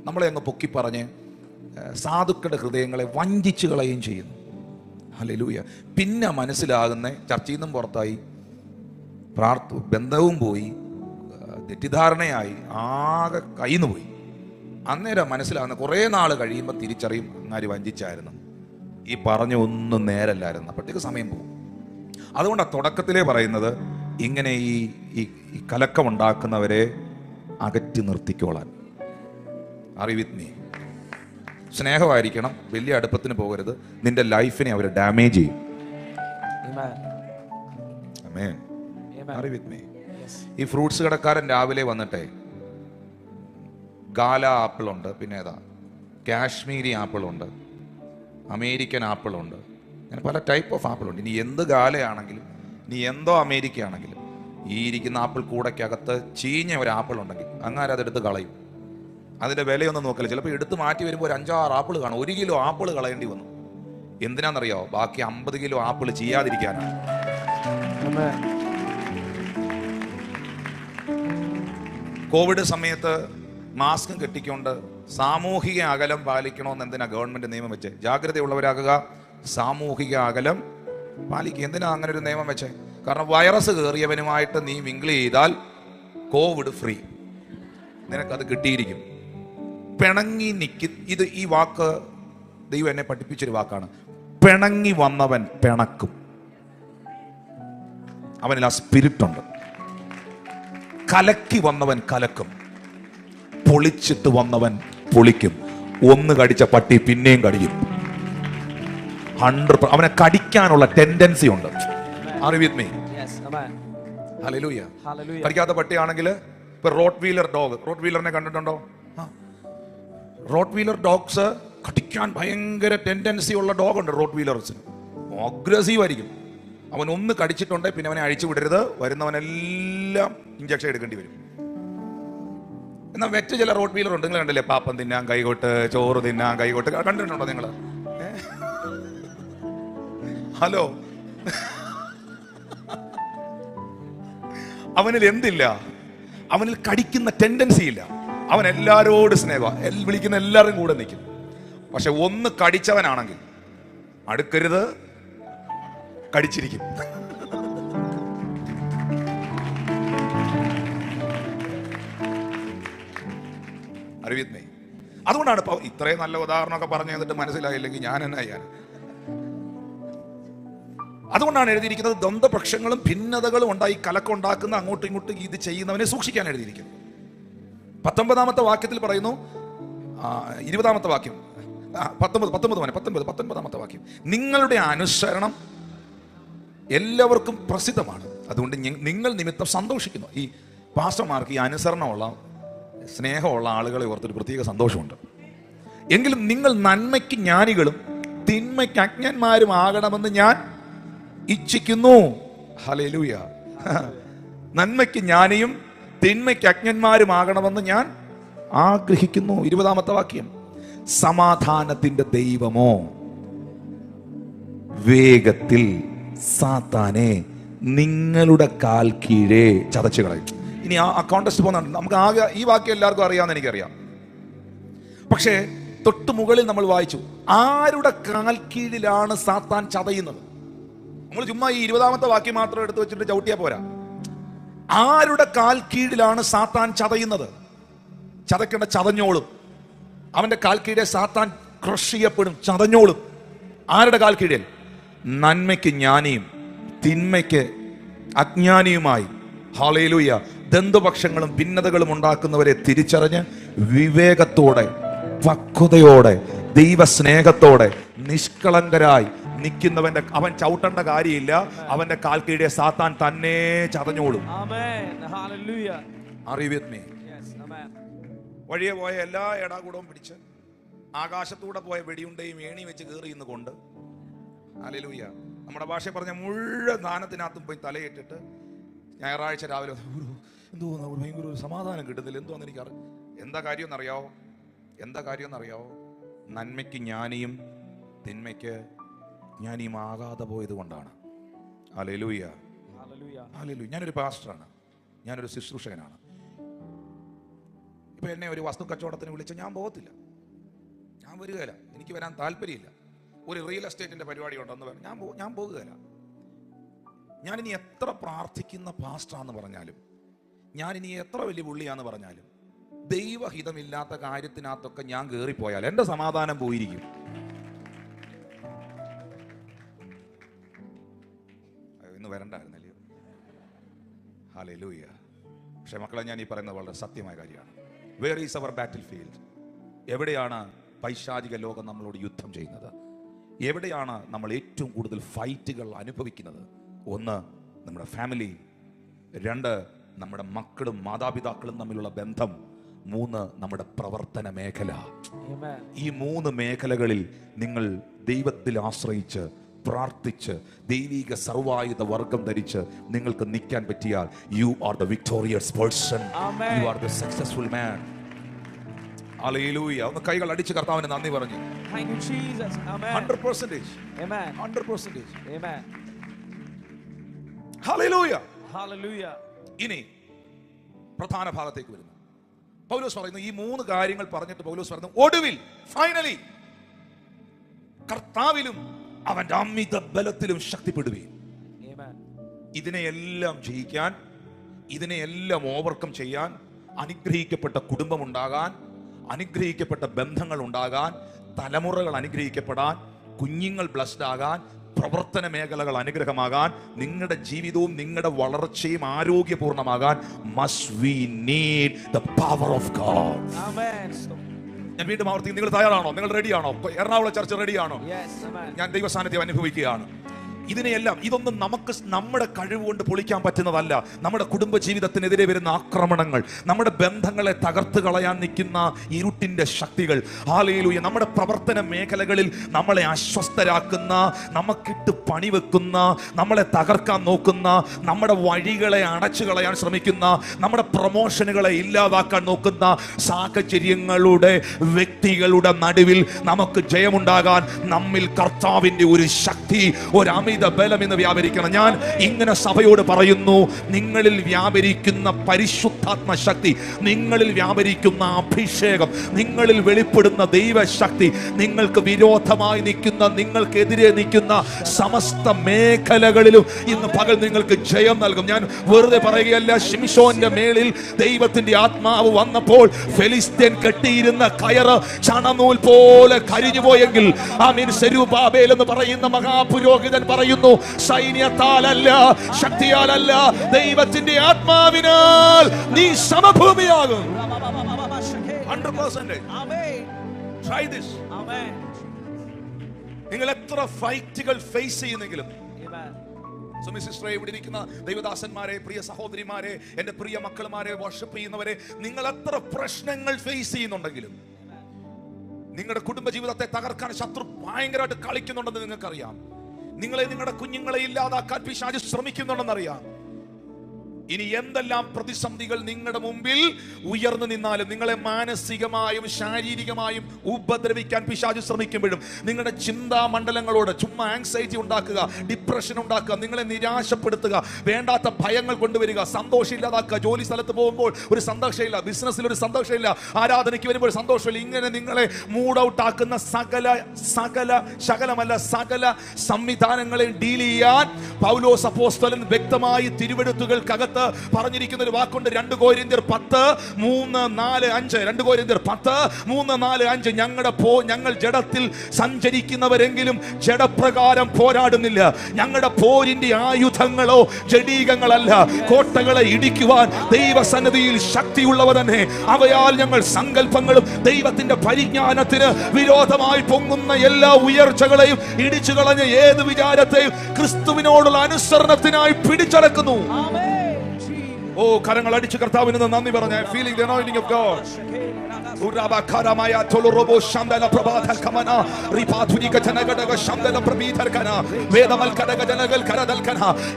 നമ്മളെ അങ്ങ് പൊക്കി പറഞ്ഞ് സാധുക്കളുടെ ഹൃദയങ്ങളെ വഞ്ചിച്ചു കളയുകയും ചെയ്യുന്നു. ഹല്ലേലൂയ. പിന്നെ മനസ്സിലാകുന്ന ചർച്ചയിൽ നിന്നും പുറത്തായി, ബന്ധവും പോയി, തെറ്റിദ്ധാരണയായി, ആകെ കയ്യിന്ന് പോയി. അന്നേരം മനസ്സിലാകുന്ന കുറേ നാൾ കഴിയുമ്പോൾ തിരിച്ചറിയും അങ്ങാര് വഞ്ചിച്ചായിരുന്നു, ഈ പറഞ്ഞ ഒന്നും നേരല്ലായിരുന്നു. അപ്പോഴത്തേക്ക് സമയം പോകും. അതുകൊണ്ടാണ് തുടക്കത്തിലേ പറയുന്നത് ഇങ്ങനെ ഈ കലക്കമുണ്ടാക്കുന്നവരെ അകറ്റി നിർത്തിക്കോളാൻ. Are you with me? സ്നേഹമായിരിക്കണം, വലിയ അടുപ്പത്തിന് പോകരുത്. നിന്റെ ലൈഫിനെ അവർ ഡാമേജ് ചെയ്യും. ആമേൻ. Are you with me? ഈ ഫ്രൂട്ട്സ് കടക്കാരൻ രാവിലെ വന്നിട്ടേ, ഗാല ആപ്പിൾ ഉണ്ട്, പിന്നെ ഏതാ കാശ്മീരി ആപ്പിൾ ഉണ്ട്, അമേരിക്കൻ ആപ്പിൾ ഉണ്ട്, അങ്ങനെ പല ടൈപ്പ് ഓഫ് ആപ്പിൾ ഉണ്ട്. ഇനി എന്ത് ഗാലയാണെങ്കിലും, ഇനി എന്തോ അമേരിക്ക ആണെങ്കിലും, ഈ ഇരിക്കുന്ന ആപ്പിൾ കൂടയ്ക്കകത്ത് ചീഞ്ഞ ഒരു ആപ്പിൾ ഉണ്ടെങ്കിൽ അങ്ങനെ അതെടുത്ത് കളയും. അതിൻ്റെ വിലയൊന്നും നോക്കില്ല. ചിലപ്പോൾ എടുത്ത് മാറ്റി വരുമ്പോൾ ഒരു 5-6 ആപ്പിൾ കാണും. 1 കിലോ ആപ്പിൾ കളയേണ്ടി വന്നു. എന്തിനാണെന്നറിയോ? ബാക്കി 50 കിലോ ആപ്പിൾ ചെയ്യാതിരിക്കാനാണ്. കോവിഡ് സമയത്ത് മാസ്കും കെട്ടിക്കൊണ്ട് സാമൂഹിക അകലം പാലിക്കണമെന്ന് എന്തിനാ ഗവൺമെന്റ് നിയമം വെച്ചേ? ജാഗ്രതയുള്ളവരാകുക, സാമൂഹിക അകലം പാലിക്കുക. എന്തിനാ അങ്ങനെ ഒരു നിയമം വെച്ചേ? കാരണം വൈറസ് കയറിയവനുമായിട്ട് നീ മിങ്കിൾ ചെയ്താൽ കോവിഡ് ഫ്രീ, നിനക്കത് കിട്ടിയിരിക്കും. പിണങ്ങി ഇത് ഈ വാക്ക് ദൈവം എന്നെ പഠിപ്പിച്ചൊരു വാക്കാണ്. പിണങ്ങി വന്നവൻ പിണക്കും. അവനിൽ ആ സ്പിരിറ്റ് ഉണ്ട്. കലക്കി വന്നവൻ കലക്കും. പൊളിച്ചിട്ട് വന്നവൻ പൊളിക്കും. ഒന്ന് കടിച്ച പട്ടി പിന്നെയും കടിക്കും. 100%. അവനെ കടിക്കാനുള്ള ടെൻഡൻസി ഉണ്ട്. Are you with me? ഹല്ലേലൂയ. കടിക്കാത്ത പട്ടിയാണെങ്കിൽ ഇപ്പൊ റോട്ട് വീലർ ഡോഗ്, റോട്ട് വീലറിനെ കണ്ടിട്ടുണ്ടോ? റോട്ട് വീലർ ഡോഗ്സ് കടിക്കാൻ ഭയങ്കര ടെൻഡൻസി ഉള്ള ഡോഗ് ഉണ്ട്. റോട്ട് വീലർസിന് അഗ്രസീവ് ആയിരിക്കും. അവൻ ഒന്ന് കടിച്ചിട്ടുണ്ടെങ്കിൽ പിന്നെ അവനെ അഴിച്ചു വിടരുത്. വരുന്നവനെല്ലാം ഇഞ്ചക്ഷൻ എടുക്കേണ്ടി വരും. എന്നാൽ വെറ്റ് ചില റോട്ട് വീലർ ഉണ്ട്. നിങ്ങൾ കണ്ടില്ലേ? പാപ്പം തിന്നാൻ കൈകൊട്ട്, ചോറ് തിന്നാൻ കൈകൊട്ട്. കണ്ടിട്ടുണ്ടോ നിങ്ങൾ? ഹലോ, അവനിൽ എന്തില്ല? അവനിൽ കടിക്കുന്ന ടെൻഡൻസി ഇല്ല. അവൻ എല്ലാരോടും സ്നേഹമാണ്, വിളിക്കുന്ന എല്ലാവരും കൂടെ നിൽക്കും. പക്ഷെ ഒന്ന് കടിച്ചവനാണെങ്കിൽ അടുക്കരുത്, കടിച്ചിരിക്കും. അറിവിന്നേ. അതുകൊണ്ടാണ് ഇപ്പൊ ഇത്രയും നല്ല ഉദാഹരണമൊക്കെ പറഞ്ഞു തന്നിട്ട് മനസ്സിലായില്ലെങ്കിൽ ഞാൻ എന്നാ ചെയ്യാൻ? അതുകൊണ്ടാണ് എഴുതിയിരിക്കുന്നത് ദ്വന്ദ്വപക്ഷങ്ങളും ഭിന്നതകളും ഉണ്ടായി കലക്കുണ്ടാക്കുന്ന അങ്ങോട്ടും ഇങ്ങോട്ടും ഇത് ചെയ്യുന്നവനെ സൂക്ഷിക്കാൻ എഴുതിയിരിക്കുന്നു. 19-ാമത്തെ വാക്യത്തിൽ പറയുന്നു, 20-ാമത്തെ വാക്യം, 19-ാമത്തെ വാക്യം, നിങ്ങളുടെ അനുസരണം എല്ലാവർക്കും പ്രസിദ്ധമാണ്, അതുകൊണ്ട് നിങ്ങൾ നിമിത്തം സന്തോഷിക്കുന്നു. ഈ പാസ്റ്റർമാർക്ക് ഈ അനുസരണമുള്ള സ്നേഹമുള്ള ആളുകളെ ഓർത്തൊരു പ്രത്യേക സന്തോഷമുണ്ട്. എങ്കിലും നിങ്ങൾ നന്മയ്ക്ക് ജ്ഞാനികളും തിന്മയ്ക്ക് അജ്ഞന്മാരും ആകണമെന്ന് ഞാൻ ഇച്ഛിക്കുന്നു. ഹല്ലേലൂയ. നന്മയ്ക്ക് ജ്ഞാനിയും തിന്മയ്ക്ക് അജ്ഞന്മാരുമാകണമെന്ന് ഞാൻ ആഗ്രഹിക്കുന്നു. 20-ാമത്തെ വാക്യം, സമാധാനത്തിന്റെ ദൈവമോ വേഗത്തിൽ സാത്താനെ നിങ്ങളുടെ കാൽ കീഴേ ചതച്ചു കളയും. ഇനി ആ കോണ്ടസ്റ്റ് പോകുന്നുണ്ട്. നമുക്ക് ആകെ ഈ വാക്യം എല്ലാവർക്കും അറിയാമെന്ന് എനിക്കറിയാം. പക്ഷേ തൊട്ട് മുകളിൽ നമ്മൾ വായിച്ചു, ആരുടെ കാൽ കീഴിലാണ് സാത്താൻ ചതയുന്നത്? നമ്മൾ ചുമ്മാ ഈ 20-ാമത്തെ വാക്യം മാത്രം എടുത്തു വെച്ചിട്ട് ചവിട്ടിയാ പോരാ. ആരുടെ കാൽ കീഴിലാണ് സാത്താൻ ചതയുന്നത്? ചതക്കേണ്ട ചതഞ്ഞോളും. അവന്റെ കാൽ കീഴെ സാത്താൻ ക്രഷ് ചെയ്യപ്പെടും, ചതഞ്ഞോളും. ആരുടെ കാൽ കീഴിൽ? നന്മയ്ക്ക് ജ്ഞാനിയും തിന്മയ്ക്ക് അജ്ഞാനിയുമായി. ഹല്ലേലൂയ. ദ്വന്ദ്വപക്ഷങ്ങളും ഭിന്നതകളും ഉണ്ടാക്കുന്നവരെ തിരിച്ചറിഞ്ഞ് വിവേകത്തോടെ, പക്വതയോടെ, ദൈവസ്നേഹത്തോടെ, നിഷ്കളങ്കരായി നിൽക്കുന്നവന്റെ അവൻ ചവിട്ടേണ്ട കാര്യമില്ല. അവന്റെ കാൽ കീഴെ സാത്താൻ തന്നെ ചതഞ്ഞോളും. വഴിയെ പോയ എല്ലാ എടാകൂടവും പിടിച്ച് ആകാശത്തൂടെ പോയ വെടിയുണ്ടയും ഏണി വെച്ച് കയറി ഇന്ന് കൊണ്ട്, ഹല്ലേലൂയ, നമ്മുടെ ഭാഷ പറഞ്ഞ മുഴുവൻ ദാനത്തിനകത്തും പോയി തലയിട്ടിട്ട് ഞായറാഴ്ച രാവിലെ എന്തോ ഭയങ്കര ഒരു സമാധാനം കിട്ടുന്നില്ല, എന്തോന്ന് എനിക്കറിയാം. എന്താ കാര്യം എന്നറിയാവോ? നന്മയ്ക്ക് ജ്ഞാനിയും തിന്മയ്ക്ക് ജ്ഞാനിയുമാകാതെ പോയത് കൊണ്ടാണ്. Hallelujah, hallelujah. ഞാനൊരു പാസ്റ്ററാണ്, ഞാനൊരു ശുശ്രൂഷകനാണ്. ഇപ്പൊ എന്നെ ഒരു വസ്തു കച്ചവടത്തിന് വിളിച്ച് ഞാൻ പോകത്തില്ല, ഞാൻ വരികയില്ല, എനിക്ക് വരാൻ താല്പര്യമില്ല. ഒരു റിയൽ എസ്റ്റേറ്റിന്റെ പരിപാടി ഉണ്ടെന്ന് പറഞ്ഞ് ഞാൻ പോകുകയില്ല. ഞാനിനി എത്ര പ്രാർത്ഥിക്കുന്ന പാസ്റ്ററാന്ന് പറഞ്ഞാലും, ഞാനിനി എത്ര വലിയ പുള്ളിയാന്ന് പറഞ്ഞാലും, ദൈവഹിതമില്ലാത്ത കാര്യത്തിനകത്തൊക്കെ ഞാൻ കയറിപ്പോയാൽ എൻ്റെ സമാധാനം പോയിരിക്കും. ഇന്ന് വരണ്ടായിരുന്നല്ലോ. ഹല്ലേലൂയ. പക്ഷെ മക്കളെ, ഞാൻ ഈ പറയുന്നത് വളരെ സത്യമായ കാര്യമാണ്. Where is our battle field? എവിടെയാണ് പൈശാചിക ലോകം നമ്മളോട് യുദ്ധം ചെയ്യുന്നത്? എവിടെയാണ് നമ്മൾ ഏറ്റവും കൂടുതൽ ഫൈറ്റുകൾ അനുഭവിക്കുന്നത്? ഒന്ന്, നമ്മുടെ ഫാമിലി. രണ്ട്, നമ്മുടെ മക്കളും മാതാപിതാക്കളും തമ്മിലുള്ള ബന്ധം. മൂന്ന്, നമ്മുടെ പ്രവർത്തന മേഖല. ഈ മൂന്ന് മേഖലകളിൽ നിങ്ങൾ ദൈവത്തിൽ ആശ്രയിച്ച് പ്രാർത്ഥിച്ച് ദൈവിക സർവായുധ വർഗം ധരിച്ച് നിങ്ങൾക്ക് നിൽക്കാൻ പറ്റിയാൽ, U are the victorious person, U are the successful man. Hallelujah. ഒന്ന് കൈകൾ അടിച്ച് കർത്താവിന് നന്ദി പറഞ്ഞു. 100%. Hallelujah, hallelujah. ഇനി പ്രധാന ഭാഗത്തേക്ക് വരുന്നു. പൗലോസ് പറയുന്നു, ഈ മൂന്ന് കാര്യങ്ങൾ പറഞ്ഞിട്ട് പൗലോസ് പറയുന്നു, ഒടുവിൽ ഫൈനലി കർത്താവിലും അവന്റെ അമിത ബലത്തിലും ശക്തിപ്പെടുവീൻ. ഇതിനെയെല്ലാം ജയിക്കാൻ, ഇതിനെയെല്ലാം ഓവർകം ചെയ്യാൻ, അനുഗ്രഹിക്കപ്പെട്ട കുടുംബം ഉണ്ടാകാൻ, അനുഗ്രഹിക്കപ്പെട്ട ബന്ധങ്ങൾ ഉണ്ടാകാൻ, തലമുറകൾ അനുഗ്രഹിക്കപ്പെടാൻ, കുഞ്ഞുങ്ങൾ ബ്ലസ്ഡ് ആകാൻ, പ്രവർത്തന മേഖലകൾ അനുഗ്രഹമാകാൻ, നിങ്ങളുടെ ജീവിതവും നിങ്ങളുടെ വളർച്ചയും ആരോഗ്യപൂർണ്ണമാകാൻ, must we need the power of God. ഞാൻ വീണ്ടും ആവർത്തിക്കും, നിങ്ങൾ തയ്യാറാണോ? നിങ്ങൾ റെഡിയാണോ? എറണാകുളം ചർച്ച റെഡിയാണോ? ഞാൻ ദൈവസാന്നിധ്യം അനുഭവിക്കുകയാണ്. ഇതിനെയെല്ലാം, ഇതൊന്നും നമുക്ക് നമ്മുടെ കഴിവ് കൊണ്ട് പൊളിക്കാൻ പറ്റുന്നതല്ല. നമ്മുടെ കുടുംബ ജീവിതത്തിനെതിരെ വരുന്ന ആക്രമണങ്ങൾ, നമ്മുടെ ബന്ധങ്ങളെ തകർത്ത് കളയാൻ നിൽക്കുന്ന ഇരുട്ടിന്റെ ശക്തികൾ, ഹല്ലേലൂയ, നമ്മുടെ പ്രവർത്തന മേഖലകളിൽ നമ്മളെ അസ്വസ്ഥരാക്കുന്ന, നമുക്കിട്ട് പണിവെക്കുന്ന, നമ്മളെ തകർക്കാൻ നോക്കുന്ന, നമ്മുടെ വഴികളെ അടച്ചു കളയാൻ ശ്രമിക്കുന്ന, നമ്മുടെ പ്രൊമോഷനുകളെ ഇല്ലാതാക്കാൻ നോക്കുന്ന സാഹചര്യങ്ങളുടെ, വ്യക്തികളുടെ നടുവിൽ നമുക്ക് ജയമുണ്ടാകാൻ നമ്മിൽ കർത്താവിന്റെ ഒരു ശക്തി, ഒരു ബലം എന്ന് വ്യാപരിക്കണം. ഞാൻ ഇങ്ങനെ സഭയോട് പറയുന്നു, നിങ്ങളിൽ വ്യാപരിക്കുന്ന പരിശുദ്ധാത്മ ശക്തി, നിങ്ങളിൽ വ്യാപരിക്കുന്ന അഭിഷേകം, നിങ്ങളിൽ വെളിപ്പെടുന്ന ദൈവശക്തി, നിങ്ങൾക്ക് വിരോധമായി നിൽക്കുന്ന, നിങ്ങൾക്കെതിരെ നിൽക്കുന്ന സമസ്ത മേഖലകളിലും ഇന്ന് പകൽ നിങ്ങൾക്ക് ജയം നൽകും. ഞാൻ വെറുതെ പറയുകയല്ല. ശിംശോന്റെ മേളിൽ ദൈവത്തിന്റെ ആത്മാവ് വന്നപ്പോൾ ഫെലിസ്ത്യൻ കെട്ടിയിരുന്ന കയറ് ചണനൂൽ പോലെ കരിഞ്ഞുപോയെങ്കിൽ, ആമീൻ, സെരുബാബേൽ എന്ന് പറയുന്ന മഹാപുരോഹിതൻ പറയുന്നു, സൈന്യത്താലല്ല, ശക്തിയാലല്ല, ദൈവത്തിന്റെ ആത്മാവിനാൽ നീ സമഭൂമിയാകും. 100%. Try this. നിങ്ങൾ എത്ര ഫൈറ്റുകൾ ഫേസ് ചെയ്യുന്നെങ്കിലും, സിസ്റ്ററെ, ഇവിടെ ഇരിക്കുന്ന ദൈവദാസന്മാരെ, പ്രിയ സഹോദരിമാരെ, എന്റെ പ്രിയ മക്കളുമാരെ, വർഷിപ്പ് ചെയ്യുന്നവരെ, നിങ്ങൾ എത്ര പ്രശ്നങ്ങൾ ഫേസ് ചെയ്യുന്നുണ്ടെങ്കിലും, നിങ്ങളുടെ കുടുംബ ജീവിതത്തെ തകർക്കാൻ ശത്രു ഭയങ്കരമായിട്ട് കളിക്കുന്നുണ്ടെന്ന് നിങ്ങൾക്കറിയാം. നിങ്ങളെ, നിങ്ങളുടെ കുഞ്ഞുങ്ങളെ ഇല്ലാതാക്കാൻ പിശാച് ശ്രമിക്കുന്നുണ്ടെന്നറിയാം. ഇനി എന്തെല്ലാം പ്രതിസന്ധികൾ നിങ്ങളുടെ മുമ്പിൽ ഉയർന്നു നിന്നാലും, നിങ്ങളെ മാനസികമായും ശാരീരികമായും ഉപദ്രവിക്കാൻ പിശാച് ശ്രമിക്കുമ്പോഴും, നിങ്ങളുടെ ചിന്താ മണ്ഡലങ്ങളോട് ചുമ്മാ ആങ്സൈറ്റി ഉണ്ടാക്കുക, ഡിപ്രഷൻ ഉണ്ടാക്കുക, നിങ്ങളെ നിരാശപ്പെടുത്തുക, വേണ്ടാത്ത ഭയങ്ങൾ കൊണ്ടുവരിക, സന്തോഷം ഇല്ലാതാക്കുക, ജോലി സ്ഥലത്ത് പോകുമ്പോൾ ഒരു സന്തോഷമില്ല, ബിസിനസ്സിൽ ഒരു സന്തോഷമില്ല, ആരാധനയ്ക്ക് വരുമ്പോൾ ഒരു സന്തോഷമില്ല, ഇങ്ങനെ നിങ്ങളെ മൂഡ് ഔട്ട് ആക്കുന്ന സകല സംവിധാനങ്ങളെ ഡീൽ ചെയ്യാൻ പൗലോസ് അപ്പോസ്തലൻ വ്യക്തമായി തിരുവെഴുത്തുകൾക്കകത്ത് പറഞ്ഞിരിക്കുന്ന ഒരു വാക്കുണ്ട്. 2 കൊരിന്ത്യർ 10:3-4-5. 2 കൊരിന്ത്യർ 10:3-4-5. ഞങ്ങൾ ജഡത്തിൽ സഞ്ചരിക്കുന്നവരെങ്കിലും ജഡപ്രകാരം പോരാടുന്നില്ല. ഞങ്ങളുടെ പോരിന്റെ ആയുധങ്ങളോ ജഡീകങ്ങളല്ല. കോട്ടകളെ ഇടിക്കുവാൻ ദൈവസന്നിധിയിൽ ശക്തിയുള്ളവ തന്നെ. അവയാൽ ഞങ്ങൾ സങ്കല്പങ്ങളും ദൈവത്തിന്റെ പരിജ്ഞാനത്തിന് വിരോധമായി പൊങ്ങുന്ന എല്ലാ ഉയർച്ചകളെയും ഇടിച്ചു കളഞ്ഞ ഏത് വിചാരത്തെയും ക്രിസ്തുവിനോടുള്ള അനുസരണത്തിനായി പിടിച്ചടക്കുന്നു. ഓ കരങ്ങൾ അടിച്ച് കർത്താവിന് നന്ദി പറഞ്ഞ feeling the anointing of God.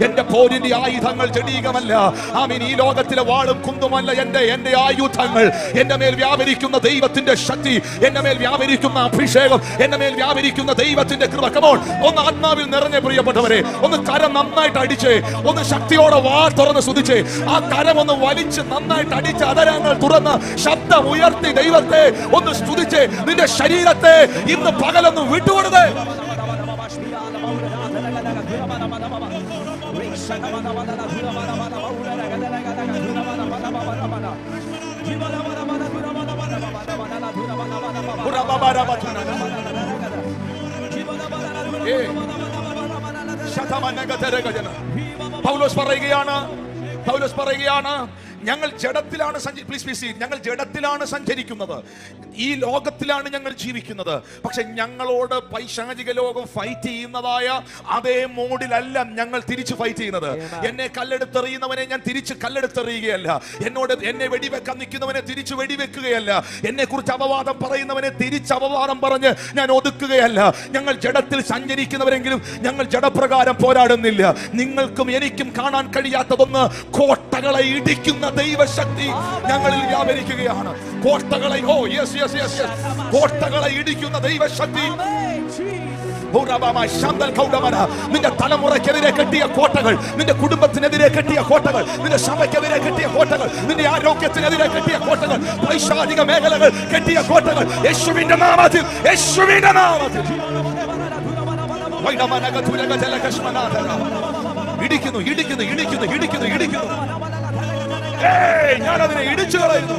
എന്റെ പോരിന്റെ ആയുധങ്ങൾ ജഡീകമല്ല. ആമീൻ. ഈ ലോകത്തിലെ വാളും കുന്തുമല്ല എന്റെ ആയുധങ്ങൾ. എന്റെ മേൽ വ്യാപരിക്കുന്ന ദൈവത്തിന്റെ ശക്തി, എന്റെ മേൽ വ്യാപരിക്കുന്ന അഭിഷേകം, എന്റെ മേൽ വ്യാപരിക്കുന്ന ദൈവത്തിന്റെ കൃപ. കമോൺ, ഒന്ന് ആത്മാവിൽ നിറഞ്ഞ പ്രിയപ്പെട്ടവരെ, ഒന്ന് കരം നന്നായിട്ട് അടിച്ച്, ഒന്ന് ശക്തിയോടെ വാ തുറന്ന് സ്തുതിച്ച്, ആ കരം ഒന്ന് വലിച്ച് നന്നായിട്ട് അടിച്ച് അതരങ്ങൾ തുറന്ന് ശബ്ദം ഉയർത്തി ദൈവത്തെ ഒന്ന് സ്തുതിച്ച് നിന്റെ ശരീരത്തെ ഇന്ന് പകലൊന്ന് വിട്ടുകൊടുത്ത്. പൗലോസ് പറയുകയാണ് ഞങ്ങൾ ജഡത്തിലാണ് ഞങ്ങൾ ജഡത്തിലാണ് സഞ്ചരിക്കുന്നത്, ഈ ലോകത്തിലാണ് ഞങ്ങൾ ജീവിക്കുന്നത്. പക്ഷെ ഞങ്ങളോട് പൈശാചിക ലോകം ഫൈറ്റ് ചെയ്യുന്നതായ അതേ മോഡിലല്ല ഞങ്ങൾ തിരിച്ച് ഫൈറ്റ് ചെയ്യുന്നത്. എന്നെ കല്ലെടുത്തെറിയുന്നവനെ ഞാൻ തിരിച്ച് കല്ലെടുത്തെറിയുകയല്ല, എന്നെ വെടിവെക്കാൻ നിൽക്കുന്നവനെ തിരിച്ച് വെടിവെക്കുകയല്ല, എന്നെ കുറിച്ച് അപവാദം പറയുന്നവനെ തിരിച്ച് അപവാദം പറഞ്ഞ് ഞാൻ ഒതുക്കുകയല്ല. ഞങ്ങൾ ജഡത്തിൽ സഞ്ചരിക്കുന്നവരെങ്കിലും ഞങ്ങൾ ജഡപ്രകാരം പോരാടുന്നില്ല. നിങ്ങൾക്കും എനിക്കും കാണാൻ കഴിയാത്തതൊന്ന് കോട്ടകളെ ഇടിക്കുന്ന ദൈവശക്തി ഞങ്ങളിൽ വ്യാപരിക്കുകയാണ്. കോട്ടകളെ കോട്ടകളെ ഇടിക്കുന്ന ദൈവശക്തി. നിന്റെ തലമുറയ്ക്കെതിരെ കെട്ടിയ കോട്ടകൾ, നിന്റെ കുടുംബത്തിനെതിരെ കെട്ടിയ കോട്ടകൾ, നിന്റെ സഭയ്ക്കെതിരെ കെട്ടിയ കോട്ടകൾ, നിന്റെ ആരോഗ്യത്തിനെതിരെ കെട്ടിയ കോട്ടകൾ, പൈശാചിക മേഖലകൾ കെട്ടിയ കോട്ടകൾ യേശുവിന്റെ നാമത്തിൽ, യേശുവിന്റെ നാമത്തിൽ ഇടിക്കുന്നു, ഇടിക്കുന്നു, ഇടിക്കുന്നു, ഇടിക്കുന്നു, ഇടിക്കുന്നു. ഞാൻ അതിനെ ഇടിച്ചു കളയുന്നു.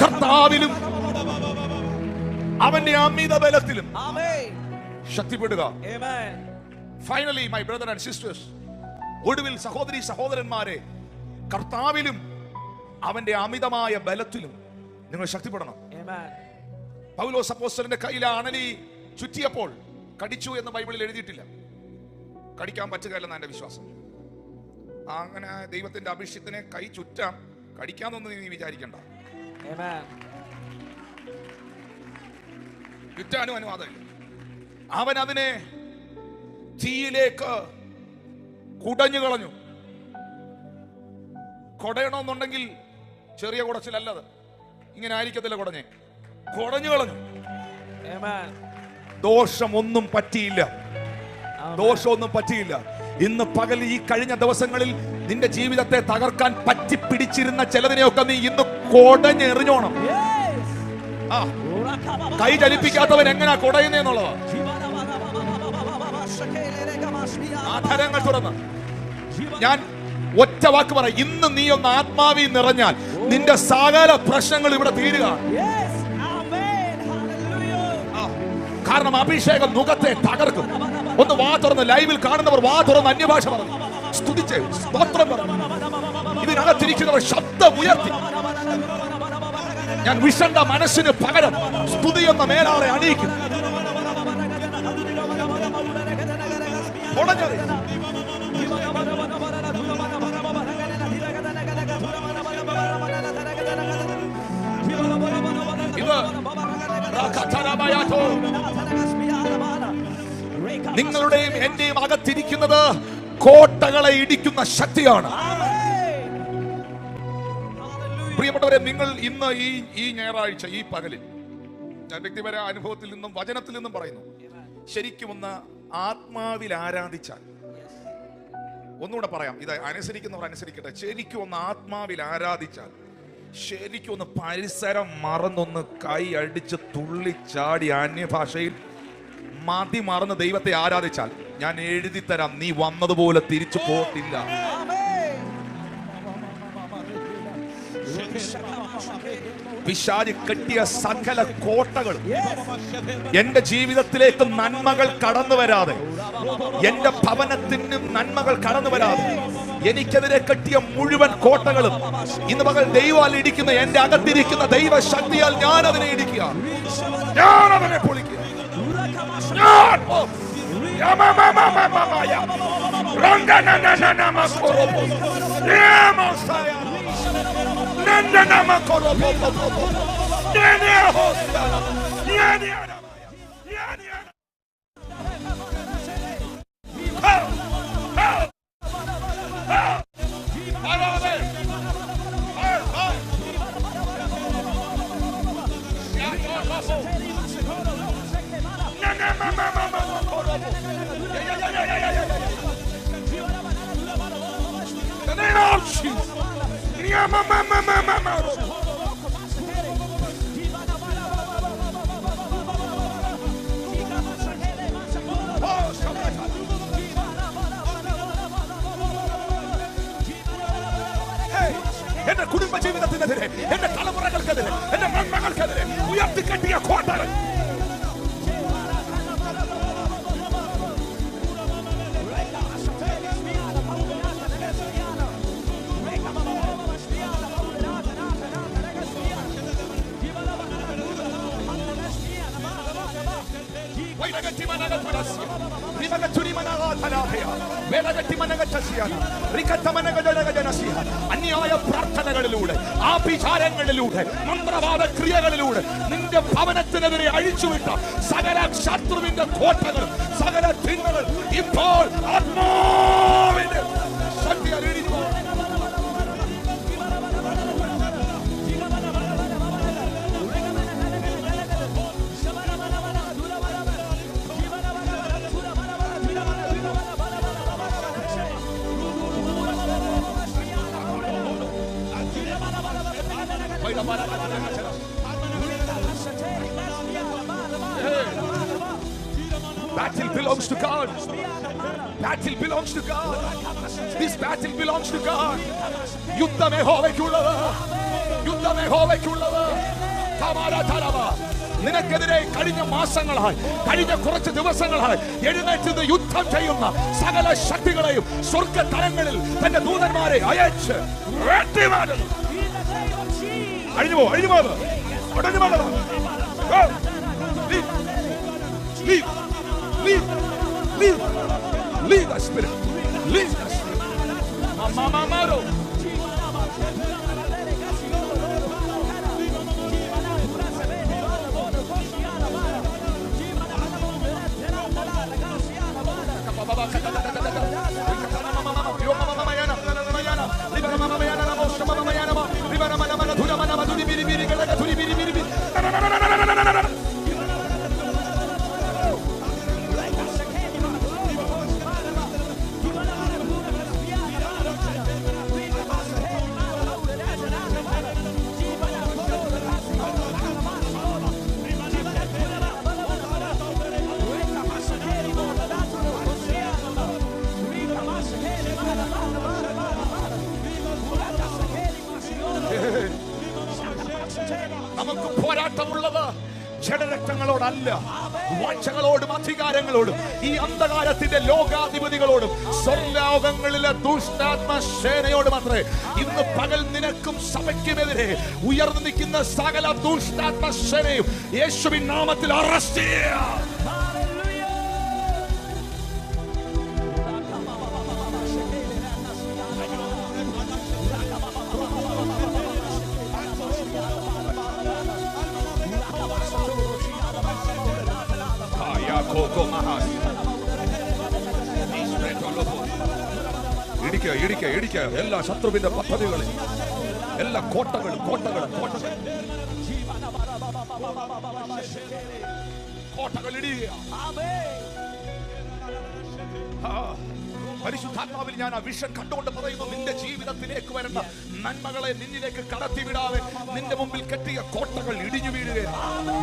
കർത്താവിലും അവന്റെ അമിത ബലത്തിലും ശക്തിപ്പെടുക. Finally my brother and sisters, ഒടുവിൽ സഹോദരി സഹോദരന്മാരെ, കർത്താവിലും അവന്റെ അമിതമായ ബലത്തിലും നിങ്ങൾ ശക്തിപ്പെടണം. പൗലോസ് അപ്പോസ്തലന്റെ കയ്യിൽ അണലി ചുറ്റിയപ്പോൾ കടിച്ചു എന്ന് ബൈബിളിൽ എഴുതിയിട്ടില്ല. കടിക്കാൻ പറ്റുകയല്ലെന്ന് എന്റെ വിശ്വാസം. അങ്ങനെ ദൈവത്തിന്റെ അഭിഷേകത്തിനെ കൈ ചുറ്റാം, കടിക്കാന്നൊന്നും നീ വിചാരിക്കണ്ട. ചുറ്റാനും അനുവാദമില്ല. അവൻ അതിനെ തീയിലേക്ക് കുടഞ്ഞു കളഞ്ഞു. കൊടയണമെന്നുണ്ടെങ്കിൽ ചെറിയ കുടച്ചിലല്ലത്, ഇങ്ങനെ ആയിരിക്കത്തില്ല കുടഞ്ഞേ, കുടഞ്ഞു കളഞ്ഞു. ദോഷമൊന്നും പറ്റിയില്ല, ദോഷമൊന്നും പറ്റിയില്ല. ഇന്ന് പകൽ ഈ കഴിഞ്ഞ ദിവസങ്ങളിൽ നിന്റെ ജീവിതത്തെ തകർക്കാൻ പറ്റിപ്പിടിച്ചിരുന്ന ചിലതിനെയൊക്കെ നീ ഇന്ന് കൊടഞ്ഞെറിഞ്ഞോണം. കൈ ചലിപ്പിക്കാത്തവൻ എങ്ങനെയാ കൊടയുന്നേന്നുള്ളത്. ആധാരങ്ങൾ തുറന്ന് ഞാൻ ഒറ്റ വാക്ക് പറ, ഇന്ന് നീ ഒന്ന് ആത്മാവിൽ നിറഞ്ഞാൽ നിന്റെ സകല പ്രശ്നങ്ങൾ ഇവിടെ തീരുക. കാരണം അഭിഷേകം മുഖത്തെ തകർക്കും. ഒന്ന് വാ തുറന്ന്, ലൈവിൽ കാണുന്നവർ വാ തുറന്ന് അന്യഭാഷ പറഞ്ഞു, സ്തുതിച്ച് സ്തോത്രം പറഞ്ഞു. ഇതിനകത്തിരിക്കുന്നവർ ശബ്ദം ഉയർത്തി. ഞാൻ വിഷണ്ട മനസ്സിന് പകരം സ്തുതി എന്ന മേലാളെ അണിയിക്കും. നിങ്ങളുടെയും എന്റെയും അകത്തിരിക്കുന്നത് കോട്ടകളെ ഇടിക്കുന്ന ശക്തിയാണ്. പ്രിയപ്പെട്ടവരെ, നിങ്ങൾ ഇന്ന് ഈ ഞായറാഴ്ച ഈ പകലിൽ, ഞാൻ വ്യക്തിപര അനുഭവത്തിൽ നിന്നും വചനത്തിൽ നിന്നും പറയുന്നു, ശരിക്കും ഒന്ന് ആത്മാവിൽ ആരാധിച്ചാൽ, ഒന്നുകൂടെ പറയാം, ഇത് അനുസരിക്കുന്നവർ അനുസരിക്കട്ടെ, ശരിക്കും ഒന്ന് ആത്മാവിൽ ആരാധിച്ചാൽ, ശരിക്കും ഒന്ന് പരിസരം മറന്നൊന്ന് കൈ അടിച്ച് തുള്ളിച്ചാടി അന്യഭാഷയിൽ മതി മറന്ന് ദൈവത്തെ ആരാധിച്ചാൽ, ഞാൻ എഴുതി തരാം, നീ വന്നതുപോലെ തിരിച്ചു പോകത്തില്ല. പിശാച് കെട്ടിയ സകല കോട്ടകൾ എന്റെ ജീവിതത്തിലേക്ക് നന്മകൾ കടന്നു വരാതെ, എന്റെ ഭവനത്തിനും നന്മകൾ കടന്നു വരാതെ, എനിക്കെതിരെ കെട്ടിയ മുഴുവൻ കോട്ടകളും ഇന്ന് പകൽ ദൈവാൽ ഇടിക്കുന്ന, എന്റെ അകത്തിരിക്കുന്ന ദൈവശക്തിയാൽ ഞാൻ അതിനെ ഇടിക്കുക, ഞാൻ അതിനെ പൊളിക്കുക. എന്റെ കുടുംബ ജീവിതത്തിനെതിരെ, എന്റെ തലമുറകൾക്കെതിരെ, എന്റെ നന്മകൾക്കെതിരെ ഉയർത്തിക്കെട്ടിയ കോട്ടകൾ അന്യായ പ്രാർത്ഥനകളിലൂടെ, ആഭിചാരങ്ങളിലൂടെ, മന്ത്രവാദ ക്രിയകളിലൂടെ നിന്റെ ഭവനത്തിനെതിരെ അഴിച്ചുവിട്ട സകല ശത്രുവിന്റെ കോട്ടകളും സകല തിന്മകൾ ഇപ്പോൾ ആത്മാവിന്റെ ശക്തിയാൽ ഇടിഞ്ഞു. Battle belongs to God. Battle belongs to God. This battle belongs to God. യുദ്ധം യഹോവയ്ക്കുള്ളത്. യുദ്ധം യഹോവയ്ക്കുള്ളത്. നിനക്കെതിരെ കഴിഞ്ഞ മാസങ്ങളായി, കഴിഞ്ഞ കുറച്ച് ദിവസങ്ങളായി എഴുന്നേറ്റ് യുദ്ധം ചെയ്യുന്ന സകല ശക്തികളെയും സ്വർഗ തലങ്ങളിൽ തന്റെ ദൂതന്മാരെ അയച്ച് വെട്ടിമാറ്റുന്നു. അഴിഞ്ഞു പോകുന്നത് leave the spirit, leave the spirit. Mamaro നമുക്ക് പോരാട്ടമുള്ളത് ജഡരക്തങ്ങളോടല്ല, വാഴ്ചകളോടും അധികാരങ്ങളോടും ഈ അന്ധകാരത്തിന്റെ ലോകാധിപതികളോടും സ്വർലോകങ്ങളിലെ ദുഷ്ടാത്മസേനയോടും അത്രേ. ഇന്ന് പകൽ നിനക്കും സഭയ്ക്കുമെതിരെ ഉയർന്നു നിൽക്കുന്ന സകല ദുഷ്ടാത്മസേനയും യേശുവിൻ നാമത്തിൽ അറസ്റ്റ് ചെയ്യുക. ഇടിക്കുക എല്ലാ ശത്രുവിന്റെ പദ്ധതികളിൽ, എല്ലാ കോട്ടകളും ഇടിയുക. പരിശുദ്ധാത്മാവിൽ ഞാൻ ആ വിഷൻ കണ്ടുകൊണ്ട് പറയുന്നു, നിന്റെ ജീവിതത്തിലേക്ക് വരുന്ന നന്മകളെ നിന്നിലേക്ക് കടത്തിവിടാതെ നിന്റെ മുമ്പിൽ കെട്ടിയ കോട്ടകൾ ഇടിഞ്ഞു വീഴുകയാണ്.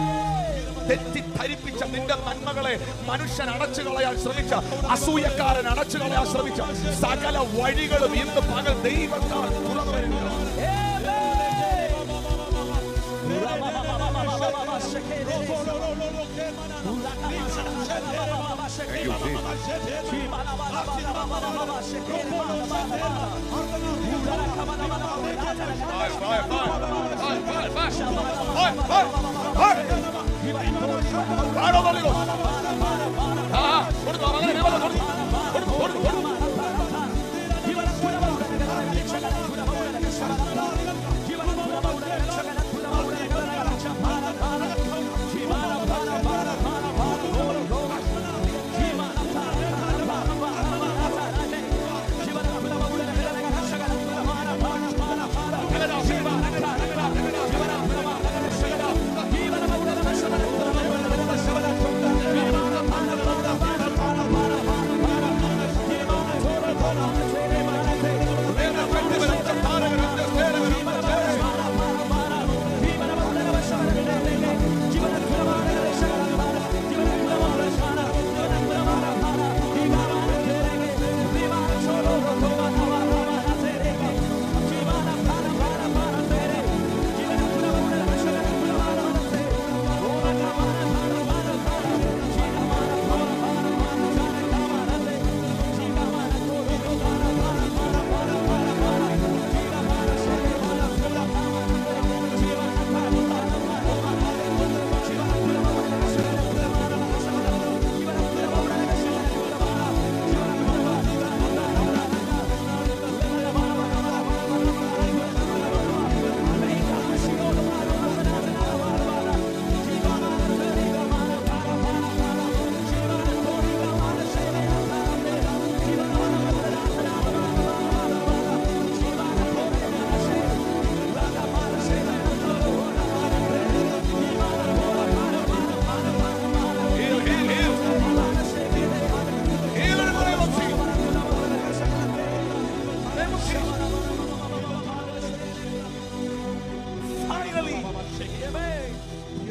തെറ്റിദ്ധരിപ്പിച്ച നിന്റെ നന്മകളെ മനുഷ്യൻ അടച്ചു കളയാൻ ശ്രമിച്ച, അസൂയക്കാരൻ അടച്ചു കളയാൻ ശ്രമിച്ച സകല വഴികളും ഇന്ന് പകൽ ദൈവത്താൽ തുറന്നു വരുന്നു.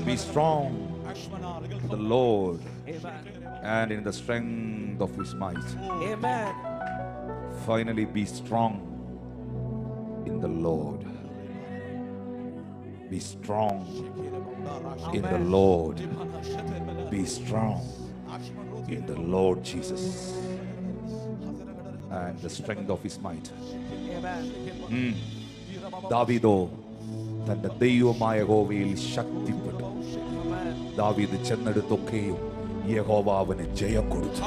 Be strong in the Lord and in the strength of His might. Amen. Finally, be strong in the Lord. Be strong in the Lord. Be strong in the Lord Jesus and the strength of His might. Amen. ദാവീദോ തന്റെ ദൈവമായ യഹോവയിൽ ശക്തിപ്പെട്ടു. ദാവീദ് ചെന്നെടുത്തൊക്കെയും യഹോവ അവന് ജയം കൊടുത്തു.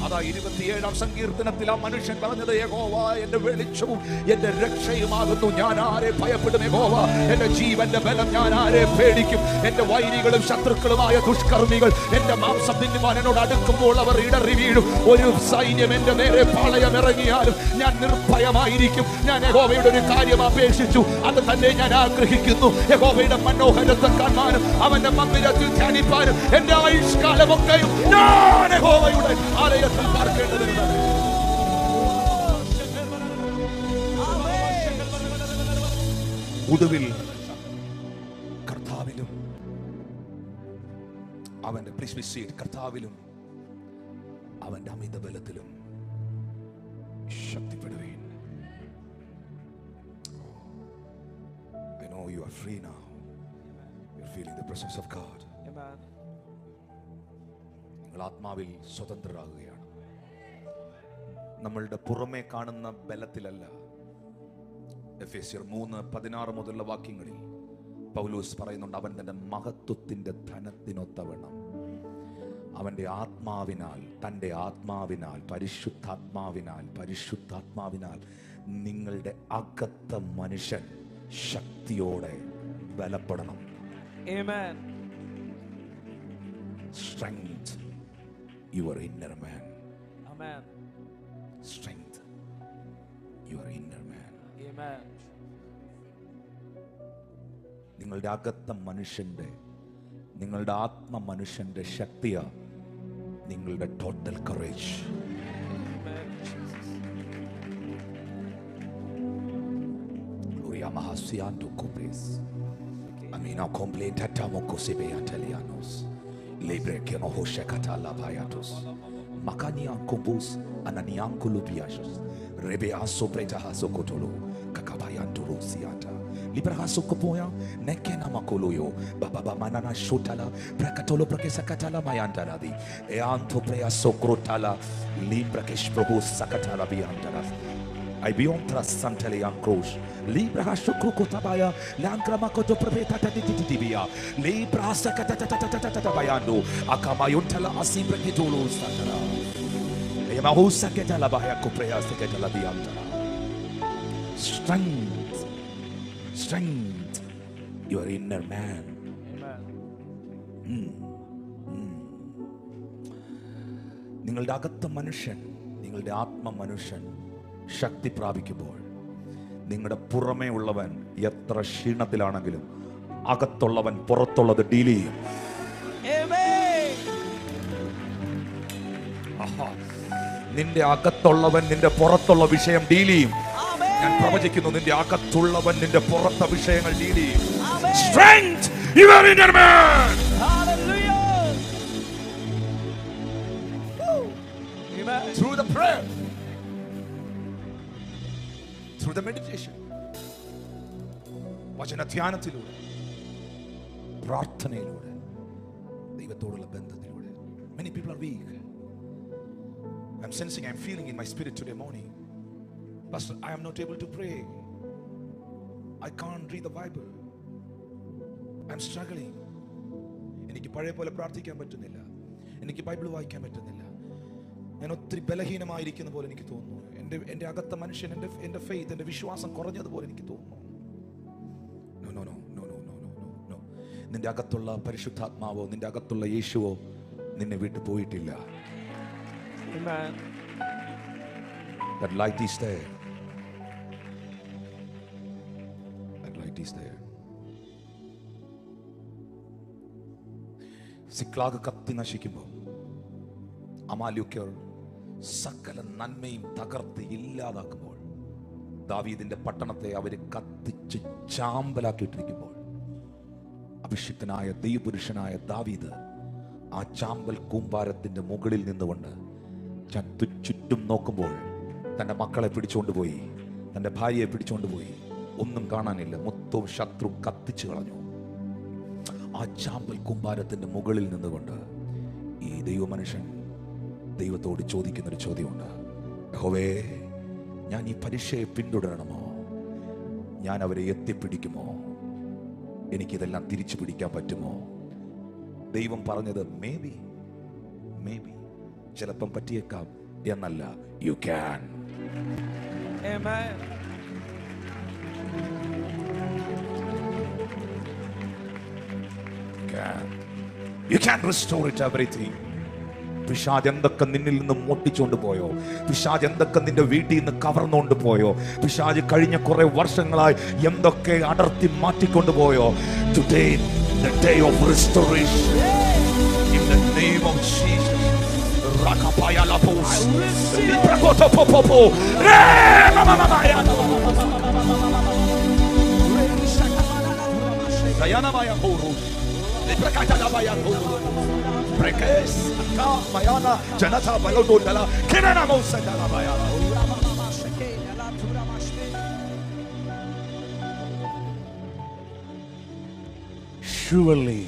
അതാ 27-ാം സങ്കീർത്തനത്തിൽ ആ മനുഷ്യൻ പറഞ്ഞത്, യഹോവ എന്റെ വെളിച്ചവും എന്റെ രക്ഷയുമാകുന്നു, ഞാൻ ആരെ ഭയപ്പെടും? യഹോവ എന്റെ ജീവന്റെ ബലം, ഞാൻ ആരെ പേടിക്കും? എന്റെ വൈരികളും ശത്രുക്കളുമായ ദുഷ്കർമ്മികൾ എന്റെ മാംസം തിന്നുവാൻ എന്നോട് അടുക്കുമ്പോൾ അവർ ഇടറി വീഴും. ഒരു സൈന്യം എന്റെ നേരെ പാളയം ഇറങ്ങിയാലും ഞാൻ നിർഭയമായിരിക്കും. ഞാൻ യഹോവയുടെ ഒരു കാര്യം അപേക്ഷിച്ചു, അത് തന്നെ ഞാൻ ആഗ്രഹിക്കുന്നു, യഹോവയുടെ മനോഹരത്തെ കാണാനും അവന്റെ മന്ദിരത്തിൽ ധ്യാനിപ്പാനും എന്റെ ആയുഷ്കാലമൊക്കെയും ഞാൻ യഹോവയുടെ ആലയത്തിൽ പാർക്കേണ്ടതിന്. ഒടുവിൽ കർത്താവിലും അവന്റെ കർത്താവിലും അവന്റെ അമിത ബലത്തിലും ശക്തിപ്പെടുവീൻ. I know you are free now. You're feeling the presence of God. Amen. നിങ്ങൾ ആത്മാവിൽ സ്വതന്ത്രരാകുകയാണ്. നമ്മളുടെ പുറമേ കാണുന്ന ബലത്തിലല്ല. എഫേസ്യർ 3:16 മുതലുള്ള വാക്യങ്ങളിൽ പൗലോസ് പറയുന്നുണ്ട്, അവൻ തന്റെ മഹത്വത്തിന്റെ ധനത്തിനൊത്തവണ്ണം അവന്റെ ആത്മാവിനാൽ, തൻ്റെ ആത്മാവിനാൽ, പരിശുദ്ധാത്മാവിനാൽ നിങ്ങളുടെ അകത്ത മനുഷ്യൻ ശക്തിയോടെ ബലപ്പെടണം. Amen. Strength your inner man. Amen. Strength your inner man. Amen. നിങ്ങളുടെ അകത്ത മനുഷ്യന്റെ, നിങ്ങളുടെ ആത്മ മനുഷ്യന്റെ ശക്തിയാ നിങ്ങളുടെ total courage. Gloria mahasianto copes. Amina completa tamo cosebe atalianos. Libre que no hoshe katala vayatos. Makania kombus ananiankulu biashos. Rebe asobreta hasokotolo. Kakabayantoro siata. Librahasukopoya, Nekena Makoloyo, Baba Manana Shotala, Brakatolo Prakesakatala Mayantaladi, Eanto Prea Sokrotala, Limbrakesh Probo Sakatala Biantala. I beyond trust Santale and Cross. Libra Shukrukotabaya, Lankramakoto Prepeta Titibia, Libra Sakatabayando, Akamayuntala Asibrakitolo Satala, Emahu Sakatala Baya Coprea Sakatala Biantala. Strength, your inner man. നിങ്ങളുടെ അകത്ത മനുഷ്യൻ, നിങ്ങളുടെ ആത്മ മനുഷ്യൻ ശക്തി പ്രാപിക്കുമ്പോൾ നിങ്ങളുടെ പുറമേ ഉള്ളവൻ എത്ര ക്ഷീണത്തിലാണെങ്കിലും അകത്തുള്ളവൻ പുറത്തുള്ളത് deal ചെയ്യും. നിന്റെ അകത്തുള്ളവൻ നിന്റെ പുറത്തുള്ള വിഷയം ഡീൽ ചെയ്യും. ഞാൻ പ്രവചിക്കുന്നു, നിന്റെ അകത്തുള്ളവൻ നിന്റെ പുറത്തെ വിഷയങ്ങൾ ഡീൽ ചെയ്യും. Strength, your inner man. Hallelujah. Amen. Through the prayer, through the meditation, വചന ധ്യാനത്തിലൂടെ, പ്രാർത്ഥനയിലൂടെ, ദൈവത്തോടുള്ള ബന്ധത്തിലൂടെ. Many people are weak. I'm sensing, I'm feeling in my spirit today morning, Pastor, I am not able to pray. I can't read the Bible. I'm struggling. എനിക്ക് പഴയ പോലെ പ്രാർത്ഥിക്കാൻ പറ്റുന്നില്ല. എനിക്ക് Bible വായിക്കാൻ പറ്റുന്നില്ല. ഞാൻ ഒത്തിരി ബലഹീനമായിരിക്കുന്ന പോലെ എനിക്ക് തോന്നുന്നു. എൻ്റെ അകത്ത മനുഷ്യൻ, എൻ്റെ ഫെയ്ത്ത്, എൻ്റെ വിശ്വാസം കുറഞ്ഞതുപോലെ എനിക്ക് തോന്നുന്നു. നോ. നിന്റെ അകത്തുള്ള പരിശുദ്ധാത്മാവോ നിന്റെ അകത്തുള്ള യേശുവോ നിന്നെ വിട്ടു പോയിട്ടില്ല. That light is there. Is there. സിക്ലാഗ് കത്തി നശിക്കുമ്പോൾ അമാല്യർ സകല നന്മയും തകർത്ത് ഇല്ലാതാക്കുമ്പോൾ ദാവീദിന്റെ പട്ടണത്തെ അവര് കത്തിച്ച് ചാമ്പലാക്കിയിട്ടിരിക്കുമ്പോൾ അഭിഷിക്തനായ ദൈവപുരുഷനായ ദാവീദ് ആ ചാമ്പൽ കൂമ്പാരത്തിന്റെ മുകളിൽ നിന്നുകൊണ്ട് ചുറ്റും നോക്കുമ്പോൾ തന്റെ മക്കളെ പിടിച്ചുകൊണ്ടുപോയി, തന്റെ ഭാര്യയെ പിടിച്ചുകൊണ്ടുപോയി. ഒന്നും കാണാനില്ല, മൊത്തവും ശത്രു കത്തിച്ചു കളഞ്ഞു. ആ ചാമ്പൽ കുമ്പാരത്തിന്റെ മുകളിൽ നിന്നുകൊണ്ട് ഈ ദൈവമനുഷ്യൻ ദൈവത്തോട് ചോദിക്കുന്നൊരു ചോദ്യമുണ്ട്. യഹോവേ, ഞാൻ ഈ പരീക്ഷയെ പിന്തുടരണമോ? ഞാൻ അവരെ എത്തിപ്പിടിക്കുമോ? എനിക്കിതെല്ലാം തിരിച്ചു പിടിക്കാൻ പറ്റുമോ? ദൈവം പറഞ്ഞത് മേ ബി ചിലപ്പം പറ്റിയേക്കാം എന്നല്ല, you can. You can restore it everything. പിശാച് എന്തൊക്കെ നിന്നിൽ നിന്ന് മോട്ടിച്ചുകൊണ്ട് പോയോ, പിശാച് എന്തൊക്കെ നിന്റെ വീട്ടിൽ നിന്ന് കവർന്നുകൊണ്ട് പോയോ, പിശാച് കഴിഞ്ഞ കുറെ വർഷങ്ങളായി എന്തൊക്കെ അടർത്തി മാറ്റിക്കൊണ്ട് പോയോ, today the day of restoration in the name of Jesus. Rakapaya la pos liprakoto popopo re mama maya Sayana maya horus liprakata la maya horus prekes ka mayana janata balodo dala kenana mosa dala maya. Surely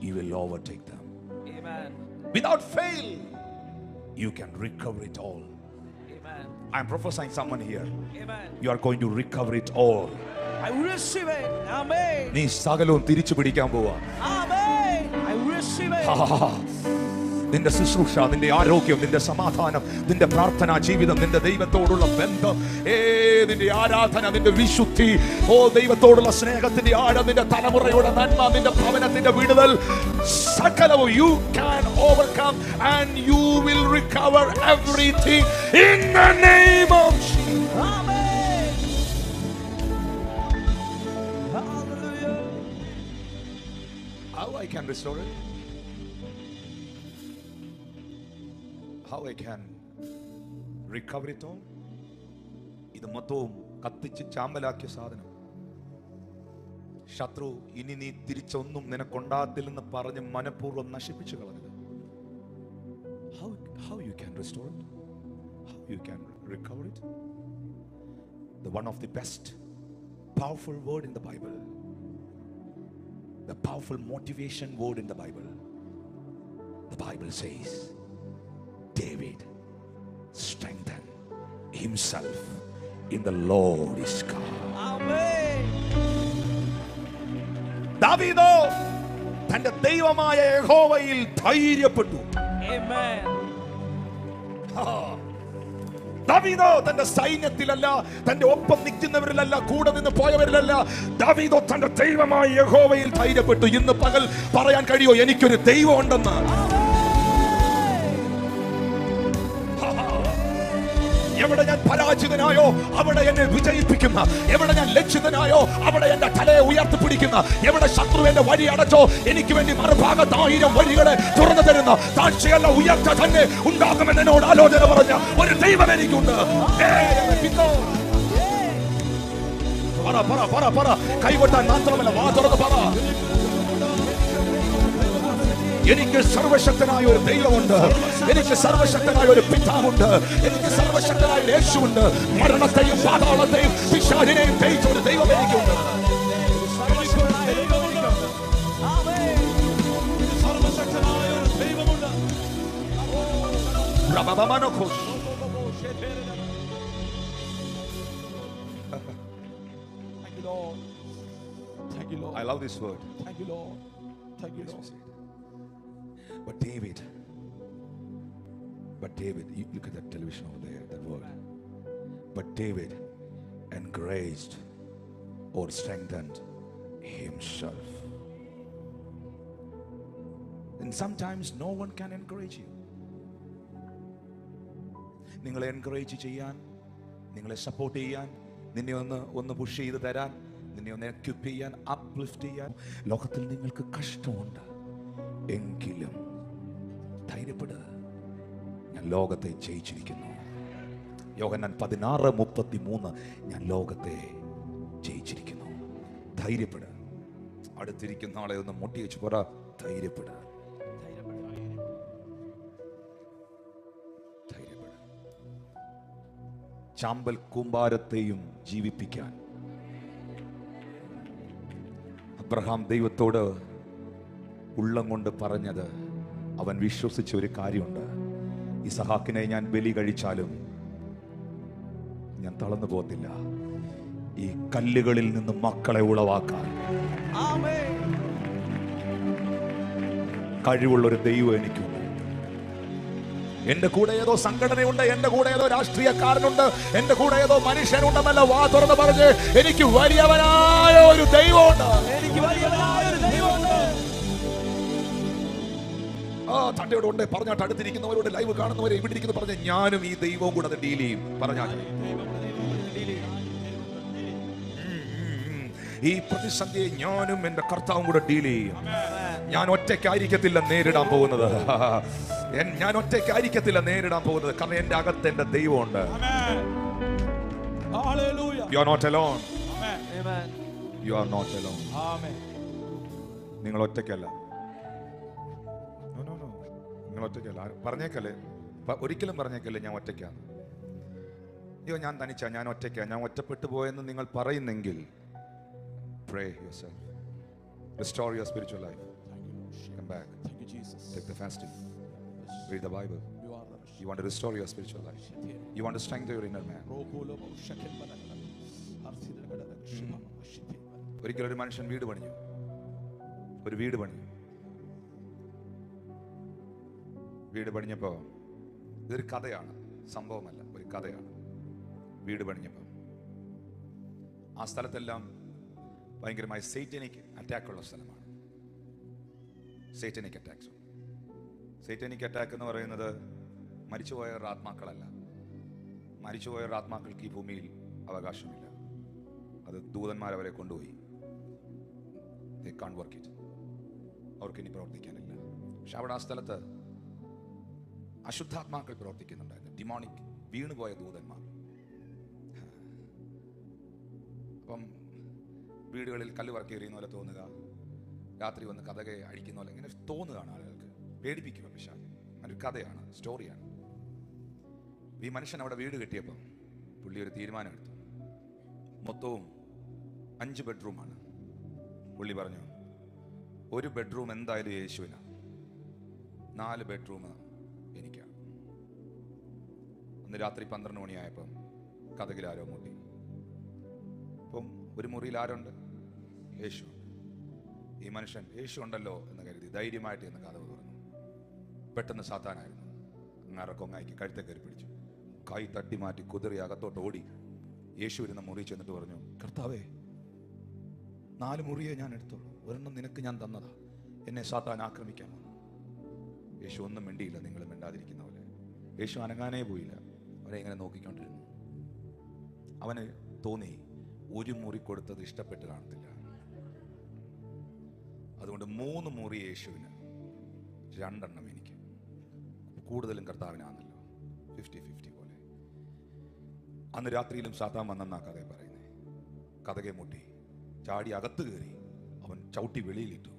you will overtake them. Amen. Without fail, you can recover it all. Amen. I'm prophesying someone here. Amen. You are going to recover it all. I receive it. Amen. നീ സകലവും തിരിച്ചു പിടിക്കാൻ പോവാ. Amen. I receive it. നിന്റെ ശുശ്രൂഷ, നിന്റെ ആരോഗ്യം, നിന്റെ സമാധാനം, നിന്റെ പ്രാർത്ഥനാ ജീവിതം, നിന്റെ ദൈവത്തോടുള്ള ബന്ധം, നിന്റെ ആരാധന, നിന്റെ വിശുദ്ധി, ദൈവത്തോടുള്ള സ്നേഹത്തിന്റെ ആഴം, നിന്റെ തലമുറയുടെ നന്മ, നിന്റെ ഭവനത്തിന്റെ വിടുതൽ, സകലവും you can overcome and you will recover everything in the name of Jesus. Amen. Hallelujah. How I can restore it? How I can recover it all? ഇത് മൊത്തവും കത്തിച്ച് ചാമ്പലാക്കിയ സാധനം ശത്രു ഇനി നീ തിരിച്ചൊന്നും നിനക്കൊണ്ടാകത്തില്ലെന്ന് പറഞ്ഞ് മനഃപൂർവ്വം നശിപ്പിച്ചു കളഞ്ഞത്. How you can restore it? How you can recover it? The one of the best powerful word in the Bible. The powerful motivation word in the Bible. The Bible says, David strengthened himself in the Lord is God. Amen. ദാവീദോ തന്റെ ദൈവമായ യഹോവയിൽ ധൈര്യപ്പെട്ടു. Amen. ദാവീദോ തന്റെ സൈന്യത്തിലല്ല, തന്റെ ഒപ്പം നിൽക്കുന്നവരിലല്ല, കൂടെ നിന്ന് പോയവരിലല്ല. ദാവീദോ തന്റെ ദൈവമായ യഹോവയിൽ ധൈര്യപ്പെട്ടു. ഇന്ന് പകൽ പറയാൻ കഴിയോ, എനിക്കൊരു ദൈവം ഉണ്ടെന്ന്? എവിടെ ഞാൻ പരാജിതനായോ അവിടെ എന്നെ വിജയിപ്പിക്കുന്ന, എവിടെ ഞാൻ ലജ്ജിതനായോ അവിടെ എന്റെ തലയെ ഉയർത്തിപ്പിടിക്കുന്ന, എവിടെ ശത്രു എന്റെ വഴി അടച്ചോ എനിക്ക് വേണ്ടി മറുഭാഗത്ത് 1000 വഴികളെ തുറന്നു തരുന്ന, താഴ്ചയല്ല ഉയർച്ച തന്നെ ഉണ്ടാകുമെന്ന് എന്നോട് ആലോചന പറഞ്ഞ ഒരു ദൈവം എനിക്കുണ്ട്. കൈകൊട്ടാൻ മാത്രമല്ല, വാ തുറന്ന് പറ, എനിക്ക് സർവശക്തനായ ഒരു ദൈവമുണ്ട്, എനിക്ക് സർവശക്തനായ ഒരു പിതാവുണ്ട്, എനിക്ക് സർവശക്തനായ ഒരു യേശുവുണ്ട്. മരണത്തെയും പാതാളത്തെയും പിശാചിനെയും ജയിച്ച ഒരു ദൈവം എനിക്കുണ്ട്. I love this word. Thank you, Lord. Thank you, Lord. But David, you look at that television over there, that word. But David encouraged or strengthened himself. And sometimes no one can encourage you. നിങ്ങളെ encourage ചെയ്യാൻ, നിങ്ങളെ support ചെയ്യാൻ, നിന്നെ ഒന്ന് push ചെയ്ത് തരാൻ, നിന്നെ ഒന്ന് എക്വിപ്പ് ചെയ്യാൻ, അപ്ലിഫ്റ്റ് ചെയ്യാൻ ലോകത്തിൽ നിങ്ങൾക്ക് കഷ്ടമുണ്ട്. എങ്കിലും ധൈര്യപ്പെടുക, ഞാൻ ലോകത്തെ ജയിച്ചിരിക്കുന്നു. യോഹന്നാൻ 16:33, ഞാൻ ലോകത്തെ ജയിച്ചിരിക്കുന്നു. ധൈര്യപ്പെടുക. അടുത്തിരിക്കുന്ന ആളെ ഒന്ന് മുട്ടി വെച്ച് പറ, ധൈര്യപ്പെടുക. ചാമ്പൽ കൂമ്പാരത്തെയും ജീവിപ്പിക്കാൻ അബ്രഹാം ദൈവത്തോട് ഉള്ളം കൊണ്ട് പറഞ്ഞത്, അവൻ വിശ്വസിച്ച ഒരു കാര്യമുണ്ട്, ഇസഹാക്കിനെ ഞാൻ ബലി കഴിച്ചാലും ഞാൻ തളർന്നു പോകത്തില്ല, ഈ കല്ലുകളിൽ നിന്ന് മക്കളെ ഉളവാക്കാൻ കഴിവുള്ളൊരു ദൈവം എനിക്കുണ്ട്. എന്റെ കൂടെ ഏതോ സംഘടനയുണ്ട്, എന്റെ കൂടെ ഏതോ രാഷ്ട്രീയക്കാരനുണ്ട്, എന്റെ കൂടെ ഏതോ മനുഷ്യനുണ്ടെന്നല്ല, വാ തുറന്ന് പറഞ്ഞ് എനിക്ക് വലിയവനായ ഒരു ദൈവമുണ്ട്. തന്റെ ഉണ്ട് പറഞ്ഞാട്ട് അടുത്തിരിക്കുന്നവരോട്, ലൈവ് കാണുന്നവരെ, ഇവിടെ ഇരിക്കുന്ന പറഞ്ഞ ഞാനും ഈ ദൈവവും കൂടെ അത് ഡീൽ ചെയ്യും. പറഞ്ഞാൽ ഈ പ്രതിസന്ധിയെ ഞാനും എന്റെ കർത്താവും കൂടെ ഡീൽ ചെയ്യും. ഞാൻ ഒറ്റയ്ക്കായിരിക്കത്തില്ല നേരിടാൻ പോകുന്നത്. ഞാൻ ഒറ്റയ്ക്കായിരിക്കത്തില്ല നേരിടാൻ പോകുന്നത്. കാരണം എന്റെ അകത്ത് എന്റെ ദൈവമുണ്ട്. You are not alone. You are not alone. നിങ്ങൾ ഒറ്റയ്ക്കല്ല. നിങ്ങൾ ഒറ്റയ്ക്കല്ല. പറഞ്ഞേക്കല്ലേ, ഒരിക്കലും പറഞ്ഞേക്കല്ലേ ഞാൻ ഒറ്റയ്ക്കാണ്. അയ്യോ ഞാൻ തനിച്ചാ, ഞാൻ ഒറ്റയ്ക്കാ, ഞാൻ ഒറ്റപ്പെട്ടു പോയെന്ന് നിങ്ങൾ പറയുന്നെങ്കിൽ, pray yourself. Restore your spiritual life. Come back. Thank you, Jesus. Take the fasting. Read the Bible. You want to restore your spiritual life. You want to strengthen your inner man. ഒരിക്കലൊരു മനുഷ്യൻ വീട് പണിഞ്ഞു. ഒരു വീട് പണിഞ്ഞു. വീട് പണിഞ്ഞപ്പോൾ, ഇതൊരു കഥയാണ്, സംഭവമല്ല, ഒരു കഥയാണ്. വീട് പണിഞ്ഞപ്പോൾ ആ സ്ഥലത്തെല്ലാം ഭയങ്കരമായ സേറ്റനിക് അറ്റാക്ക് ഉള്ള സ്ഥലമാണ്. Satanic attacks. സേറ്റനിക് അറ്റാക്ക് എന്ന് പറയുന്നത് മരിച്ചുപോയവരുടെ ആത്മാക്കളല്ല. മരിച്ചുപോയവരുടെ ആത്മാക്കൾക്ക് ഈ ഭൂമിയിൽ അവകാശമില്ല. അത് ദൂതന്മാരവരെ കൊണ്ടുപോയി. They can't work it. അവർക്ക് ഇനി പ്രവർത്തിക്കാനില്ല. പക്ഷെ അവിടെ ആ സ്ഥലത്ത് അശുദ്ധാത്മാക്കൾ പ്രവർത്തിക്കുന്നുണ്ടായിരുന്നു. ഡിമോണിക്, വീണുപോയ ദൂതന്മാർ. അപ്പം വീടുകളിൽ കല്ല് പറക്കി എറിയുന്ന പോലെ തോന്നുക, രാത്രി വന്ന് കഥകെ അടിക്കുന്ന പോലെ ഇങ്ങനെ തോന്നുകയാണ് ആളുകൾക്ക്. പേടിപ്പിക്കുക പിശാച്. ഒരു കഥയാണ്, സ്റ്റോറിയാണ്. ഈ മനുഷ്യൻ അവിടെ വീട് കെട്ടിയപ്പം പുള്ളി ഒരു തീരുമാനം എടുത്തു. മൊത്തവും 5 ബെഡ്റൂമാണ്. പുള്ളി പറഞ്ഞു, ഒരു ബെഡ്റൂം എന്തായാലും യേശുവിനാണ്, 4 ബെഡ്റൂം എനിക്കാണ്. അന്ന് രാത്രി 12 മണിയായപ്പം കതകിൽ ആരോ മുട്ടി. അപ്പം ഒരു മുറിയിൽ ആരുണ്ട്? യേശു. ഈ മനുഷ്യൻ യേശു ഉണ്ടല്ലോ എന്ന് കരുതി ധൈര്യമായിട്ട് എന്ന് കതവ് തുറന്നു. പെട്ടെന്ന് സാത്താനായിരുന്നു. അങ്ങാറ കൊങ്ങായിക്ക് കഴുത്തെ കയറി പിടിച്ചു, കൈ തട്ടി മാറ്റി കുതിറി അകത്തോട്ട് ഓടി. യേശു ഇരുന്ന മുറി ചെന്നിട്ട് പറഞ്ഞു, കർത്താവേ, 4 മുറിയെ ഞാൻ എടുത്തോളൂ, ഒരെണ്ണം നിനക്ക് ഞാൻ തന്നതാ, എന്നെ സാത്താൻ ആക്രമിക്കാൻ വന്നു. യേശു ഒന്നും മിണ്ടിയില്ല, നിങ്ങൾ മിണ്ടാതിരിക്കുന്ന പോലെ. യേശു അനങ്ങാനേ പോയില്ല, അവരെ ഇങ്ങനെ നോക്കിക്കൊണ്ടിരുന്നു. അവന് തോന്നി ഒരു മുറി കൊടുത്തത് ഇഷ്ടപ്പെട്ട് കാണത്തില്ല. അതുകൊണ്ട് 3 മുറി യേശുവിന്, 2 എണ്ണം എനിക്ക്. കൂടുതലും കർത്താവിനാണല്ലോ, 50-50 പോലെ. അന്ന് രാത്രിയിലും സാത്താൻ വന്നെന്നാ കഥ പറയുന്നത്. കഥകെ മുട്ടി, ചാടി അകത്ത് കയറി. അവൻ ചവിട്ടി വെളിയിലിട്ടു,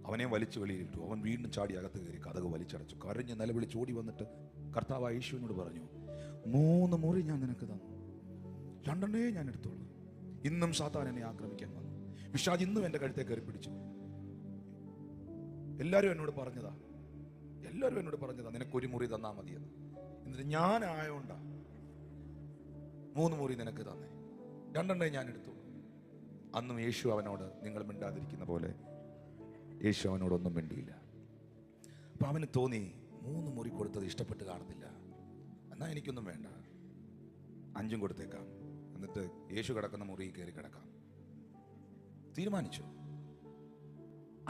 അവനെ വലിച്ചു വെളിയിലിട്ടു. അവൻ വീണ്ടും ചാടി അകത്ത് കയറി കഥക് വലിച്ചടച്ചു. കരഞ്ഞ് നിലവിളിച്ച് ഓടി വന്നിട്ട് കർത്താവ് യേശുവിനോട് പറഞ്ഞു, 3 മുറി ഞാൻ നിനക്ക് തന്നു, 2 എണ്ണേ ഞാൻ എടുത്തോളൂ. ഇന്നും സാത്താൻ എന്നെ ആക്രമിക്കാൻ വന്നു. പിശാച് ഇന്നും എൻ്റെ കഴുത്തെ കയറി പിടിച്ചു. എല്ലാവരും എന്നോട് പറഞ്ഞതാ നിനക്കൊരു മുറി തന്നാ മതിയെന്ന്. എന്നിട്ട് ഞാൻ ആയോണ്ടാ 3 മുറി നിനക്ക് തന്നെ, 2 എണ്ണേ ഞാൻ എടുത്തോളൂ. അന്നും യേശു അവനോട്, നിങ്ങൾ മിണ്ടാതിരിക്കുന്ന പോലെ യേശു അവനോടൊന്നും മിണ്ടിയില്ല. അപ്പൊ അവന് തോന്നി 3 മുറി കൊടുത്തത് ഇഷ്ടപ്പെട്ട് കാണത്തില്ല, എന്നാ എനിക്കൊന്നും വേണ്ട, 5 കൊടുത്തേക്കാം, എന്നിട്ട് യേശു കിടക്കുന്ന മുറിയിൽ കയറി കിടക്കാം. തീരുമാനിച്ചു.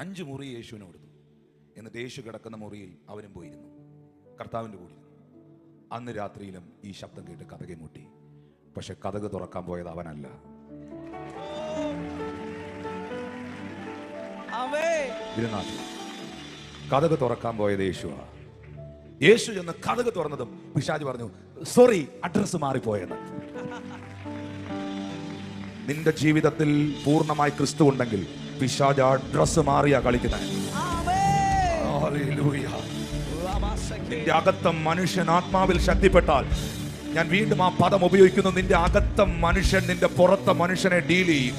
5 മുറി യേശുവിന് കൊടുത്തു. എന്നിട്ട് യേശു കിടക്കുന്ന മുറിയിൽ അവനും പോയിരുന്നു, കർത്താവിൻ്റെ കൂടി. അന്ന് രാത്രിയിലും ഈ ശബ്ദം കേട്ട് കതകെ മുട്ടി. പക്ഷെ കതക് തുറക്കാൻ പോയത് അവനല്ല. കതക് തുറക്കാൻ പോയത് യേശുവാ. യേശു ചെന്ന് കതക് തുറന്നതും പിശാച് പറഞ്ഞു, സോറി, അഡ്രസ് മാറിപ്പോയെന്ന്. നിന്റെ ജീവിതത്തിൽ പൂർണ്ണമായി ക്രിസ്തു ഉണ്ടെങ്കിൽ പിശാച് അഡ്രസ് മാറിയാ കളിക്കുന്നത്. നിന്റെ അകത്ത മനുഷ്യൻ ആത്മാവിൽ ശക്തിപ്പെട്ടാൽ, ഞാൻ വീണ്ടും ആ പദം ഉപയോഗിക്കുന്നു, നിന്റെ അകത്ത മനുഷ്യൻ നിന്റെ പുറത്തെ മനുഷ്യനെ ഡീൽ ചെയ്യും.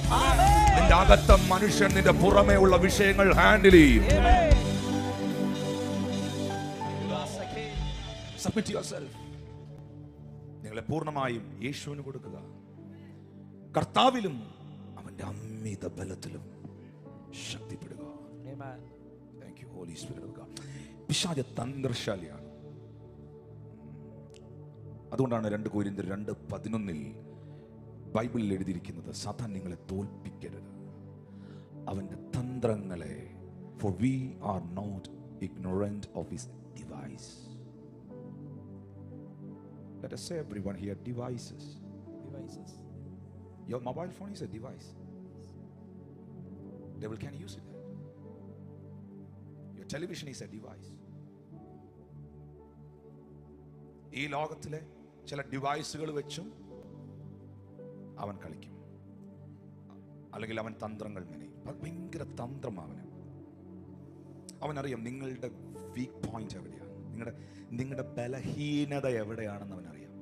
നിന്റെ അകത്ത മനുഷ്യൻ നിന്റെ പുറമേ ഉള്ള വിഷയങ്ങൾ ഹാൻഡിൽ ചെയ്യും. Submit yourself. നിങ്ങളെ പൂർണ്ണമായും യേശുവിന് കൊടുക്കുക. കർത്താവിലും അവന്റെ അമിത ബലത്തിലും ശക്തിപ്പെടുക. Thank you, Holy Spirit of God. പിശാച് തന്ത്രശാലിയാണ്. അതുകൊണ്ടാണ് 2 കൊരിന്ത്യർ 2:11 ബൈബിളിൽ എഴുതിയിരിക്കുന്നത്, സാത്താൻ നിങ്ങളെ തോൽപ്പിക്കരുത് അവന്റെ തന്ത്രങ്ങളെ. For we are not ignorant of his device. Let us say everyone here, devices. Your mobile phone is a device. Devil can use it. Your television is a device. ഈ ലോകത്തിലെ ചില ഡിവൈസുകൾ വെച്ചും അവൻ കളിക്കും, അല്ലെങ്കിൽ അവൻ തന്ത്രങ്ങൾ മെനയും. ഭയങ്കര തന്ത്രമാണ് അവനറിയാം. നിങ്ങളുടെ വീക്ക് പോയിന്റ് എവിടെയാണ്, നിങ്ങളുടെ ബലഹീനത എവിടെയാണെന്ന് അവനറിയാം.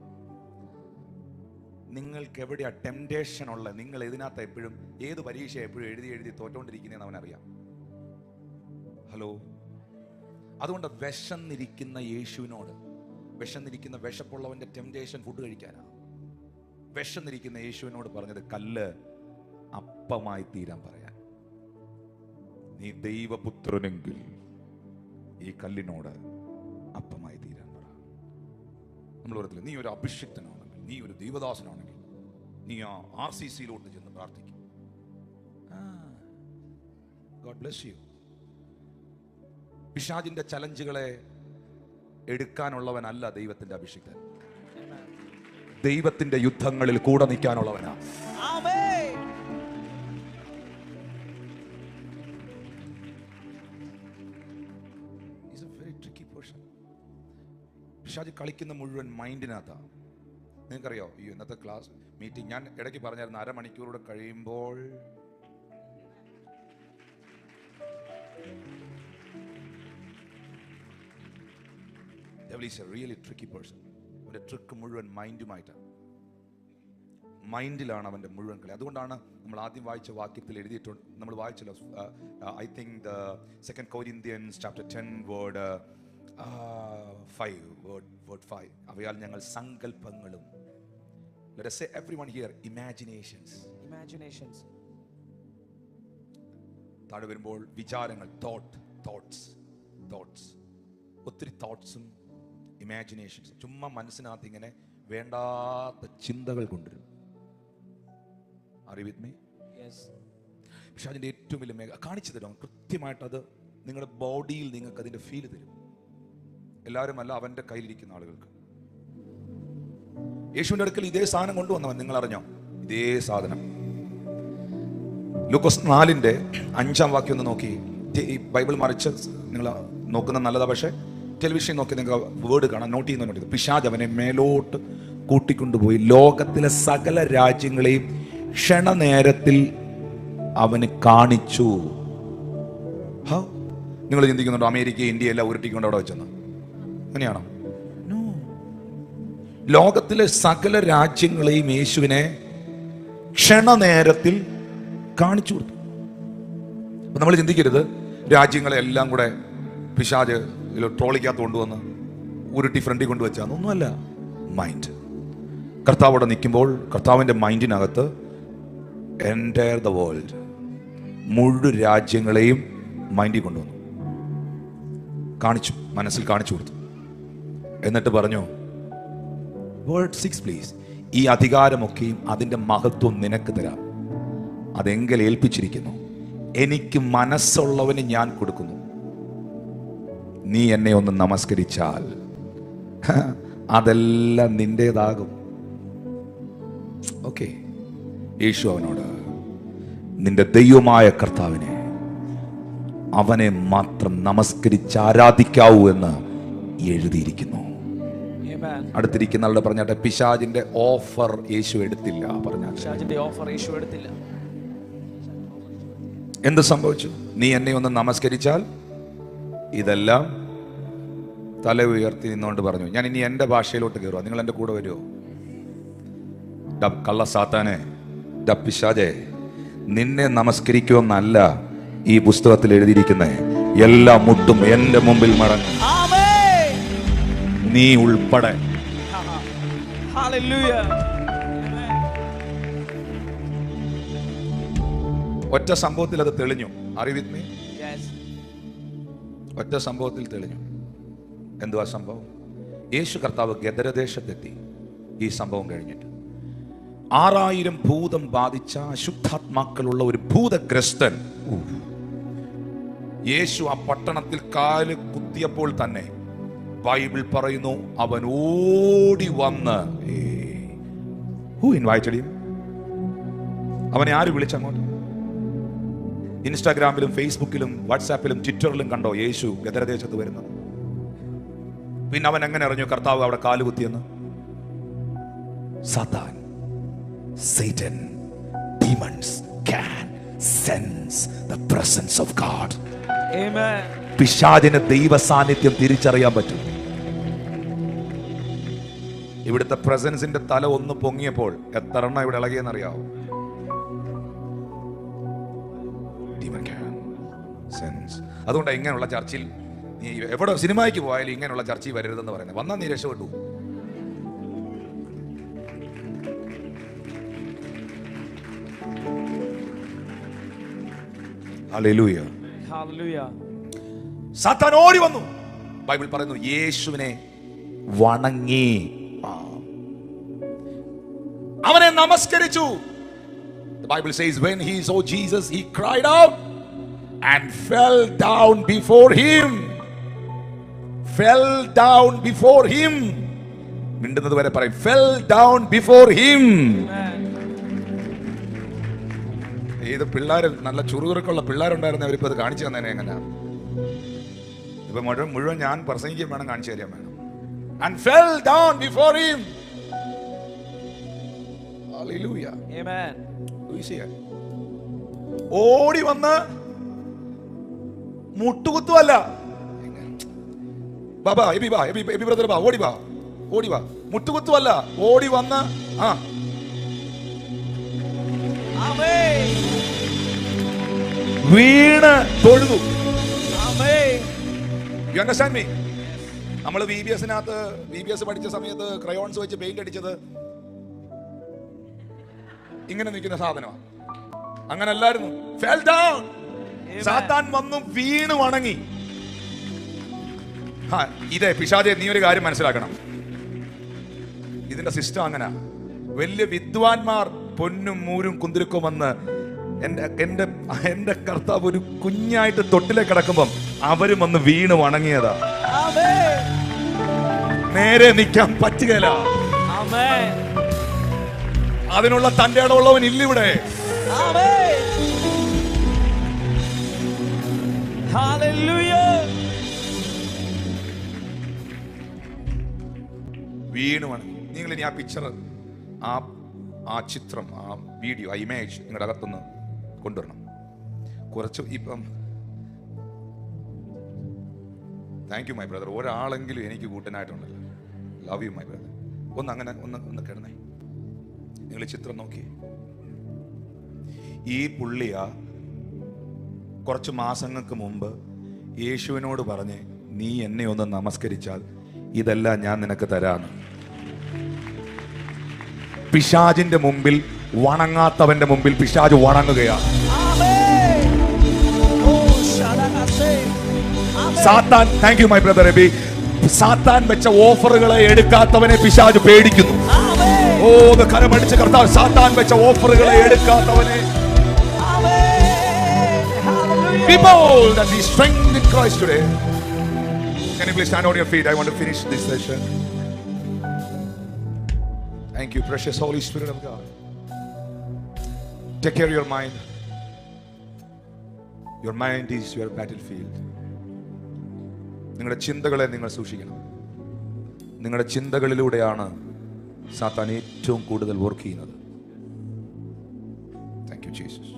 നിങ്ങൾക്ക് എവിടെയാ ടെംപ്ടേഷൻ ഉള്ളത്, നിങ്ങൾ ഇതിനകത്ത് എപ്പോഴും ഏത് പരീക്ഷ എപ്പോഴും എഴുതി തോറ്റോണ്ടിരിക്കുന്നതെന്ന് അവനറിയാം. ഹലോ, അതുകൊണ്ട് വിശന്നിരിക്കുന്ന യേശുവിനോട്, വിശന്നിരിക്കുന്ന വിശപ്പുള്ളവന്റെ ടെംപ്ടേഷൻ ഫുഡ് കഴിക്കാനാണ്. വിശന്നിരിക്കുന്ന യേശുവിനോട് പറഞ്ഞത് കല്ല് അപ്പമായി തീരാൻ പറയാൻ. നീ ദൈവപുത്രനെങ്കിൽ ഈ കല്ലിനോട് അപ്പമായി തീരാൻ പറ. നമ്മൾ പറയത്തില്ല, നീ ഒരു അഭിഷിക്തനാണെങ്കിൽ, നീ ഒരു ദൈവദാസനാണെങ്കിൽ നീ ആ RCCയിലോട്ട് ചെന്ന് പ്രാർത്ഥിക്കും. God bless you. പിശാചിന്റെ ചലഞ്ചുകളെ എടുക്കാനുള്ളവനല്ല ദൈവത്തിന്റെ അഭിഷിക്തൻ. ദൈവത്തിന്റെ യുദ്ധങ്ങളിൽ കൂടെ നിൽക്കാനുള്ളവനാ. പിശാച് കളിക്കുന്ന മുഴുവൻ മൈൻഡിനകത്താ. നിങ്ങൾക്കറിയോ, ഈ ഇന്നത്തെ ക്ലാസ് മീറ്റിംഗ് ഞാൻ ഇടയ്ക്ക് പറഞ്ഞായിരുന്നു, 1/2 മണിക്കൂറൂടെ കഴിയുമ്പോൾ devil is a really tricky person. അവന്റെ ട്രിക്ക് മുഴുവൻ മൈൻഡുമായിട്ടാണ്. മൈൻഡിലാണ് അവൻ്റെ മുഴുവൻ കളി. അതുകൊണ്ടാണ് നമ്മൾ ആദ്യം വായിച്ച വാക്യത്തിൽ എഴുതിയിട്ടുണ്ട്, നമ്മൾ വായിച്ചല്ലോ, I think the 2 Corinthians chapter 10 word 5. അവയാൽ ഞങ്ങൾ സങ്കല്പങ്ങളും, let us say everyone here, imaginations. താഴെ വരുമ്പോൾ വിചാരങ്ങൾ, തോട്ട്സ്, ഒത്തിരി തോട്ട്സും ഇമാജിനേഷൻസ്, ചുമ്മാ മനസ്സിനകത്ത് ഇങ്ങനെ വേണ്ടാത്ത ചിന്തകൾ കൊണ്ടുവരും. Are you with me? Yes. പക്ഷെ അതിൻ്റെ ഏറ്റവും വലിയ കാണിച്ചു തരും കൃത്യമായിട്ട്. അത് നിങ്ങളുടെ ബോഡിയിൽ നിങ്ങൾക്ക് അതിൻ്റെ ഫീൽ തരും. എല്ലാവരും അല്ല, അവൻ്റെ കയ്യിലിരിക്കുന്ന ആളുകൾക്ക്. യേശുവിൻ്റെ അടുക്കൽ ഇതേ സാധനം കൊണ്ടുവന്നവൻ, നിങ്ങൾ അറിഞ്ഞോ? ഇതേ സാധനം. ലൂക്കോസ് 4:5 വാക്യം ഒന്ന് നോക്കി. ഈ ബൈബിൾ മറിച്ച് നിങ്ങൾ നോക്കുന്ന നല്ലതാ, പക്ഷേ ടെലിവിഷൻ നോക്കി നിങ്ങൾക്ക് വേർഡ് കാണാം. നോട്ട് ചെയ്യുന്ന പിശാച് അവനെ മേലോട്ട് കൂട്ടിക്കൊണ്ടുപോയി ലോകത്തിലെ സകല രാജ്യങ്ങളെയും ക്ഷണനേരത്തിൽ അവന് കാണിച്ചു. നിങ്ങൾ ചിന്തിക്കുന്നുണ്ടോ അമേരിക്ക, ഇന്ത്യ എല്ലാം ഉരുട്ടിക്കൊണ്ട് അവിടെ വെച്ചെന്ന്? അങ്ങനെയാണോ? ലോകത്തിലെ സകല രാജ്യങ്ങളെയും യേശുവിനെ ക്ഷണനേരത്തിൽ കാണിച്ചു കൊടുത്തു. അപ്പൊ നമ്മൾ ചിന്തിക്കരുത് രാജ്യങ്ങളെല്ലാം കൂടെ പിശാച് ട്രോളിക്കകത്ത് കൊണ്ടുവന്ന് ഉരുട്ടി ഫ്രണ്ടിൽ കൊണ്ടുവച്ചാൽ ഒന്നുമല്ല. മൈൻഡ്. കർത്താവോടെ നിൽക്കുമ്പോൾ കർത്താവിൻ്റെ മൈൻഡിനകത്ത് എൻറ്റയർ ദ വേൾഡ്, മുഴുവൻ രാജ്യങ്ങളെയും മൈൻഡിൽ കൊണ്ടുവന്നു, കാണിച്ചു, മനസ്സിൽ കാണിച്ചു കൊടുത്തു. എന്നിട്ട് പറഞ്ഞു, വേർഡ് 6 പ്ലീസ്, ഈ അധികാരമൊക്കെയും അതിൻ്റെ മഹത്വം നിനക്ക് തരാം. അതെങ്കിൽ ഏൽപ്പിച്ചിരിക്കുന്നു. എനിക്ക് മനസ്സുള്ളവന് ഞാൻ കൊടുക്കുന്നു. നീ എന്നെ ഒന്ന് നമസ്കരിച്ചാൽ അതെല്ലാം നിന്റേതാകും. ഓക്കെ. യേശു അവനോട്, നിന്റെ ദൈവമായ കർത്താവിനെ, അവനെ മാത്രം നമസ്കരിച്ച് ആരാധിക്കാവൂ എന്ന് എഴുതിയിരിക്കുന്നു. അടുത്തിരിക്കുന്ന ആളുടെ പറഞ്ഞാട്ടെ, പിശാചിന്റെ ഓഫർ യേശു എടുത്തില്ല. പറഞ്ഞാൽ എന്ത് സംഭവിച്ചു? നീ എന്നെ ഒന്ന് നമസ്കരിച്ചാൽ ഇതെല്ലാം തല ഉയർത്തി നിന്നുകൊണ്ട് പറഞ്ഞു. ഞാൻ ഇനി എൻ്റെ ഭാഷയിലോട്ട് കയറുക, നിങ്ങൾ എൻ്റെ കൂടെ വരുമോ? കള്ള സാത്താനെ, പിശാചേ, നിന്നെ നമസ്കരിക്കുമെന്നല്ല ഈ പുസ്തകത്തിൽ എഴുതിയിരിക്കുന്നേ. എല്ലാ മുട്ടും എൻ്റെ മുമ്പിൽ മടങ്ങും, നീ ഉൾപ്പെടെ. ഒറ്റ സംഭവത്തിൽ അത് തെളിഞ്ഞു. അറിവിത്മേ, ഒറ്റ സംഭവത്തിൽ തെളിഞ്ഞു. എന്തുവാ സംഭവം? യേശു കർത്താവ് ഗദരദേശത്തെത്തി. ഈ സംഭവം കഴിഞ്ഞിട്ട് 6000 ഭൂതം ബാധിച്ച അശുദ്ധാത്മാക്കളുള്ള ഒരു ഭൂതഗ്രസ്തൻ യേശു ആ പട്ടണത്തിൽ കാല് കുത്തിയപ്പോൾ തന്നെ ബൈബിൾ പറയുന്നു, അവൻ ഓടി വന്ന്, ഹു ഇൻവൈറ്റഡ് ഹിം? അവനെ ആര് വിളിച്ചങ്ങോട്ട്? ഇൻസ്റ്റാഗ്രാമിലും ഫേസ്ബുക്കിലും വാട്സാപ്പിലും ട്വിറ്ററിലും കണ്ടോ യേശു ഗദരദേശത്ത് വരുന്നത്? പിന്നെ അവൻ എങ്ങനെ അറിഞ്ഞു കർത്താവ് അവിടെ കാലുകുത്തിയെന്ന്? സാത്താൻ, Satan, demons can sense the presence of God. Amen. പിശാചിന് ദൈവ സാന്നിധ്യം തിരിച്ചറിയാൻ പറ്റും. ഇവിടുത്തെ പ്രസൻസിന്റെ തല ഒന്ന് പൊങ്ങിയപ്പോൾ എത്ര എണ്ണം ഇവിടെ ഇളകിയെന്നറിയാവോ? അതുകൊണ്ട് ഇങ്ങനെയുള്ള ചർച്ചിൽ നീ എവിടെ സിനിമയ്ക്ക് പോയാലും ഇങ്ങനെയുള്ള ചർച്ചയിൽ വരരുതെന്ന് പറയുന്നത്. വന്നാൽ നീ രക്ഷപ്പെട്ടു. ഹല്ലേലൂയ. സാത്താൻ ഓടി വന്നു. ബൈബിൾ പറയുന്നു യേശുവിനെ വണങ്ങി, അവനെ നമസ്കരിച്ചു. The Bible says when he saw Jesus he cried out and fell down before him. Fell down before him. മിണ്ടുന്നത് വരെ പറയും, fell down before him. ഏത് പിള്ളേര്, നല്ല ചുറുചുറുക്കുള്ള പിള്ളേരുണ്ടായിരുന്നു, അവരിപ്പോ അത് കാണിച്ചു തന്നെ. എങ്ങനെ ഇപ്പൊ മുഴുവൻ ഞാൻ പ്രസംഗിക്കാൻ വേണം, കാണിച്ചു തരാൻ വേണം. And fell down before him. Hallelujah. Amen. ഓടി വന്ന് മുട്ടുകുത്തുവല്ല, ബാബാ എബി ബാ, എബി ബ്രദർ ബാ, ഓടി വാ, മുട്ടുകുത്തുവല്ല, ഓടി വന്ന് Amen. വീണ് തൊഴുതു. Amen. You understand me? നമ്മൾ VBS പഠിച്ച സമയത്ത് ക്രയോൺസ് വെച്ച് പെയിന്റ് അടിച്ചത് ഇങ്ങനെ നിൽക്കുന്ന സാധനമാണ്. അങ്ങനെ അല്ലായിരുന്നു. Fell down. സാത്താൻ വന്നു വീണ് വണങ്ങി. ഇതേ പിശാചേ, നീ ഒരു കാര്യം മനസ്സിലാക്കണം. ഇതിന്റെ സിസ്റ്റം അങ്ങനെ. വലിയ വിദ്വാൻമാർ പൊന്നും മൂരും കുന്തിരിക്കും വന്ന് എന്റെ കർത്താവ് ഒരു കുഞ്ഞായിട്ട് തൊട്ടിലേക്ക് കിടക്കുമ്പം അവരും വന്ന് വീണ് വണങ്ങിയതാ. നേരെ നിൽക്കാൻ പറ്റുകയില്ല. അതിനുള്ള തന്റെ ഇടമുള്ളവൻ ഇല്ലിവിടെ. വീണ് വണങ്ങി. നിങ്ങൾ ഇനി ആ പിക്ചർ, ആ ചിത്രം, ആ വീഡിയോ, ആ ഇമേജ് നിങ്ങളുടെ അകത്തൊന്ന് കൊണ്ടുവരണം. കുറച്ച് ഇപ്പം താങ്ക് യു മൈ ബ്രദർ. ഒരാളെങ്കിലും എനിക്ക് കൂട്ടനായിട്ടുണ്ടല്ലോ. Love you my brother. ഒന്ന് കിടന്നേ. നിങ്ങൾ ചിത്രം നോക്കി. ഈ പുള്ളിയ കുറച്ച് മാസങ്ങൾക്ക് മുമ്പ് യേശുവിനോട് പറഞ്ഞ്, നീ എന്നെ ഒന്ന് നമസ്കരിച്ചാൽ ഇതെല്ലാം ഞാൻ നിനക്ക് തരാന്ന്. പിശാചിന്റെ മുമ്പിൽ വണങ്ങാത്തവന്റെ മുമ്പിൽ പിശാച് വണങ്ങുകയാണ്. സാത്താൻ, thank you my brother Aby, സാത്താൻ വെച്ച ഓഫറുകളെ എടുക്കാത്തവനെ പിശാച് പേടിക്കുന്നു. ഓ, കരമടിച്ച് കർത്താവ്, സാത്താൻ വെച്ച ഓഫറുകളെ എടുക്കാത്തവനെ. Behold that the strength in Christ today. Can you please stand on your feet? I want to finish this session. Thank you, precious Holy Spirit of God. Take care of your mind. Your mind is your battlefield. നിങ്ങളുടെ ചിന്തകളെ നിങ്ങൾ സൂക്ഷിക്കണം. നിങ്ങളുടെ ചിന്തകളിലൂടെയാണ് സാത്താൻ ഏറ്റവും കൂടുതൽ work ചെയ്യുന്നത്. Thank you Jesus.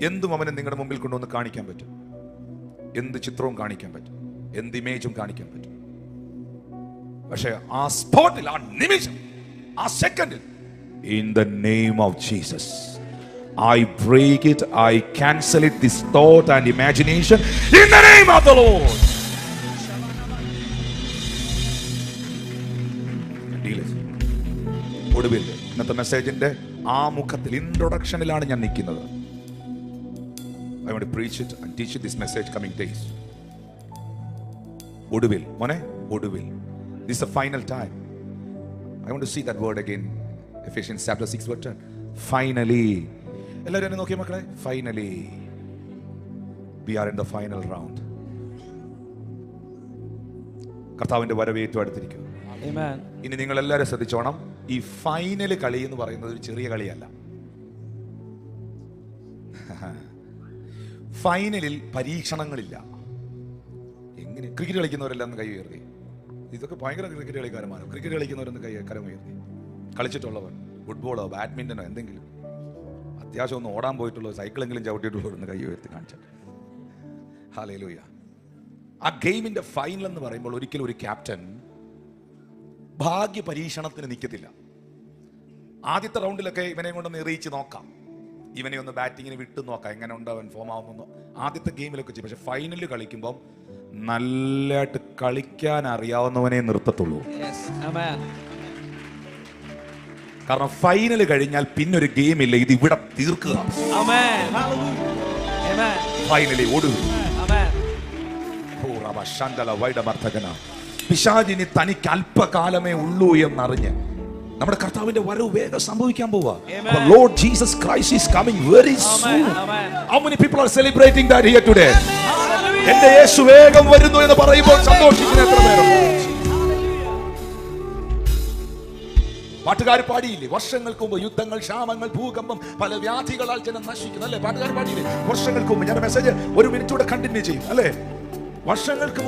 എന്തും അവനെ നിങ്ങളുടെ മുമ്പിൽ കൊണ്ടുവന്ന് കാണിക്കാൻ പറ്റും. എന്ത് ചിത്രവും കാണിക്കാൻ പറ്റും. എന്ത് ഇമേജും കാണിക്കാൻ പറ്റും. പക്ഷേ ആ സ്പോട്ടിൽ, ആ നിമിഷം, ആ സെക്കൻഡിൽ, in the name of Jesus, I break it, I cancel it, this thought and imagination, in the name of the Lord. ഒടുവിൽ ഇന്നത്തെ മെസ്സേജിന്റെ ആമുഖത്തിൽ, ഇൻട്രൊഡക്ഷനിലാണ് ഞാൻ നിൽക്കുന്നത്. I want to preach it and teach you this message coming days. ഒടുവിൽ, മോനെ, ഒടുവിൽ. This is the final time. I want to see that word again. Ephesians chapter 6 verse 10. Finally. എല്ലാവരും എന്നെ നോക്കിയ മക്കളെ. Finally. We are in the final round. കർത്താവിന്റെ വരവ് ഏറ്റവും അടുത്തിരിക്കുന്നു. Amen. ഇനി നിങ്ങൾ എല്ലാവരും ശ്രദ്ധിച്ചോണം. ഈ ഫൈനൽ കളി എന്ന് പറയുന്നത് ഒരു ചെറിയ കളിയല്ല. ഫൈനലിൽ പരീക്ഷണങ്ങളില്ല. എങ്ങനെ ക്രിക്കറ്റ് കളിക്കുന്നവരെല്ലാം കൈ ഉയർത്തി. ഇതൊക്കെ ഭയങ്കര ക്രിക്കറ്റ് കളിക്കാരന്മാരോ. ക്രിക്കറ്റ് കളിക്കുന്നവരൊന്ന് കരമുയർത്തി. കളിച്ചിട്ടുള്ളവർ, ഫുട്ബോളോ ബാഡ്മിന്റനോ എന്തെങ്കിലും അത്യാവശ്യം ഒന്ന് ഓടാൻ പോയിട്ടുള്ളൂ, സൈക്കിളെങ്കിലും ചവിട്ടിയിട്ടുള്ളവരൊന്ന് കൈ ഉയർത്തി കാണിച്ചിട്ട്. ഹല്ലേലൂയ. ആ ഗെയിമിന്റെ ഫൈനൽ എന്ന് പറയുമ്പോൾ ഒരിക്കലും ഒരു ക്യാപ്റ്റൻ ഭാഗ്യ പരീക്ഷണത്തിന് നിൽക്കത്തില്ല. ആദ്യത്തെ റൗണ്ടിലൊക്കെ ഇവനെ കൊണ്ടൊന്ന് എറിയിച്ച് നോക്കാം, ഇവനെ ഒന്ന് ബാറ്റിങ്ങിന് വിട്ടു നോക്കാം, എങ്ങനെ ഉണ്ട് അവൻ ഫോം ആവുന്നു, ആദ്യത്തെ ഗെയിമിലൊക്കെ ചെയ്യും. പക്ഷെ ഫൈനലിൽ കളിക്കുമ്പോൾ നല്ലതായിട്ട് കളിക്കാൻ അറിയാവുന്നവനെ നിർത്തത്തുള്ളൂ. കാരണം ഫൈനൽ കഴിഞ്ഞാൽ പിന്നൊരു ഗെയിം ഇല്ല, ഇത് ഇവിടെ തീർക്കുക. ഫൈനലി ഒടുവിൽ പിശാചിനി തനിക്ക് അല്പകാലമേ ഉള്ളൂ എന്നറിഞ്ഞ് നമ്മുടെ കർത്താവിന്റെ വരവ് വേഗം സംഭവിക്കാൻ പോവാ. Lord Jesus Christ is coming very soon. How many people are celebrating that here today? എന്റെ യേശു വേഗം വരുന്നു എന്ന് പറയുമ്പോൾ സന്തോഷിക്കുന്ന എത്ര പേരുണ്ട്? പാട്ടുകാർ പാടിയില്ലേ, വർഷങ്ങൾക്ക് മുമ്പ് യുദ്ധങ്ങൾ, ക്ഷാമങ്ങൾ, ഭൂകമ്പം, പല വ്യാധികളാൽ ജനം നശിക്കുന്നു, അല്ലേ? പാട്ടുകാർ പാടിയില്ലേ വർഷങ്ങൾക്ക് മുമ്പ്. ഞാൻ മെസ്സേജ് ഒരു മിനിറ്റ് കൂടെ കണ്ടിന്യൂ ചെയ്യും, അല്ലേ? വർഷങ്ങൾക്ക്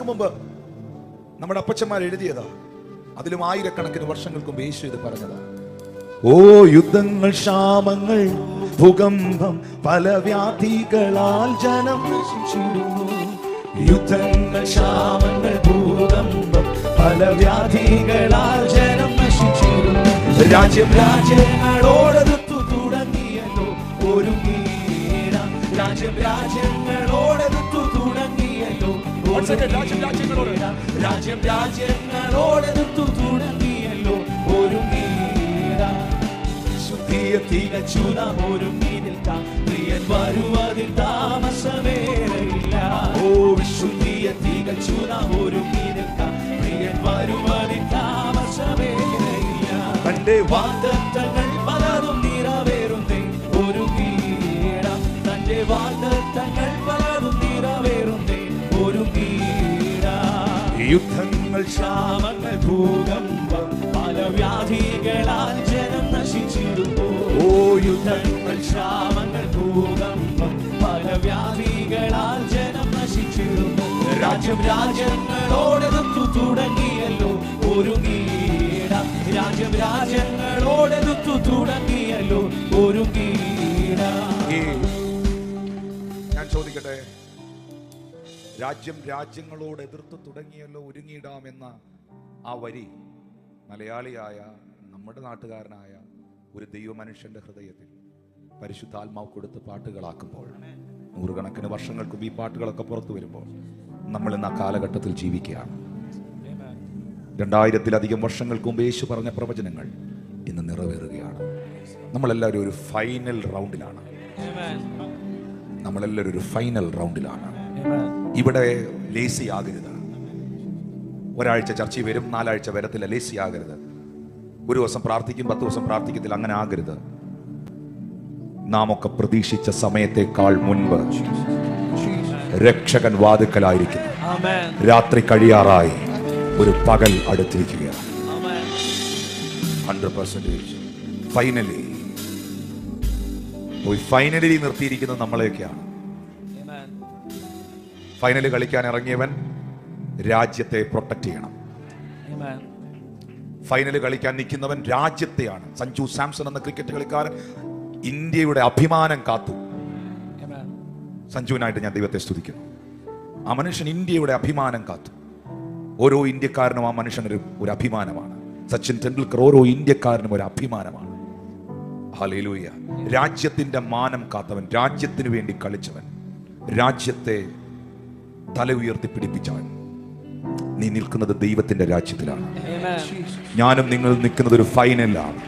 മുമ്പ് നമ്മുടെ അപ്പച്ചന്മാർ എഴുതിയതാ. അതിലും ആയിരക്കണക്കിന് വർഷങ്ങൾക്ക് മുമ്പ് യേശു ഇത് പറഞ്ഞതാ. ഓ യുദ്ധങ്ങൾ, ക്ഷാമങ്ങൾ, ഭൂകമ്പം, പല വ്യാധികളാൽ ജനം നശിച്ചിടുന്നു. യുദ്ധങ്ങൾ, ക്ഷാമങ്ങൾ, ഭൂകമ്പം, പല വ്യാധികളാൽ ജനം നശിച്ചിടുന്നു. രാജ്യം രാജ്യങ്ങളോടെടുത്തു തുടങ്ങിയല്ലോ ഒരുങ്ങിയിടാം. രാജ്യം രാജ്യങ്ങളോടെടുത്തു തുടങ്ങിയല്ലോ രാജ്യം രാജ്യങ്ങളോടെടുത്തു തുടങ്ങിയല്ലോ ഒരുങ്ങിയിടാം. ശുദ്ധിയ തികച്ചു നാം ഒരുങ്ങി നിൽക്കാം. പ്രിയൻ വരുവതിൽ താമസമേറെയില്ല. ഓ വിശുദ്ധിയ തികച്ചു നാം ഒരുങ്ങി നിൽക്കാം. പ്രിയൻ വരുവതിൽ താമസമേറെയില്ല. തന്റെ വാഗ്ദത്തങ്ങൾ പലതും നിറവേറുന്നേ ഒരുങ്ങിയിടാം. തന്റെ വാഗ്ദത്തങ്ങൾ പലതും നിറവേറുന്നേ ഒരുങ്ങിയിടാം. യുദ്ധങ്ങൾ, ക്ഷാമങ്ങൾ, ഭൂകമ്പം, പല വ്യാധികളാൽ ജനം നശിച്ചിടുന്നു. ഓ യുദ്ധങ്ങൾ, ക്ഷാമങ്ങൾ, ഭൂകമ്പം, പല വ്യാധികളാൽ ജനം നശിച്ചിടുന്നു. രാജ്യം രാജ്യങ്ങളോടെടുത്തു തുടങ്ങിയല്ലോ ഒരുങ്ങിയിടാം. രാജ്യം രാജ്യങ്ങളോടെടുത്തു തുടങ്ങിയല്ലോ ഒരുങ്ങിയിടാം. ഞാൻ ചോദിക്കട്ടെ, രാജ്യം രാജ്യങ്ങളോട് എതിർത്ത് തുടങ്ങിയല്ലോ ഒരുങ്ങിയിടാമെന്ന ആ വരി മലയാളിയായ നമ്മുടെ നാട്ടുകാരനായ ഒരു ദൈവമനുഷ്യന്റെ ഹൃദയത്തിൽ പരിശുദ്ധാത്മാവ് കൊടുത്ത് പാട്ടുകളാക്കുമ്പോൾ, നൂറുകണക്കിന് വർഷങ്ങൾക്ക് ഈ പാട്ടുകളൊക്കെ പുറത്തു വരുമ്പോൾ, നമ്മൾ ഇന്ന് ആ കാലഘട്ടത്തിൽ ജീവിക്കുകയാണ്. 2000-ലധികം വർഷങ്ങൾക്ക് മുമ്പ് യേശു പറഞ്ഞ പ്രവചനങ്ങൾ ഇന്ന് നിറവേറുകയാണ്. നമ്മളെല്ലാവരും ഒരു ഫൈനൽ റൗണ്ടിലാണ്. നമ്മളെല്ലാവരും ഒരു ഫൈനൽ റൗണ്ടിലാണ്. ഇവിടെ ലേസി ആകരുത്. ഒരാഴ്ച ചർച്ചയിൽ വരും, 4 ആഴ്ച വരത്തില്ല. ലേസി ആകരുത്. ഒരു ദിവസം പ്രാർത്ഥിക്കും, 10 ദിവസം പ്രാർത്ഥിക്കത്തില്ല. അങ്ങനെ ആകരുത്. നാം ഒക്കെ പ്രതീക്ഷിച്ച സമയത്തേക്കാൾ മുൻപ് രക്ഷകൻ വാതിക്കലായിരിക്കുന്നു. രാത്രി കഴിയാറായി, ഒരു പകൽ അടുത്തിരിക്കുകയാണ്. 100% ഫൈനലി നിർത്തിയിരിക്കുന്നത് നമ്മളെയൊക്കെയാണ്. ഫൈനല് കളിക്കാൻ ഇറങ്ങിയവൻ രാജ്യത്തെ പ്രൊട്ടക്ട് ചെയ്യണം. ഫൈനല് കളിക്കാൻ നിൽക്കുന്നവൻ രാജ്യത്തെയാണ്. സഞ്ജു സാംസൺ എന്ന ക്രിക്കറ്റ് കളിക്കാരൻ ഇന്ത്യയുടെ അഭിമാനം കാത്തു. സഞ്ജുവിനായിട്ട് ഞാൻ ദൈവത്തെ സ്തുതിക്കുന്നു. ആ മനുഷ്യൻ ഇന്ത്യയുടെ അഭിമാനം കാത്തു. ഓരോ ഇന്ത്യക്കാരനും ആ മനുഷ്യനൊരു അഭിമാനമാണ്. സച്ചിൻ ടെണ്ടുൽക്കർ ഓരോ ഇന്ത്യക്കാരനും ഒരു അഭിമാനമാണ്. ഹല്ലേലൂയ. രാജ്യത്തിന്റെ മാനം കാത്തവൻ, രാജ്യത്തിന് വേണ്ടി കളിച്ചവൻ, രാജ്യത്തെ തല ഉയർത്തി പിടിപ്പിച്ചവൻ. നീ നിൽക്കുന്നത് ദൈവത്തിന്റെ രാജ്യത്തിലാണ്. ഞാനും നിങ്ങൾ നിൽക്കുന്നത് ഒരു ഫൈനലാണ്.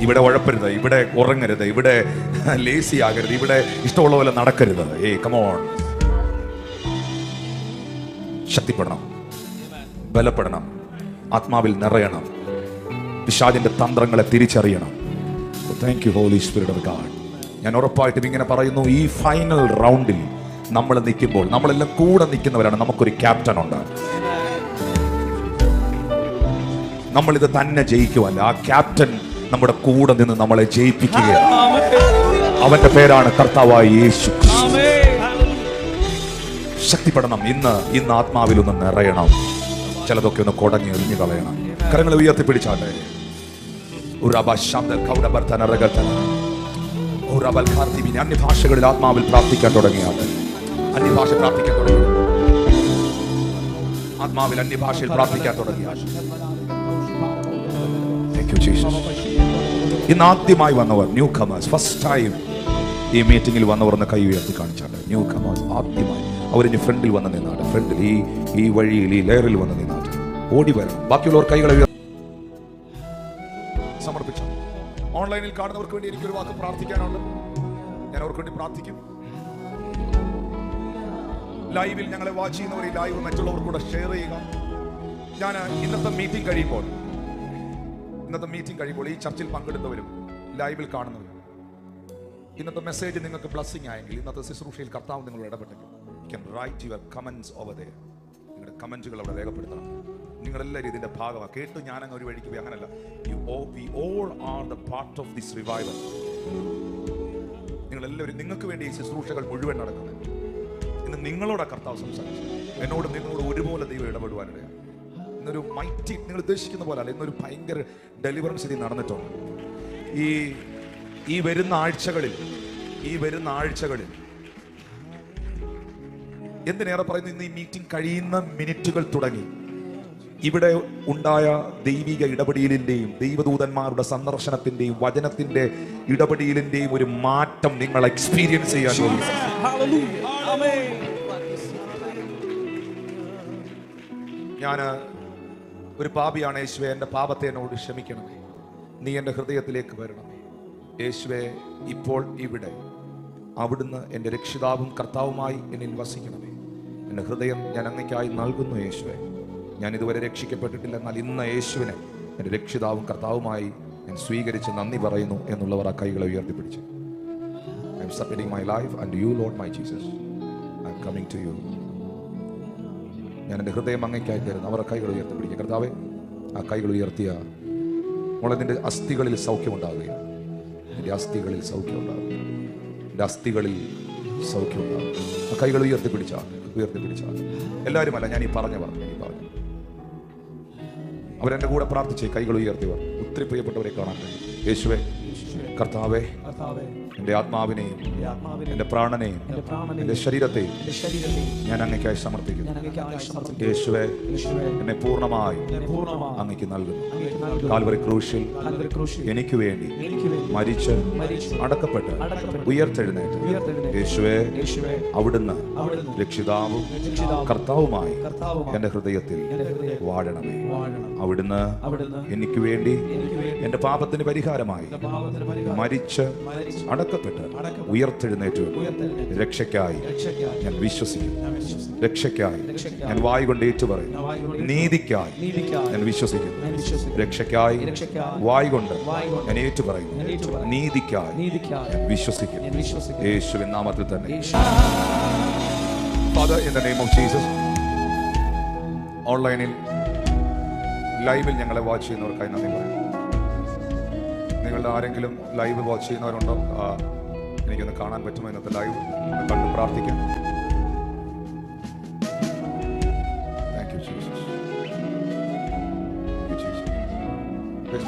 ഇവിടെ ഉഴപ്പരുത്, ഇവിടെ ഉറങ്ങരുത്, ഇവിടെ ലേസി ആകരുത്, ഇവിടെ ഇഷ്ടമുള്ള പോലെ നടക്കരുത്. കമോൺ. ശക്തിപ്പെടണം, ബലപ്പെടണം, ആത്മാവിൽ നിറയണം, പിശാചിന്റെ തന്ത്രങ്ങളെ തിരിച്ചറിയണം. Thank you holy spirit of God. ഞാൻ ഉറപ്പായിട്ടും ഇങ്ങനെ പറയുന്നു, ഈ ഫൈനൽ റൗണ്ടിൽ നമ്മൾ നിൽക്കുമ്പോൾ നമ്മളെല്ലാം കൂടെ നിൽക്കുന്നവരാണ്. നമുക്കൊരു ക്യാപ്റ്റൻ ഉണ്ട്. നമ്മളിത് തന്നെ ജയിക്കുവല്ല, ആ ക്യാപ്റ്റൻ നമ്മുടെ കൂടെ നിന്ന് നമ്മളെ ജയിപ്പിക്കുകയാണ്. അവന്റെ പേരാണ് കർത്താവായ യേശു. ശക്തിപ്പെടണം. ഇന്ന് ആത്മാവിൽ ഒന്ന് നിറയണം. ചിലതൊക്കെ ഒന്ന് കൊടഞ്ഞ് എറിഞ്ഞു കളയണം. കരങ്ങളെ ഉയർത്തിപ്പിടിച്ചാട്ടെ. അന്യഭാഷകളിൽ ആത്മാവിൽ പ്രാർത്ഥിക്കാൻ തുടങ്ങിയാണ്. അന്യഭാഷ പ്രാർത്ഥിക്കാൻ തുടങ്ങി. ആത്മാവിൽ അന്യഭാഷയിൽ പ്രാർത്ഥിക്കാൻ തുടങ്ങിയാണ്. ഇന്ന് ആദ്യമായി വന്നവർ, ന്യൂ കമേഴ്സ്, ഫസ്റ്റ് ടൈം ഈ മീറ്റിംഗിൽ വന്നവർ എന്ന് കൈ ഉയർത്തി കാണിച്ചാണ്. ന്യൂ കമേഴ്സ് ആദ്യമായി അവരിന് ഫ്രണ്ടിൽ വന്ന് നിന്നാണ്. ഫ്രണ്ടിൽ ഈ വഴിയിൽ ഈ ലെയറിൽ വന്ന് നിന്നാണ്. ഓടി വരണം. ബാക്കിയുള്ളവർ കൈകളെ സമർപ്പിച്ചു. ഓൺലൈനിൽ കാണുന്നവർക്ക് വേണ്ടി എനിക്കൊരു വാക്ക് പ്രാർത്ഥിക്കാനുണ്ട്. ഞാൻ അവർക്ക് വേണ്ടി പ്രാർത്ഥിക്കും. ലൈവിൽ ഞങ്ങളെ വാച്ച് ചെയ്യുന്നവർ ഈ ലൈവ് മറ്റുള്ളവർക്ക് കൂടെ ഷെയർ ചെയ്യുക. ഞാൻ ഇന്നത്തെ മീറ്റിംഗ് കഴിയുമ്പോൾ ഈ ചർച്ചിൽ പങ്കെടുത്തവരും ലൈവിൽ കാണുന്നവരും ഇന്നത്തെ മെസ്സേജ് നിങ്ങൾക്ക് ബ്ലസ്സിംഗ് ആയെങ്കിൽ, ഇന്നത്തെ ശുശ്രൂഷയിൽ കർത്താവ് നിങ്ങൾ ഇടപെട്ടെങ്കിൽ, you can write your comments over there. നിങ്ങളുടെ കമന്റുകൾ അവിടെ രേഖപ്പെടുത്തണം. നിങ്ങളെല്ലാവരും ഇതിന്റെ ഭാഗമാണ്. കേട്ട് ഞാനങ്ങ് ഒരു വഴിക്ക് പോയി, അങ്ങനല്ല. We all are the part of this revival. നിങ്ങളെല്ലാവരും, നിങ്ങൾക്ക് വേണ്ടി ഈ ശുശ്രൂഷകൾ മുഴുവൻ നടക്കുന്നത്. ഇന്ന് നിങ്ങളോട് കർത്താവ് സംസാരിച്ചു. എന്നോടും നിങ്ങളോട് ഒരുപോലെ ദൈവം ഇടപെടുവാനിടയാണ്. ഇന്നൊരു മൈറ്റി, നിങ്ങൾ ഉദ്ദേശിക്കുന്ന പോലെ അല്ല, ഇന്നൊരു ഭയങ്കര ഡെലിവറൻസ് ഇത് നടന്നിട്ടുണ്ട്. ഈ വരുന്ന ആഴ്ചകളിൽ എന്തിനേറെ പറയുന്നു, ഇന്ന് ഈ മീറ്റിംഗ് കഴിയുന്ന മിനിറ്റുകൾ തുടങ്ങി ഇവിടെ ഉണ്ടായ ദൈവിക ഇടപെടലിന്റെയും ദൈവദൂതന്മാരുടെ സന്ദർശനത്തിന്റെയും വചനത്തിന്റെ ഇടപെടലിന്റെയും ഒരു മാറ്റം നിങ്ങൾ എക്സ്പീരിയൻസ് ചെയ്യാൻ പോകുന്നു. Hallelujah. Amen. ഞാൻ ഒരു പാപിയാണ് യേശുവേ, എൻ്റെ പാപത്തെ എന്നോട് ക്ഷമിക്കണമേ, നീ എൻ്റെ ഹൃദയത്തിലേക്ക് വരണമേ. യേശുവേ, ഇപ്പോൾ ഇവിടെ അവിടുന്ന് എൻ്റെ രക്ഷിതാവും കർത്താവുമായി എന്നിൽ വസിക്കണമേ. എൻ്റെ ഹൃദയം ഞാൻ അങ്ങയ്ക്കായി നൽകുന്നു യേശുവേ. ഞാൻ ഇതുവരെ രക്ഷിക്കപ്പെട്ടിട്ടില്ല, എന്നാൽ ഇന്ന് യേശുവിനെ എൻ്റെ രക്ഷിതാവും കർത്താവുമായി ഞാൻ സ്വീകരിച്ച് നന്ദി പറയുന്നു എന്നുള്ളവർ ആ കൈകളെ ഉയർത്തിപ്പിടിച്ച് I am submitting my life and you lord my Jesus, I am coming to you. ഞാൻ എൻ്റെ ഹൃദയം അങ്ങയ്ക്കായി തരുന്നു. അവർ കൈകൾ ഉയർത്തിപ്പിടിക്കുക. കർത്താവേ, ആ കൈകൾ ഉയർത്തിയ മോളെ, നിന്റെ അസ്ഥികളിൽ സൗഖ്യമുണ്ടാകുകയാണ്. നിന്റെ അസ്ഥികളിൽ സൗഖ്യമുണ്ടാകുക. നിന്റെ അസ്ഥികളിൽ സൗഖ്യമുണ്ടാകുക. ആ കൈകൾ ഉയർത്തിപ്പിടിച്ചാൽ എല്ലാവരും അല്ല, ഞാൻ ഈ പറഞ്ഞു. അവരെൻ്റെ കൂടെ പ്രാർത്ഥിച്ചേ. കൈകൾ ഉയർത്തിവർ. ഒത്തിരി പ്രിയപ്പെട്ടവരെ കാണാൻ കഴിയും. യേശുവേ, കർത്താവേ, എൻ്റെ ആത്മാവിനെയും എൻ്റെ പ്രാണനെയും എൻ്റെ ശരീരത്തെയും ഞാൻ അങ്ങയ്ക്കായി സമർപ്പിക്കുന്നു. യേശുവേ, എന്നെ പൂർണ്ണമായി അങ്ങയ്ക്ക് നൽകുന്നു. കാൽവറി ക്രൂശിൽ എനിക്ക് വേണ്ടി മരിച്ച് അടക്കപ്പെട്ട് ഉയർത്തെഴുന്നേറ്റ് യേശുവേ, അവിടുന്ന് രക്ഷിതാവും കർത്താവുമായി എൻ്റെ ഹൃദയത്തിൽ വാഴണമേ. അവിടുന്ന് എനിക്ക് വേണ്ടി എൻ്റെ പാപത്തിന് പരിഹാരമായി മരിച്ച് അടക്കപ്പെട്ട് ഉയർത്തെഴുന്നേറ്റു. രക്ഷയ്ക്കായി ഞാൻ വിശ്വസിക്കുന്നു. രക്ഷയ്ക്കായി ഞാൻ വായ് കൊണ്ട് ഏറ്റുപറയും. നീതിക്കായി ഞാൻ വിശ്വസിക്കുന്നു. രക്ഷയ്ക്കായി വായ് കൊണ്ട് ഞാൻ ഏറ്റുപറയുന്നു. നീതിക്കായി ഞാൻ വിശ്വസിക്കുന്നു. യേശുവിൻ നാമത്തിൽ തന്നെ. Father, in the name of Jesus, ഓൺലൈനിൽ ലൈവിൽ ഞങ്ങളെ വാച്ച് ചെയ്യുന്നവർക്കായി നന്ദി പറയും. നിങ്ങളുടെ ആരെങ്കിലും ലൈവ് വാച്ച് ചെയ്യുന്നവരുണ്ടോ? എനിക്കൊന്ന് കാണാൻ പറ്റുമോ? ഇന്നത്തെ ലൈവ് കണ്ട് പ്രാർത്ഥിക്കാം. Thank you Jesus. Thank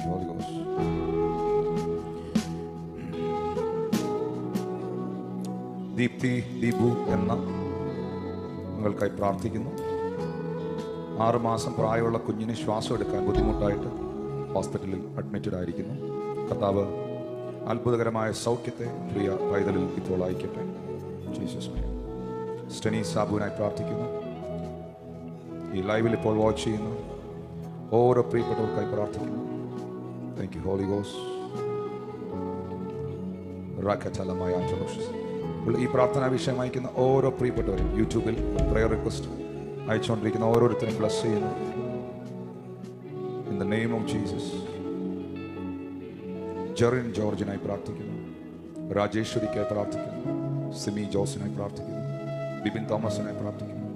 you holy ghost. Deepthi Deepu എന്ന നിങ്ങൾക്കായി പ്രാർത്ഥിക്കുന്നു. 6 മാസം പ്രായമുള്ള കുഞ്ഞിന് ശ്വാസം എടുക്കാൻ ബുദ്ധിമുട്ടായിട്ട് ഹോസ്പിറ്റലിൽ അഡ്മിറ്റഡ് ആയിരിക്കുന്നു. കർത്താവ് അത്ഭുതകരമായ സൗഖ്യത്തെ പ്രിയ പൈതലിൽ ഇപ്പോൾ അയക്കട്ടെ. Jesus name. സ്റ്റെനി സാബുവിനായി പ്രാർത്ഥിക്കുന്നു. ഈ ലൈവിൽ ഇപ്പോൾ വാച്ച് ചെയ്യുന്നു ഓരോ പ്രിയപ്പെട്ടവർക്കായി പ്രാർത്ഥിക്കുന്നു. Thank you holy Ghost. ഈ പ്രാർത്ഥനാ വിഷയം അയക്കുന്ന ഓരോ പ്രിയപ്പെട്ടവരും യൂട്യൂബിൽ പ്രയർ റിക്വസ്റ്റ് അയച്ചുകൊണ്ടിരിക്കുന്ന ഓരോരുത്തരും ബ്ലസ് ചെയ്യുന്നു. In the name of Jesus. Jerin ജോർജിനായി പ്രാർത്ഥിക്കുന്നു. രാജേശ്വരിക്കായി പ്രാർത്ഥിക്കുന്നു. സിമി ജോസിനായി പ്രാർത്ഥിക്കുന്നു. ബിബിൻ തോമസിനായി പ്രാർത്ഥിക്കുന്നു.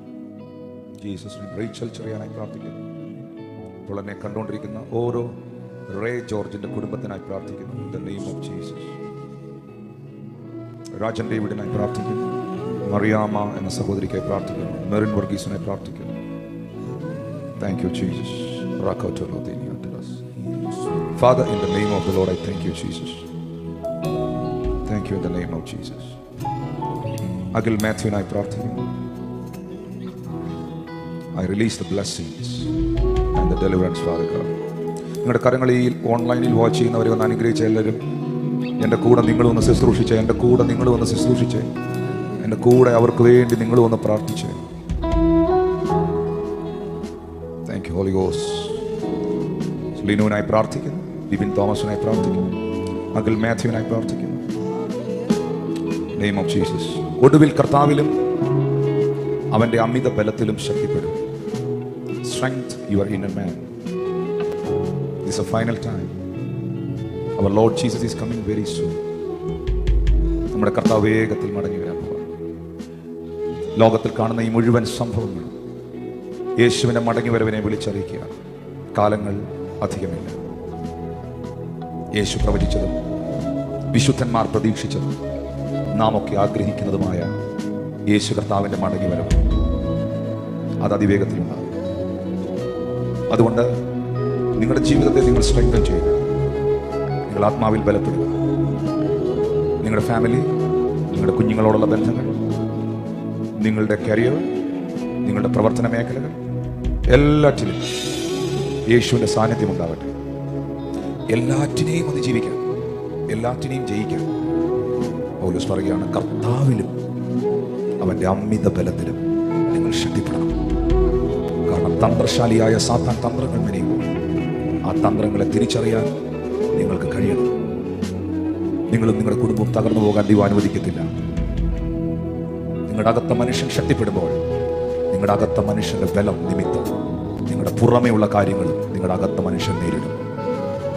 ജീസസിനെ റേച്ചൽ ചെറിയാനായി പ്രാർത്ഥിക്കുന്നു. ഇപ്പോൾ എന്നെ കണ്ടുകൊണ്ടിരിക്കുന്ന ഓരോ റേ ജോർജിന്റെ കുടുംബത്തിനായി പ്രാർത്ഥിക്കുന്നു. In the name of Jesus. Rajan ഡേവിഡിനായി പ്രാർത്ഥിക്കുന്നു. മറിയാമ്മ എന്ന സഹോദരിക്കായി പ്രാർത്ഥിക്കുന്നു. മെറിൻ വർഗീസിനായി പ്രാർത്ഥിക്കുന്നു. Thank you Jesus. Father, in the name of the Lord, I thank you, Jesus. Thank you in the name of Jesus. Agil Matthewനായി പ്രാർത്ഥിക്കുന്നു. I release the blessings and the deliverance, Father God. നിങ്ങളുടെ കരങ്ങളിൽ ഓൺലൈനിൽ watch ചെയ്യുന്നവരെ ഒന്ന് അനുഗ്രഹിച്ച എല്ലാവരും എൻ്റെ കൂടെ നിങ്ങളും ഒന്ന് ശുശ്രൂഷിച്ചേ. എൻ്റെ കൂടെ നിങ്ങളും ഒന്ന് ശുശ്രൂഷിച്ചേ. എൻ്റെ കൂടെ അവർക്ക് വേണ്ടി നിങ്ങളും ഒന്ന് പ്രാർത്ഥിച്ചേ. Thank you holy Ghost. ലിനുവിനായി പ്രാർത്ഥിക്കുന്നു. ബിബിൻ തോമസിനായി പ്രാർത്ഥിക്കുന്നു. അഖിൽ മാത്യുവിനായി പ്രാർത്ഥിക്കുന്നു. Name of Jesus. ഒടുവിൽ കർത്താവിലും അവൻ്റെ അമിത ബലത്തിലും ശക്തിപ്പെടും. Strength your inner man. This is a final time. Our Lord Jesus is coming very soon. നമ്മുടെ കർത്താവ് വേഗത്തിൽ മടങ്ങി വരാൻ പോവാണ്. ലോകത്തിൽ കാണുന്ന ഈ മുഴുവൻ സംഭവങ്ങൾ യേശുവിനെ മടങ്ങി വരവിനെ വിളിച്ചറിയിക്കുകയാണ്. കാലങ്ങൾ അധികമില്ല. യേശു പ്രവചിച്ചതും വിശുദ്ധന്മാർ പ്രതീക്ഷിച്ചതും നാം ഒക്കെ ആഗ്രഹിക്കുന്നതുമായ യേശു കർത്താവിൻ്റെ മടങ്ങി വരവ് അത് അതിവേഗത്തിലുണ്ടാകും. അതുകൊണ്ട് നിങ്ങളുടെ ജീവിതത്തെ നിങ്ങൾ സ്ട്രെങ്തൻ ചെയ്യുക. നിങ്ങൾ ആത്മാവിൽ ബലപ്പെടുക. നിങ്ങളുടെ ഫാമിലി, നിങ്ങളുടെ കുഞ്ഞുങ്ങളോടുള്ള ബന്ധങ്ങൾ, നിങ്ങളുടെ കരിയർ, നിങ്ങളുടെ പ്രവർത്തന മേഖലകൾ എല്ലാറ്റിലും യേശുവിൻ്റെ സാന്നിധ്യം ഉണ്ടാകട്ടെ. എല്ലാറ്റിനെയും അതിജീവിക്കാൻ, എല്ലാറ്റിനെയും ജയിക്കാൻ പൗലോസ് പറയുകയാണ്, കർത്താവിലും അവൻ്റെ അമിത ബലത്തിലും നിങ്ങൾ ശക്തിപ്പെടണം. കാരണം തന്ത്രശാലിയായ സാത്താൻ തന്ത്രങ്ങൾ മെനയുമ്പോൾ ആ തന്ത്രങ്ങളെ തിരിച്ചറിയാൻ നിങ്ങൾക്ക് കഴിയണം. നിങ്ങളും നിങ്ങളുടെ കുടുംബവും തകർന്നു പോകാൻ ദൈവം അനുവദിക്കത്തില്ല. നിങ്ങളുടെ അകത്ത മനുഷ്യൻ ശക്തിപ്പെടുമ്പോൾ നിങ്ങളുടെ അകത്ത മനുഷ്യന്റെ ബലം നിമിത്തം നിങ്ങളുടെ പുറമെയുള്ള കാര്യങ്ങളും നിങ്ങളുടെ അകത്ത മനുഷ്യൻ നേരിടും.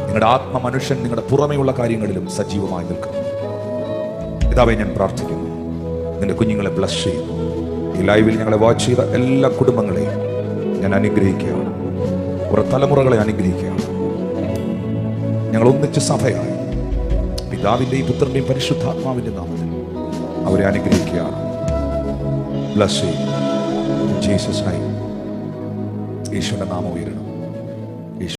നിങ്ങളുടെ ആത്മ മനുഷ്യൻ നിങ്ങളുടെ പുറമെയുള്ള കാര്യങ്ങളിലും സജീവമായി നിൽക്കും. പിതാവേ, ഞാൻ പ്രാർത്ഥിക്കുന്നു, നിന്റെ കുഞ്ഞുങ്ങളെ ബ്ലസ് ചെയ്യുന്നു. ഈ ലൈവിൽ ഞങ്ങളെ വാച്ച് ചെയ്ത എല്ലാ കുടുംബങ്ങളെയും ഞാൻ അനുഗ്രഹിക്കുകയാണ്. കുറെ തലമുറകളെ അനുഗ്രഹിക്കുകയാണ്. ഞങ്ങൾ ഒന്നിച്ച് സഭയായി പിതാവിൻ്റെയും പുത്രൻ്റെയും പരിശുദ്ധാത്മാവിൻ്റെ നാമത്തിൽ അവരെ അനുഗ്രഹിക്കുകയാണ്. ബ്ലസ് ചെയ്യും. Jesus name. യേശുവിൻ്റെ നാമം ഉയരണം.